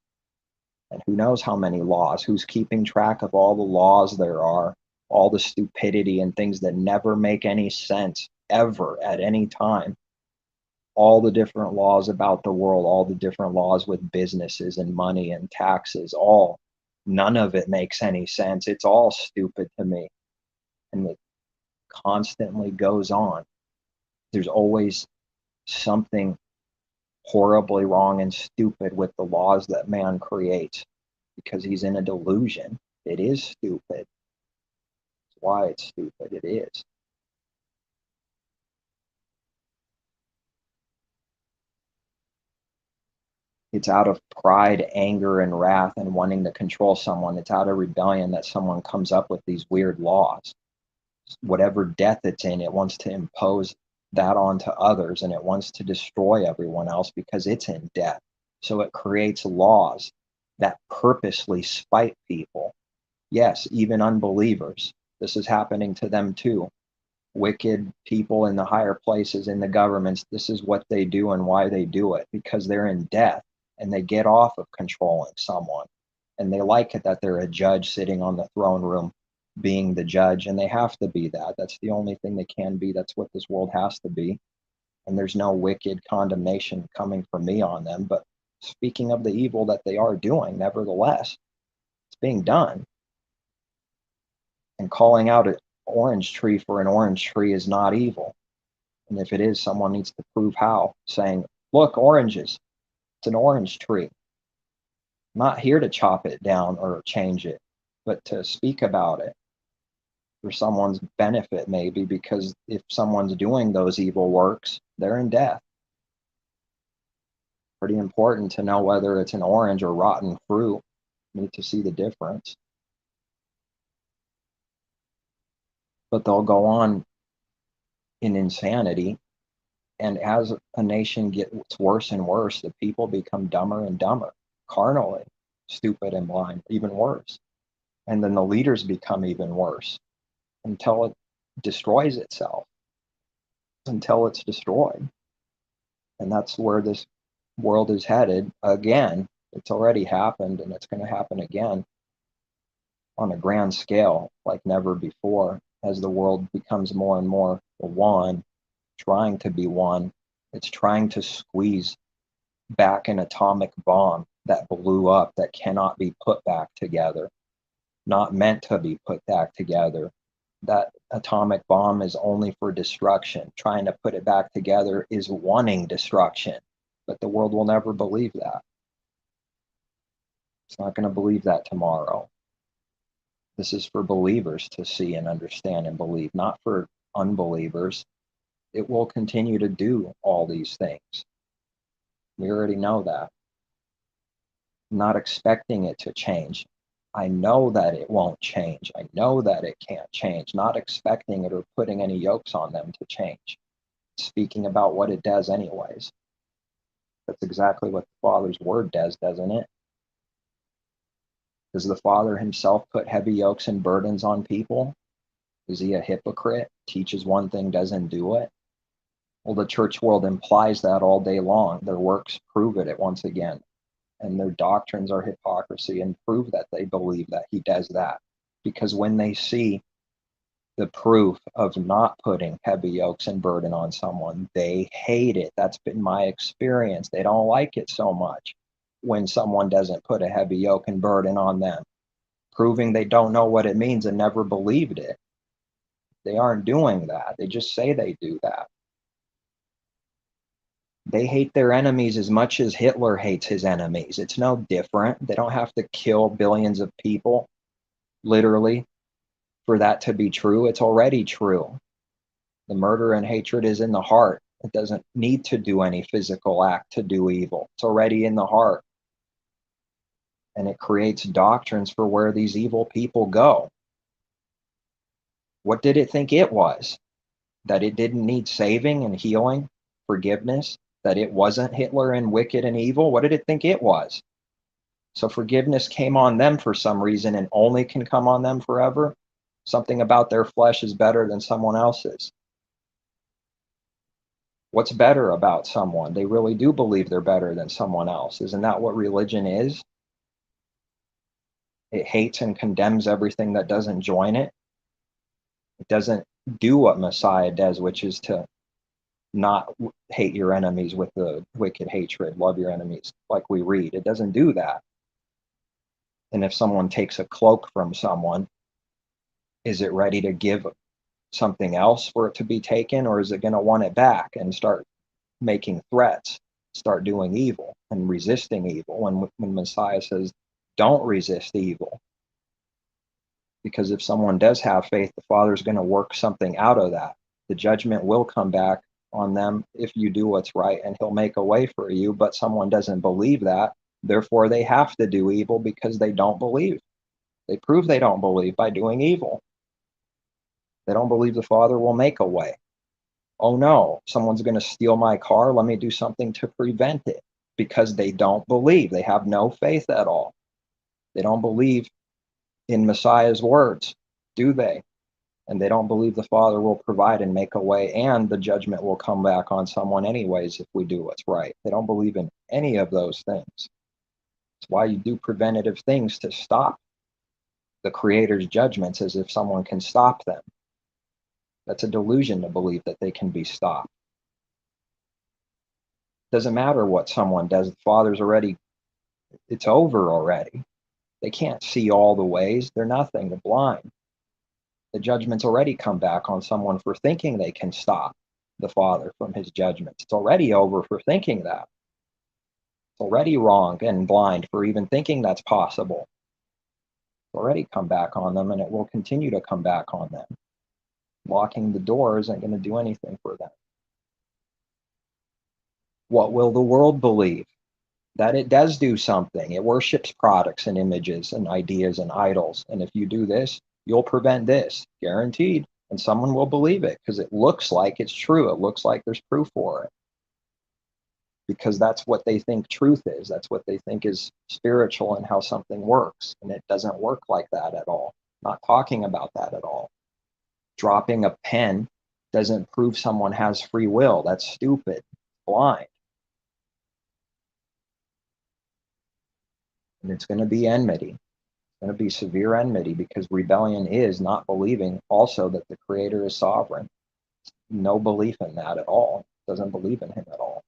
And who knows how many laws? Who's keeping track of all the laws there are? All the stupidity and things that never make any sense ever at any time. all the different laws about the world, all the different laws with businesses and money and taxes, all, none of it makes any sense. It's all stupid to me. And it constantly goes on. There's always something horribly wrong and stupid with the laws that man creates because he's in a delusion. It is stupid. That's why it's stupid. It is. It's out of pride, anger, and wrath and wanting to control someone. It's out of rebellion that someone comes up with these weird laws. Whatever death it's in, it wants to impose that onto others, and it wants to destroy everyone else because it's in death. So it creates laws that purposely spite people. Yes, even unbelievers. This is happening to them too. Wicked people in the higher places in the governments, this is what they do and why they do it, because they're in death and they get off of controlling someone. And they like it that they're a judge sitting on the throne room being the judge, and they have to be that. That's the only thing they can be. That's what this world has to be. And there's no wicked condemnation coming from me on them. But speaking of the evil that they are doing, nevertheless, it's being done. And calling out an orange tree for an orange tree is not evil. And if it is, someone needs to prove how, saying, look, oranges, it's an orange tree. I'm not here to chop it down or change it, but to speak about it for someone's benefit, maybe, because if someone's doing those evil works, they're in death. Pretty important to know whether it's an orange or rotten fruit. You need to see the difference. But they'll go on in insanity, and as a nation gets worse and worse, the people become dumber and dumber, carnally, stupid and blind, even worse. And then the leaders become even worse until it destroys itself, until it's destroyed. And that's where this world is headed again. It's already happened, and it's going to happen again on a grand scale like never before, as the world becomes more and more one, trying to be one. It's trying to squeeze back an atomic bomb that blew up, that cannot be put back together, not meant to be put back together. That atomic bomb is only for destruction. Trying to put it back together is wanting destruction. But the world will never believe that. It's not going to believe that tomorrow. This is for believers to see and understand and believe, not for unbelievers. It will continue to do all these things. We already know that. I'm not expecting it to change. I know that it won't change. I know that it can't change. Not expecting it or putting any yokes on them to change. Speaking about what it does anyways. That's exactly what the Father's word does, doesn't it? Does the Father himself put heavy yokes and burdens on people? Is he a hypocrite? Teaches one thing, doesn't do it? Well, the church world implies that all day long. Their works prove it once again. And their doctrines are hypocrisy and prove that they believe that he does that. Because when they see the proof of not putting heavy yokes and burden on someone, they hate it. That's been my experience. They don't like it so much when someone doesn't put a heavy yoke and burden on them, proving they don't know what it means and never believed it. They aren't doing that. They just say they do that. They hate their enemies as much as Hitler hates his enemies. It's no different. They don't have to kill billions of people, literally, for that to be true. It's already true. The murder and hatred is in the heart. It doesn't need to do any physical act to do evil. It's already in the heart. And it creates doctrines for where these evil people go. What did it think it was? That it didn't need saving and healing, forgiveness? That it wasn't Hitler and wicked and evil? What did it think it was? So forgiveness came on them for some reason and only can come on them forever. Something about their flesh is better than someone else's. What's better about someone? They really do believe they're better than someone else. Isn't that what religion is? It hates and condemns everything that doesn't join it. It doesn't do what Messiah does, which is to not hate your enemies with the wicked hatred, love your enemies, like we read. It doesn't do that. And if someone takes a cloak from someone, is it ready to give something else for it to be taken, or is it going to want it back and start making threats, start doing evil and resisting evil? When Messiah says, don't resist evil, because if someone does have faith, the Father's going to work something out of that. The judgment will come back on them if you do what's right, and he'll make a way for you. But someone doesn't believe that, therefore they have to do evil because they don't believe. They prove they don't believe by doing evil. They don't believe the Father will make a way. Oh no, someone's going to steal my car, let me do something to prevent it, because they don't believe. They have no faith at all. They don't believe in Messiah's words, do they? And they don't believe the Father will provide and make a way, and the judgment will come back on someone anyways if we do what's right. They don't believe in any of those things. It's why you do preventative things to stop the Creator's judgments, as if someone can stop them. That's a delusion to believe that they can be stopped. Doesn't matter what someone does, the Father's already, it's over already. They can't see all the ways. They're nothing. They're blind. The judgment's already come back on someone for thinking they can stop the Father from his judgments. It's already over for thinking that. It's already wrong and blind for even thinking that's possible. It's already come back on them, and it will continue to come back on them. Locking the door isn't going to do anything for them. What will the world believe? That it does do something. It worships products and images and ideas and idols. And if you do this, you'll prevent this, guaranteed. And someone will believe it because it looks like it's true. It looks like there's proof for it. Because that's what they think truth is. That's what they think is spiritual and how something works. And it doesn't work like that at all. Not talking about that at all. Dropping a pen doesn't prove someone has free will. That's stupid, blind. And it's going to be enmity. It's going to be severe enmity, because rebellion is not believing also that the Creator is sovereign. No belief in that at all. Doesn't believe in him at all.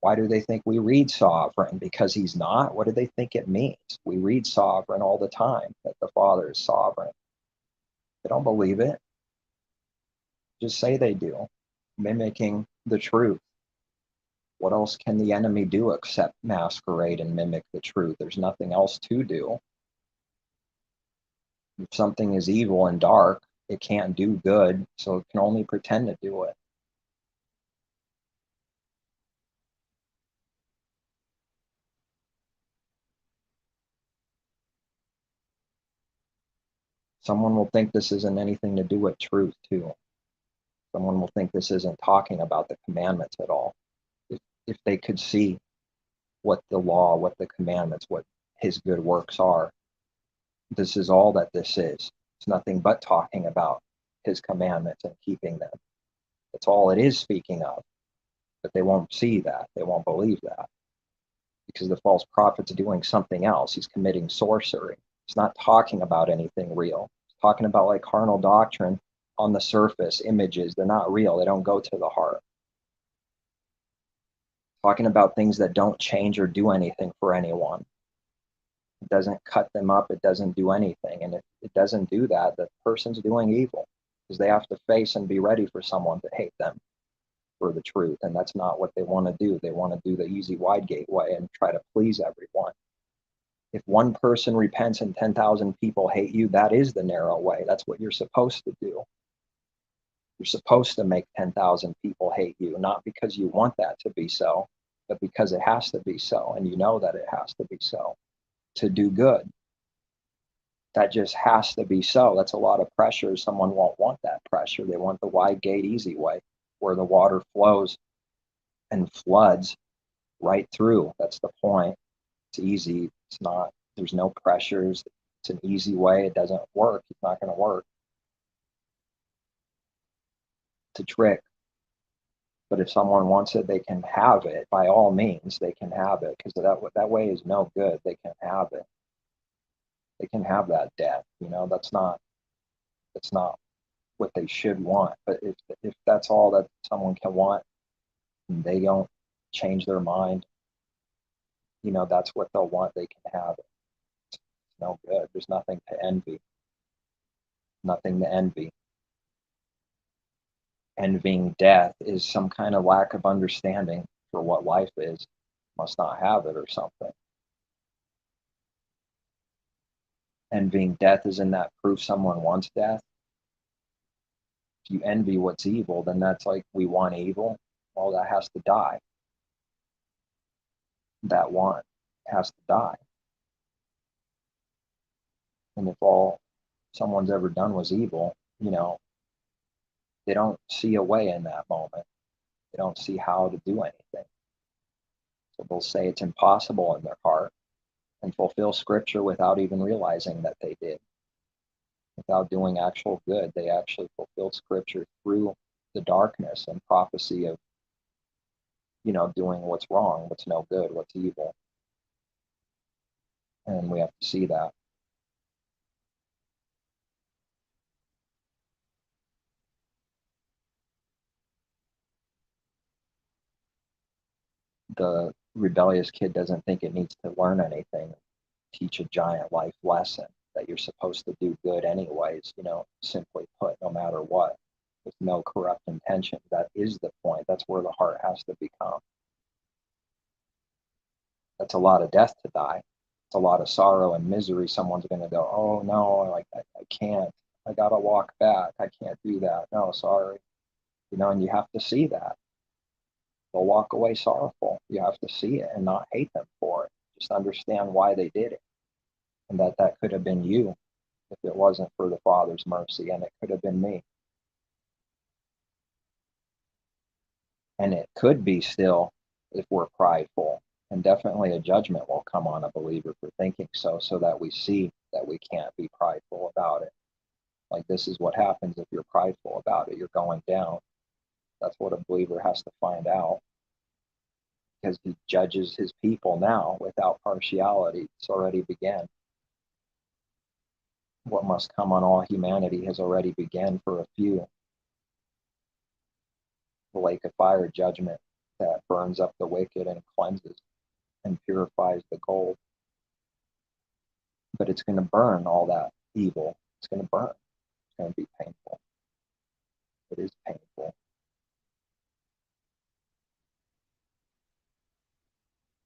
Why do they think we read sovereign? Because he's not? What do they think it means? We read sovereign all the time, that the Father is sovereign. They don't believe it. Just say they do. Mimicking the truth. What else can the enemy do except masquerade and mimic the truth? There's nothing else to do. If something is evil and dark, it can't do good, so it can only pretend to do it. Someone will think this isn't anything to do with truth, too. Someone will think this isn't talking about the commandments at all. If they could see what the law, what the commandments, what his good works are, this is all that this is. It's nothing but talking about his commandments and keeping them. That's all it is speaking of. But they won't see that. They won't believe that. Because the false prophet's doing something else. He's committing sorcery. He's not talking about anything real. He's talking about like carnal doctrine on the surface, images. They're not real. They don't go to the heart. Talking about things that don't change or do anything for anyone. It doesn't cut them up. It doesn't do anything. And if it doesn't do that, the person's doing evil, because they have to face and be ready for someone to hate them for the truth. And that's not what they want to do. They want to do the easy wide gate way and try to please everyone. If one person repents and 10,000 people hate you, that is the narrow way. That's what you're supposed to do. You're supposed to make 10,000 people hate you, not because you want that to be so, but because it has to be so, and you know that it has to be so to do good. That just has to be so. That's a lot of pressure. Someone won't want that pressure. They want the wide gate, easy way, where the water flows and floods right through. That's the point. It's easy. It's not, there's no pressures. It's an easy way. It doesn't work. It's not going to work. It's a trick. But if someone wants it, they can have it. By all means, they can have it, because that way is no good. They can have it. They can have that death. That's not what they should want. But if that's all that someone can want and they don't change their mind, that's what they'll want, they can have it. It's no good. There's nothing to envy. Nothing to envy. Envying death is some kind of lack of understanding for what life is. Must not have it or something. Envying death, isn't that proof someone wants death? If you envy what's evil, then that's like we want evil. Well, that has to die. That want has to die. And if all someone's ever done was evil, they don't see a way in that moment. They don't see how to do anything. So they'll say it's impossible in their heart and fulfill scripture without even realizing that they did. Without doing actual good, they actually fulfilled scripture through the darkness and prophecy of, doing what's wrong, what's no good, what's evil. And we have to see that. The rebellious kid doesn't think it needs to learn anything, teach a giant life lesson that you're supposed to do good anyways, simply put, no matter what, with no corrupt intention. That is the point. That's where the heart has to become. That's a lot of death to die. It's a lot of sorrow and misery. Someone's going to go, oh no, like I can't. I got to walk back. I can't do that. No, sorry. And you have to see that. They'll walk away sorrowful. You have to see it and not hate them for it. Just understand why they did it. And that could have been you if it wasn't for the Father's mercy, and it could have been me. And it could be still if we're prideful. And definitely a judgment will come on a believer for thinking so that we see that we can't be prideful about it. Like, this is what happens if you're prideful about it. You're going down. That's what a believer has to find out, because he judges his people now without partiality. It's already began. What must come on all humanity has already begun for a few. The lake of fire judgment that burns up the wicked and cleanses and purifies the gold. But it's going to burn all that evil. It's going to burn. It's going to be painful. It is painful.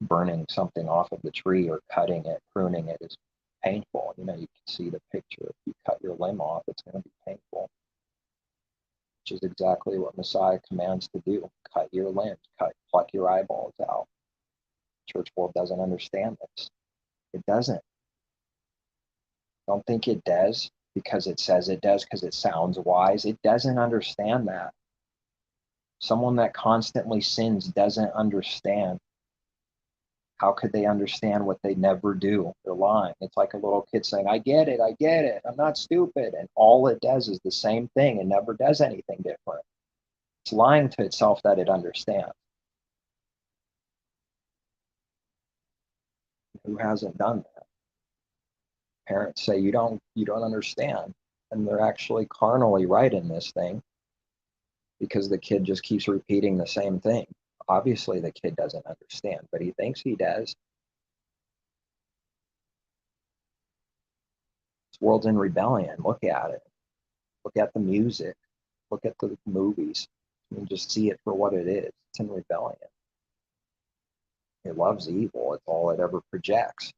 Burning something off of the tree or cutting it, pruning it is painful. You can see the picture. If you cut your limb off, it's going to be painful, which is exactly what Messiah commands to do. Cut your limbs, pluck your eyeballs out. Church world doesn't understand this. It doesn't. Don't think it does because it says it does, because it sounds wise. It doesn't understand that. Someone that constantly sins doesn't understand. How could they understand what they never do? They're lying. It's like a little kid saying, I get it, I'm not stupid. And all it does is the same thing and never does anything different. It's lying to itself that it understands. Who hasn't done that? Parents say, you don't understand. And they're actually carnally right in this thing, because the kid just keeps repeating the same thing. Obviously, the kid doesn't understand, but he thinks he does. This world's in rebellion. Look at it. Look at the music. Look at the movies. You can just see it for what it is. It's in rebellion. It loves evil. It's all it ever projects.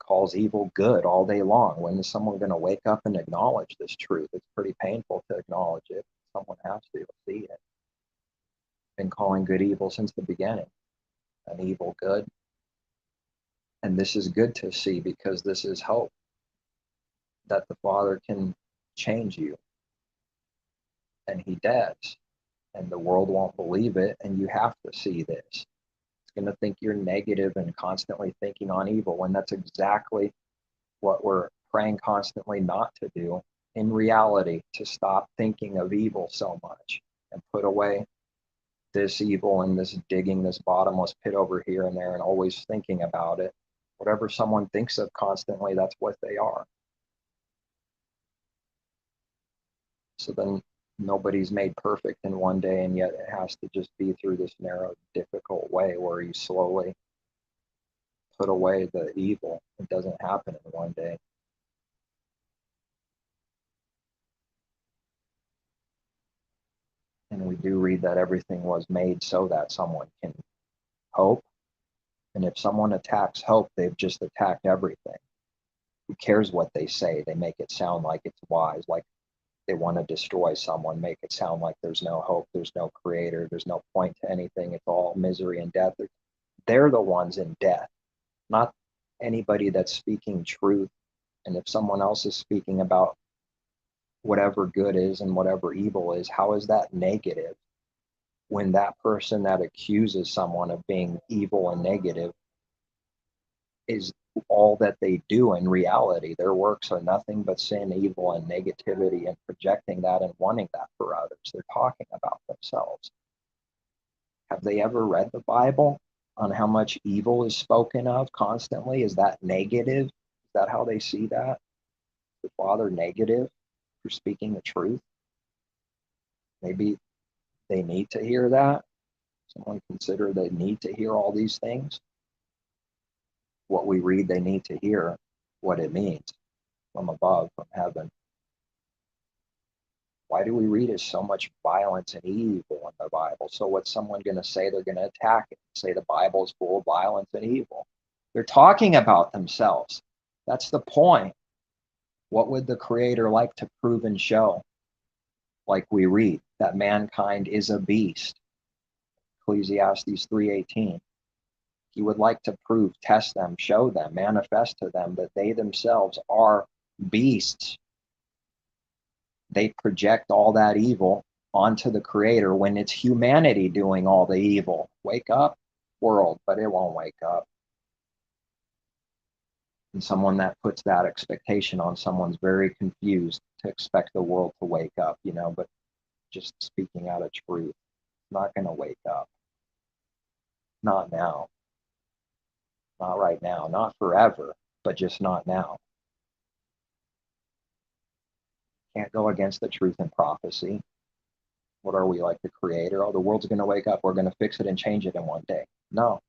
Calls evil good all day long. When is someone going to wake up and acknowledge this truth? It's pretty painful to acknowledge it. Someone has to see it. Been calling good evil since the beginning, and evil good. And this is good to see, because this is hope that the Father can change you. And he does. And the world won't believe it, and you have to see this. It's going to think you're negative and constantly thinking on evil, when that's exactly what we're praying constantly not to do. In reality, to stop thinking of evil so much and put away this evil and this digging this bottomless pit over here and there and always thinking about it. Whatever someone thinks of constantly, that's what they are. So then nobody's made perfect in one day, and yet it has to just be through this narrow, difficult way where you slowly put away the evil. It doesn't happen in one day. And we do read that everything was made so that someone can hope. And if someone attacks hope, they've just attacked everything. Who cares what they say? They make it sound like it's wise, like they want to destroy someone, make it sound like there's no hope, there's no creator, there's no point to anything, it's all misery and death. They're the ones in death, not anybody that's speaking truth. And if someone else is speaking about whatever good is and whatever evil is, how is that negative when that person that accuses someone of being evil and negative is all that they do in reality? Their works are nothing but sin, evil, and negativity, and projecting that and wanting that for others. They're talking about themselves. Have they ever read the Bible on how much evil is spoken of constantly? Is that negative? Is that how they see that? The Father negative for speaking the truth? Maybe they need to hear that. Someone consider they need to hear all these things. What we read, they need to hear what it means from above, from heaven. Why do we read is so much violence and evil in the Bible? So what's someone going to say? They're going to attack it, say the Bible is full of violence and evil. They're talking about themselves. That's the point. What would the Creator like to prove and show? Like we read, that mankind is a beast. Ecclesiastes 3:18. He would like to prove, test them, show them, manifest to them that they themselves are beasts. They project all that evil onto the Creator when it's humanity doing all the evil. Wake up, world, but it won't wake up. And someone that puts that expectation on someone's very confused to expect the world to wake up, but just speaking out of truth, not going to wake up. Not now. Not right now. Not forever, but just not now. Can't go against the truth and prophecy. What are we, like the Creator? Oh, the world's going to wake up. We're going to fix it and change it in one day. No,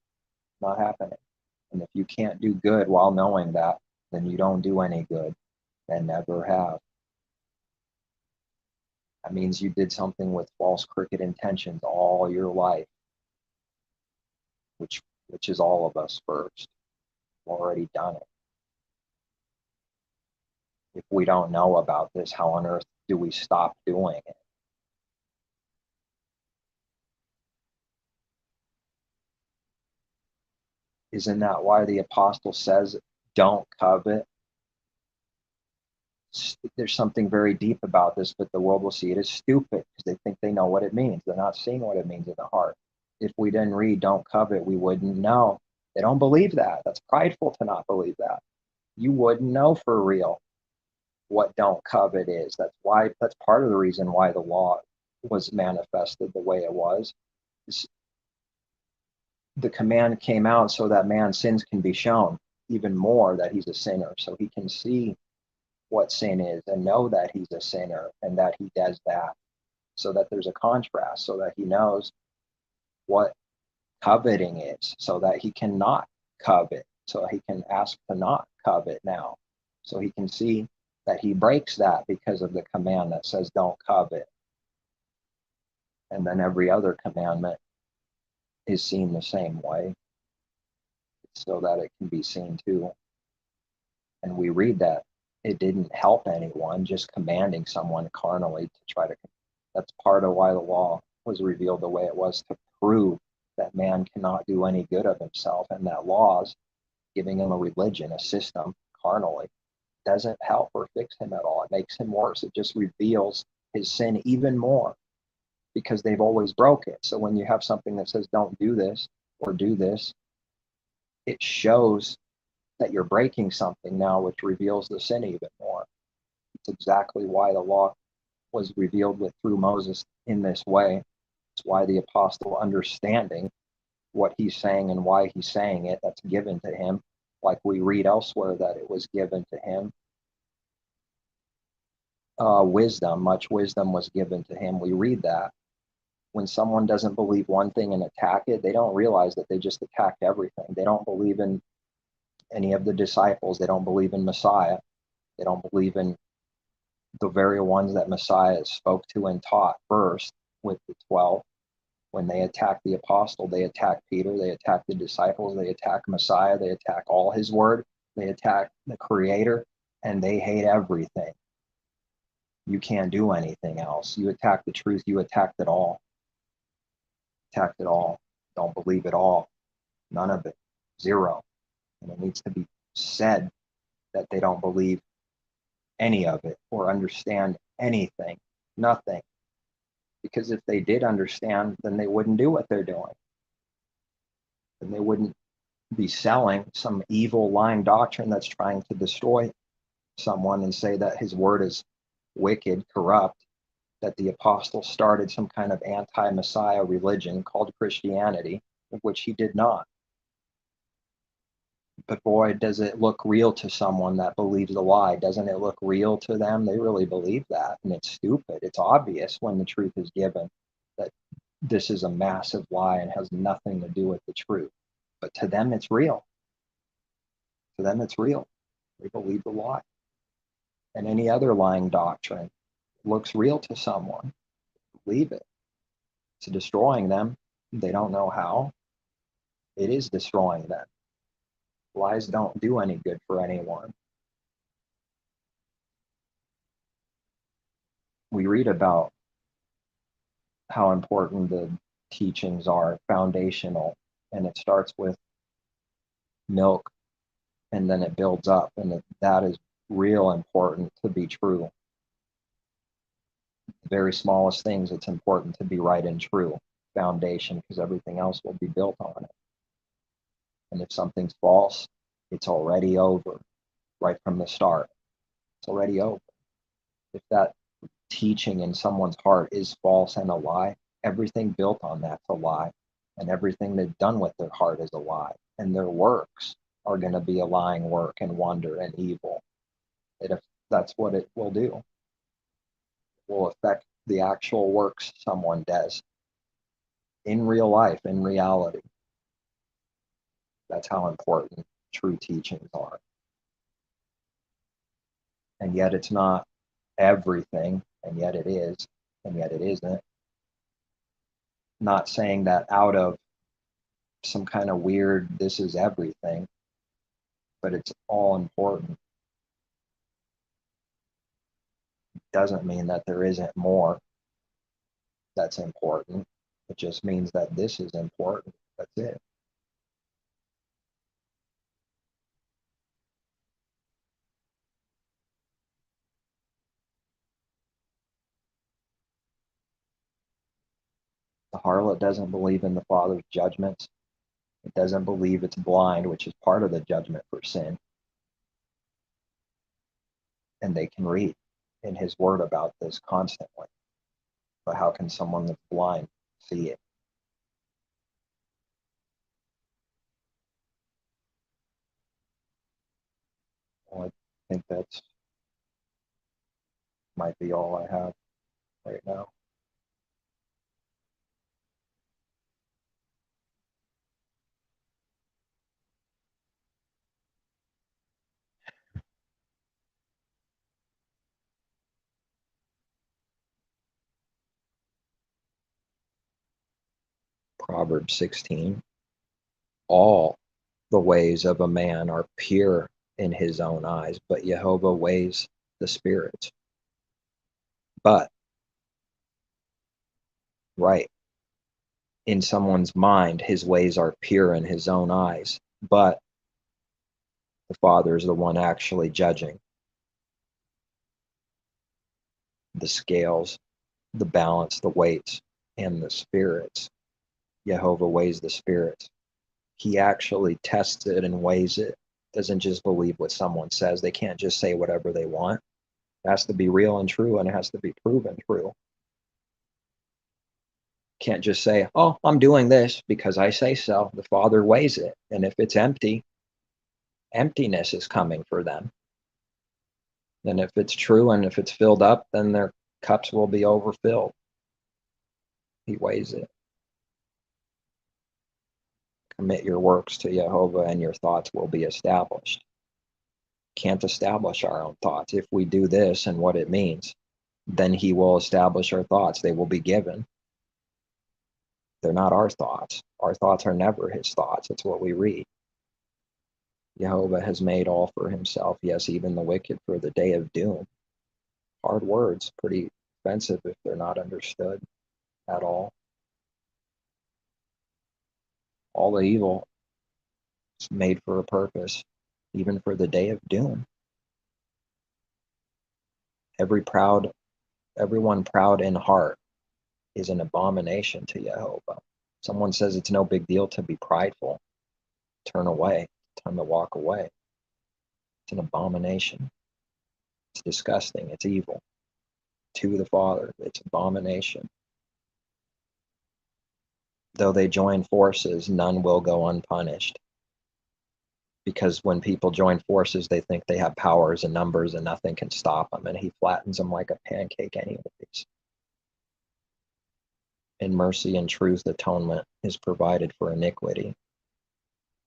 not happening. And if you can't do good while knowing that, then you don't do any good and never have. That means you did something with false, crooked intentions all your life, which is all of us first. We've already done it. If we don't know about this, how on earth do we stop doing it? Isn't that why the apostle says, don't covet? There's something very deep about this, but the world will see it as stupid because they think they know what it means. They're not seeing what it means in the heart. If we didn't read don't covet, we wouldn't know. They don't believe that. That's prideful to not believe that. You wouldn't know for real what don't covet is. That's part of the reason why the law was manifested the way it was. The command came out so that man's sins can be shown even more, that he's a sinner, so he can see what sin is and know that he's a sinner and that he does that, so that there's a contrast, so that he knows what coveting is, so that he cannot covet, so he can ask to not covet now, so he can see that he breaks that because of the command that says don't covet. And then every other commandment is seen the same way, so that it can be seen too. And we read that it didn't help anyone, just commanding someone carnally to try to. That's part of why the law was revealed the way it was, to prove that man cannot do any good of himself, and that laws, giving him a religion, a system, carnally, doesn't help or fix him at all. It makes him worse. It just reveals his sin even more because they've always broke it. So when you have something that says don't do this or do this, it shows that you're breaking something now, which reveals the sin even more. It's exactly why the law was revealed through Moses in this way. It's why the apostle, understanding what he's saying and why he's saying it, that's given to him, like we read elsewhere that it was given to him. wisdom, much wisdom was given to him. We read that. When someone doesn't believe one thing and attack it, they don't realize that they just attacked everything. They don't believe in any of the disciples. They don't believe in Messiah. They don't believe in the very ones that Messiah spoke to and taught first with the 12. When they attack the apostle, they attack Peter, they attack the disciples, they attack Messiah, they attack all his word, they attack the creator, and they hate everything. You can't do anything else. You attack the truth, you attacked it all. Attacked it all. Don't believe it all. None of it. Zero. And it needs to be said that they don't believe any of it or understand anything. Nothing. Because if they did understand, then they wouldn't do what they're doing. Then they wouldn't be selling some evil, lying doctrine that's trying to destroy someone and say that his word is wicked, corrupt, that the apostle started some kind of anti-Messiah religion called Christianity, of which he did not. But boy, does it look real to someone that believes a lie. Doesn't it look real to them? They really believe that, and it's stupid. It's obvious when the truth is given that this is a massive lie and has nothing to do with the truth. But to them, it's real. To them, it's real. They believe the lie. And any other lying doctrine looks real to someone. Believe it. It's destroying them. They don't know how. It is destroying them. Lies don't do any good for anyone. We read about how important the teachings are, foundational, and it starts with milk and then it builds up, and that is real important to be true. The very smallest things, it's important to be right and true foundation, because everything else will be built on it. And if something's false, it's already over right from the start. It's already over. If that teaching in someone's heart is false and a lie, everything built on that's a lie, and everything they've done with their heart is a lie, and their works are going to be a lying work and wonder and evil. That's what it will do. It will affect the actual works someone does in real life, in reality. That's how important true teachings are. And yet it's not everything, and yet it is, and yet it isn't. Not saying that out of some kind of weird, this is everything, but it's all important. Doesn't mean that there isn't more that's important. It just means that this is important. That's it. The harlot doesn't believe in the Father's judgments. It doesn't believe it's blind, which is part of the judgment for sin. And they can read in his word about this constantly. But how can someone that's blind see it? Well, I think that's might be all I have right now. Proverbs 16. All the ways of a man are pure in his own eyes, but Jehovah weighs the spirits. But, right, in someone's mind, his ways are pure in his own eyes, but the Father is the one actually judging the scales, the balance, the weights, and the spirits. Jehovah weighs the spirits. He actually tests it and weighs it. Doesn't just believe what someone says. They can't just say whatever they want. It has to be real and true, and it has to be proven true. Can't just say, oh, I'm doing this because I say so. The Father weighs it. And if it's empty, emptiness is coming for them. And if it's true and if it's filled up, then their cups will be overfilled. He weighs it. Commit your works to Jehovah and your thoughts will be established. Can't establish our own thoughts. If we do this and what it means, then he will establish our thoughts. They will be given. They're not our thoughts. Our thoughts are never his thoughts. It's what we read. Jehovah has made all for himself, yes, even the wicked for the day of doom. Hard words, pretty offensive if they're not understood at all. All the evil is made for a purpose, even for the day of doom. Everyone proud in heart is an abomination to Jehovah. Someone says it's no big deal to be prideful. Turn away. Time to walk away. It's an abomination. It's disgusting. It's evil. To the Father, it's abomination. Though they join forces, none will go unpunished. Because when people join forces, they think they have powers and numbers and nothing can stop them, and he flattens them like a pancake anyways. In mercy and truth, atonement is provided for iniquity.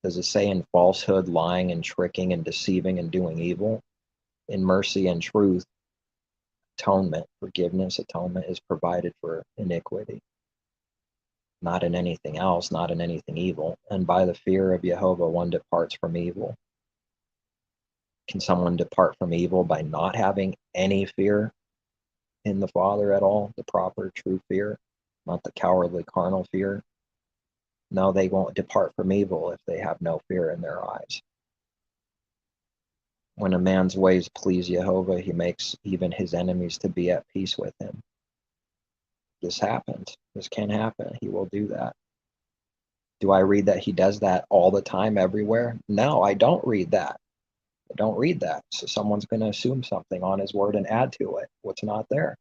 Does it say in falsehood, lying and tricking and deceiving and doing evil? In mercy and truth, atonement, forgiveness, atonement is provided for iniquity. Not in anything else, not in anything evil. And by the fear of Jehovah, one departs from evil. Can someone depart from evil by not having any fear in the Father at all? The proper, true fear, not the cowardly, carnal fear. No, they won't depart from evil if they have no fear in their eyes. When a man's ways please Jehovah, he makes even his enemies to be at peace with him. This happens. This can happen. He will do that. Do I read that he does that all the time, everywhere? No, I don't read that. I don't read that. So someone's going to assume something on his word and add to it what's not there.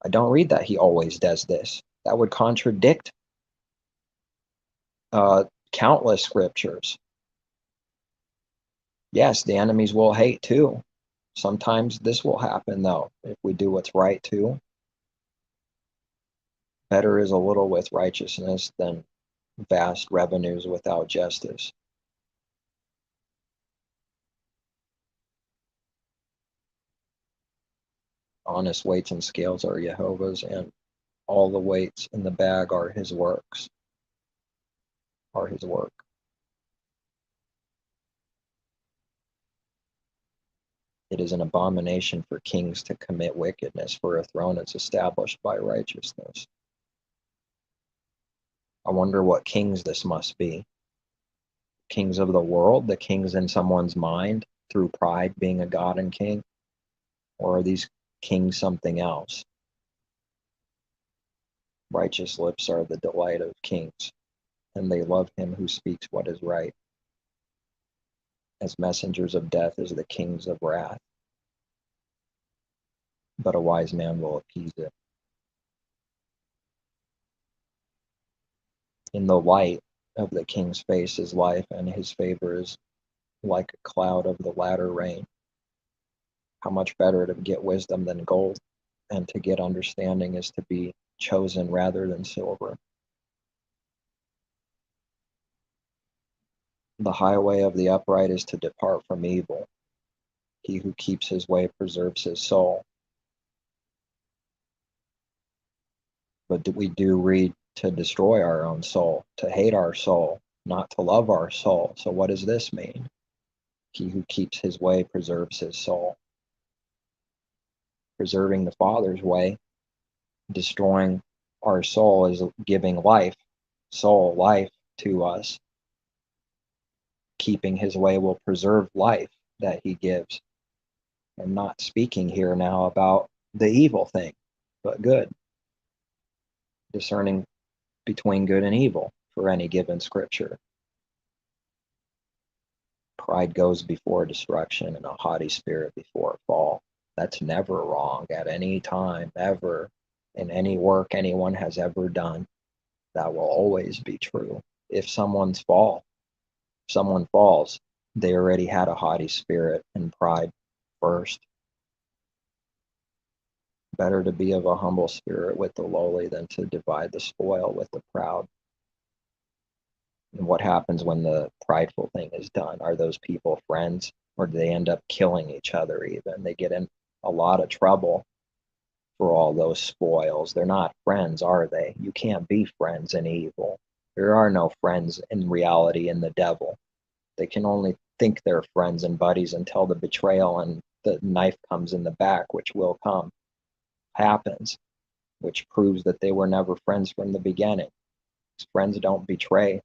I don't read that he always does this. That would contradict countless scriptures. Yes, the enemies will hate too. Sometimes this will happen though, if we do what's right too. Better is a little with righteousness than vast revenues without justice. Honest weights and scales are Jehovah's, and all the weights in the bag are his works, are his work. It is an abomination for kings to commit wickedness, for a throne is established by righteousness. I wonder what kings this must be. Kings of the world, the kings in someone's mind through pride being a god and king? Or are these kings something else? Righteous lips are the delight of kings, and they love him who speaks what is right. As messengers of death is the kings of wrath, but a wise man will appease it. In the light of the king's face is life, and his favor is like a cloud of the latter rain. How much better to get wisdom than gold, and to get understanding is to be chosen rather than silver. The highway of the upright is to depart from evil. He who keeps his way preserves his soul. But we do read to destroy our own soul, to hate our soul, not to love our soul. So what does this mean? He who keeps his way preserves his soul. Preserving the Father's way, destroying our soul is giving life, soul, life to us. Keeping his way will preserve life that he gives. I'm not speaking here now about the evil thing, but good. Discerning between good and evil for any given scripture. Pride goes before destruction, and a haughty spirit before a fall. That's never wrong at any time, ever, in any work anyone has ever done. That will always be true. If someone falls, They already had a haughty spirit and pride first. Better to be of a humble spirit with the lowly than to divide the spoil with the proud. And what happens when the prideful thing is done? Are those people friends, or do they end up killing each other even? They get in a lot of trouble for all those spoils. They're not friends, are they? You can't be friends in evil. There are no friends in reality in the devil. They can only think they're friends and buddies until the betrayal and the knife comes in the back, which will come, happens, which proves that they were never friends from the beginning. Friends don't betray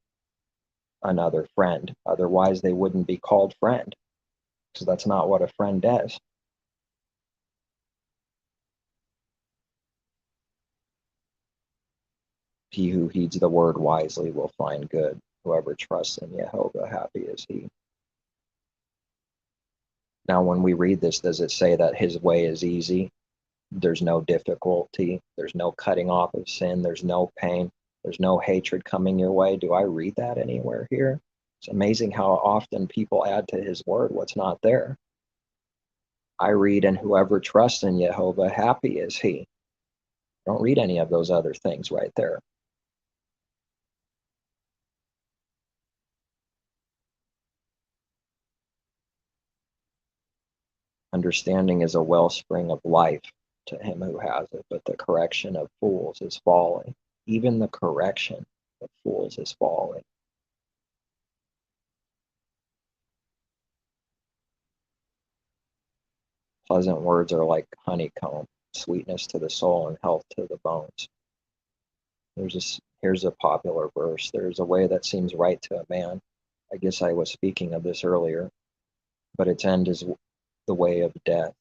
another friend. Otherwise, they wouldn't be called friend. So that's not what a friend does. He who heeds the word wisely will find good. Whoever trusts in Jehovah, happy is he. Now, when we read this, does it say that his way is easy? There's no difficulty. There's no cutting off of sin. There's no pain. There's no hatred coming your way. Do I read that anywhere here? It's amazing how often people add to his word what's not there. I read, and whoever trusts in Jehovah, happy is he. Don't read any of those other things right there. Understanding is a wellspring of life to him who has it, but the correction of fools is folly. Even the correction of fools is folly. Pleasant words are like honeycomb, sweetness to the soul and health to the bones. Here's a popular verse. There's a way that seems right to a man. I guess I was speaking of this earlier, but its end is the way of death.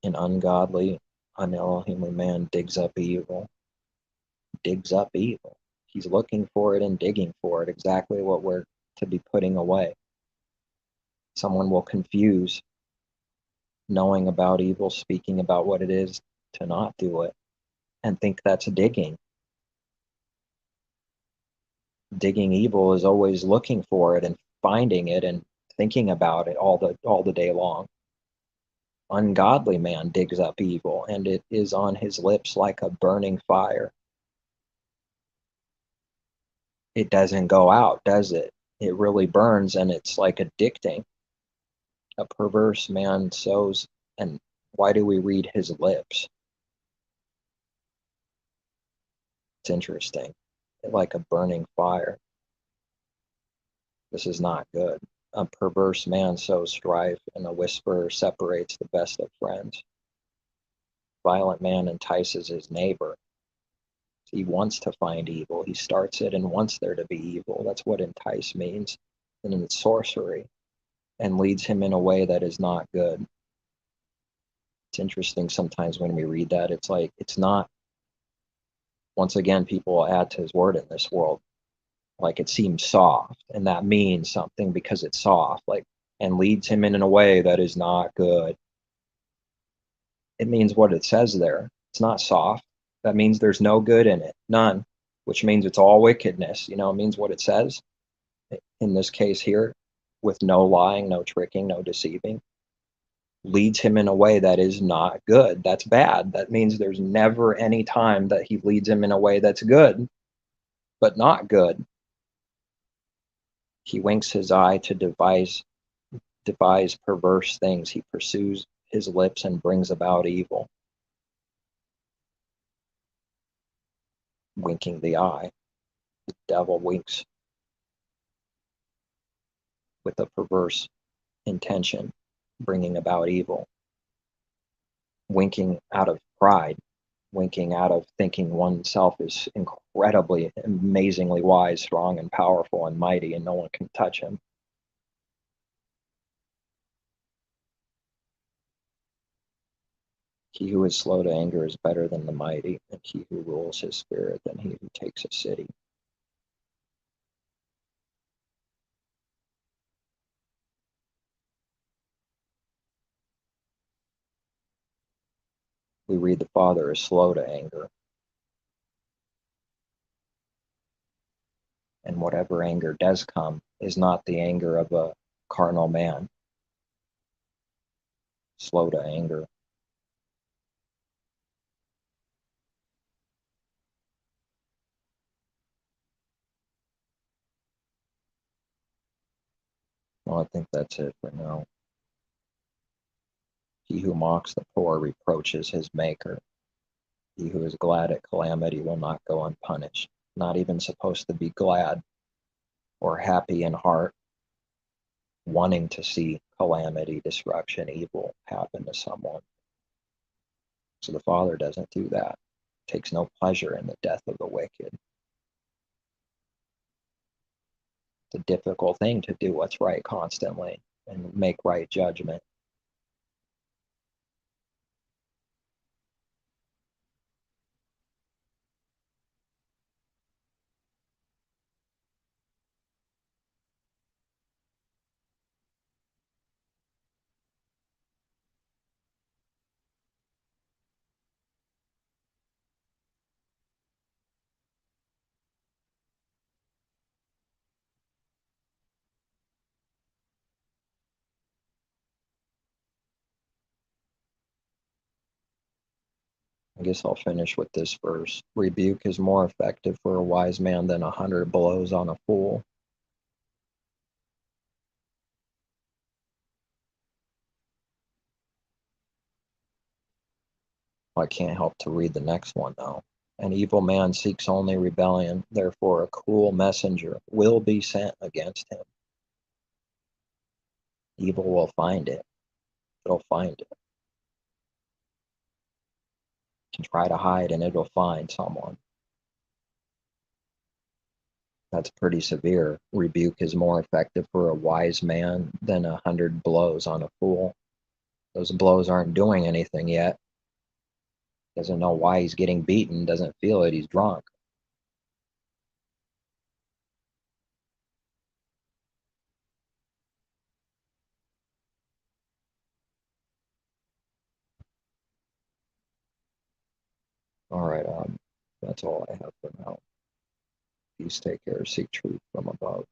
An ungodly, unelohimly man digs up evil. Digs up evil. He's looking for it and digging for it, exactly what we're to be putting away. Someone will confuse knowing about evil, speaking about what it is to not do it, and think that's digging. Digging evil is always looking for it and finding it and thinking about it all the day long. Ungodly man digs up evil, and it is on his lips like a burning fire. It doesn't go out, does it? It really burns, and it's like addicting. A perverse man sows, and why do we read his lips? It's interesting. Like a burning fire. This is not good. A perverse man sows strife, and a whisperer separates the best of friends. Violent man entices his neighbor. He wants to find evil. He starts it and wants there to be evil. That's what entice means. And it's sorcery, and leads him in a way that is not good. It's interesting sometimes when we read that, it's like, it's not, once again, people add to his word in this world. Like it seems soft, and that means something because it's soft, like, and leads him in a way that is not good. It means what it says there. It's not soft. That means there's no good in it, none, which means it's all wickedness. It means what it says in this case here, with no lying, no tricking, no deceiving, leads him in a way that is not good. That's bad. That means there's never any time that he leads him in a way that's good, but not good. He winks his eye to devise perverse things. He pursues his lips and brings about evil. Winking the eye. The devil winks with a perverse intention, bringing about evil. Winking out of pride, winking out of thinking oneself is incredibly, amazingly wise, strong, and powerful and mighty, and no one can touch him. He who is slow to anger is better than the mighty, and he who rules his spirit than he who takes a city. We read the Father is slow to anger, and whatever anger does come is not the anger of a carnal man, slow to anger. Well, I think that's it for now. He who mocks the poor reproaches his maker. He who is glad at calamity will not go unpunished. Not even supposed to be glad or happy in heart, wanting to see calamity, disruption, evil happen to someone. So the Father doesn't do that. Takes no pleasure in the death of the wicked. It's a difficult thing to do what's right constantly and make right judgment. I guess I'll finish with this verse. Rebuke is more effective for a wise man than 100 blows on a fool. I can't help to read the next one, though. An evil man seeks only rebellion, therefore a cruel messenger will be sent against him. Evil will find it. It'll find it. It can try to hide and it'll find someone. That's pretty severe. Rebuke is more effective for a wise man than 100 blows on a fool. Those blows aren't doing anything yet. Doesn't know why he's getting beaten, doesn't feel it, he's drunk. All right, that's all I have for now. Please take care, seek truth from above.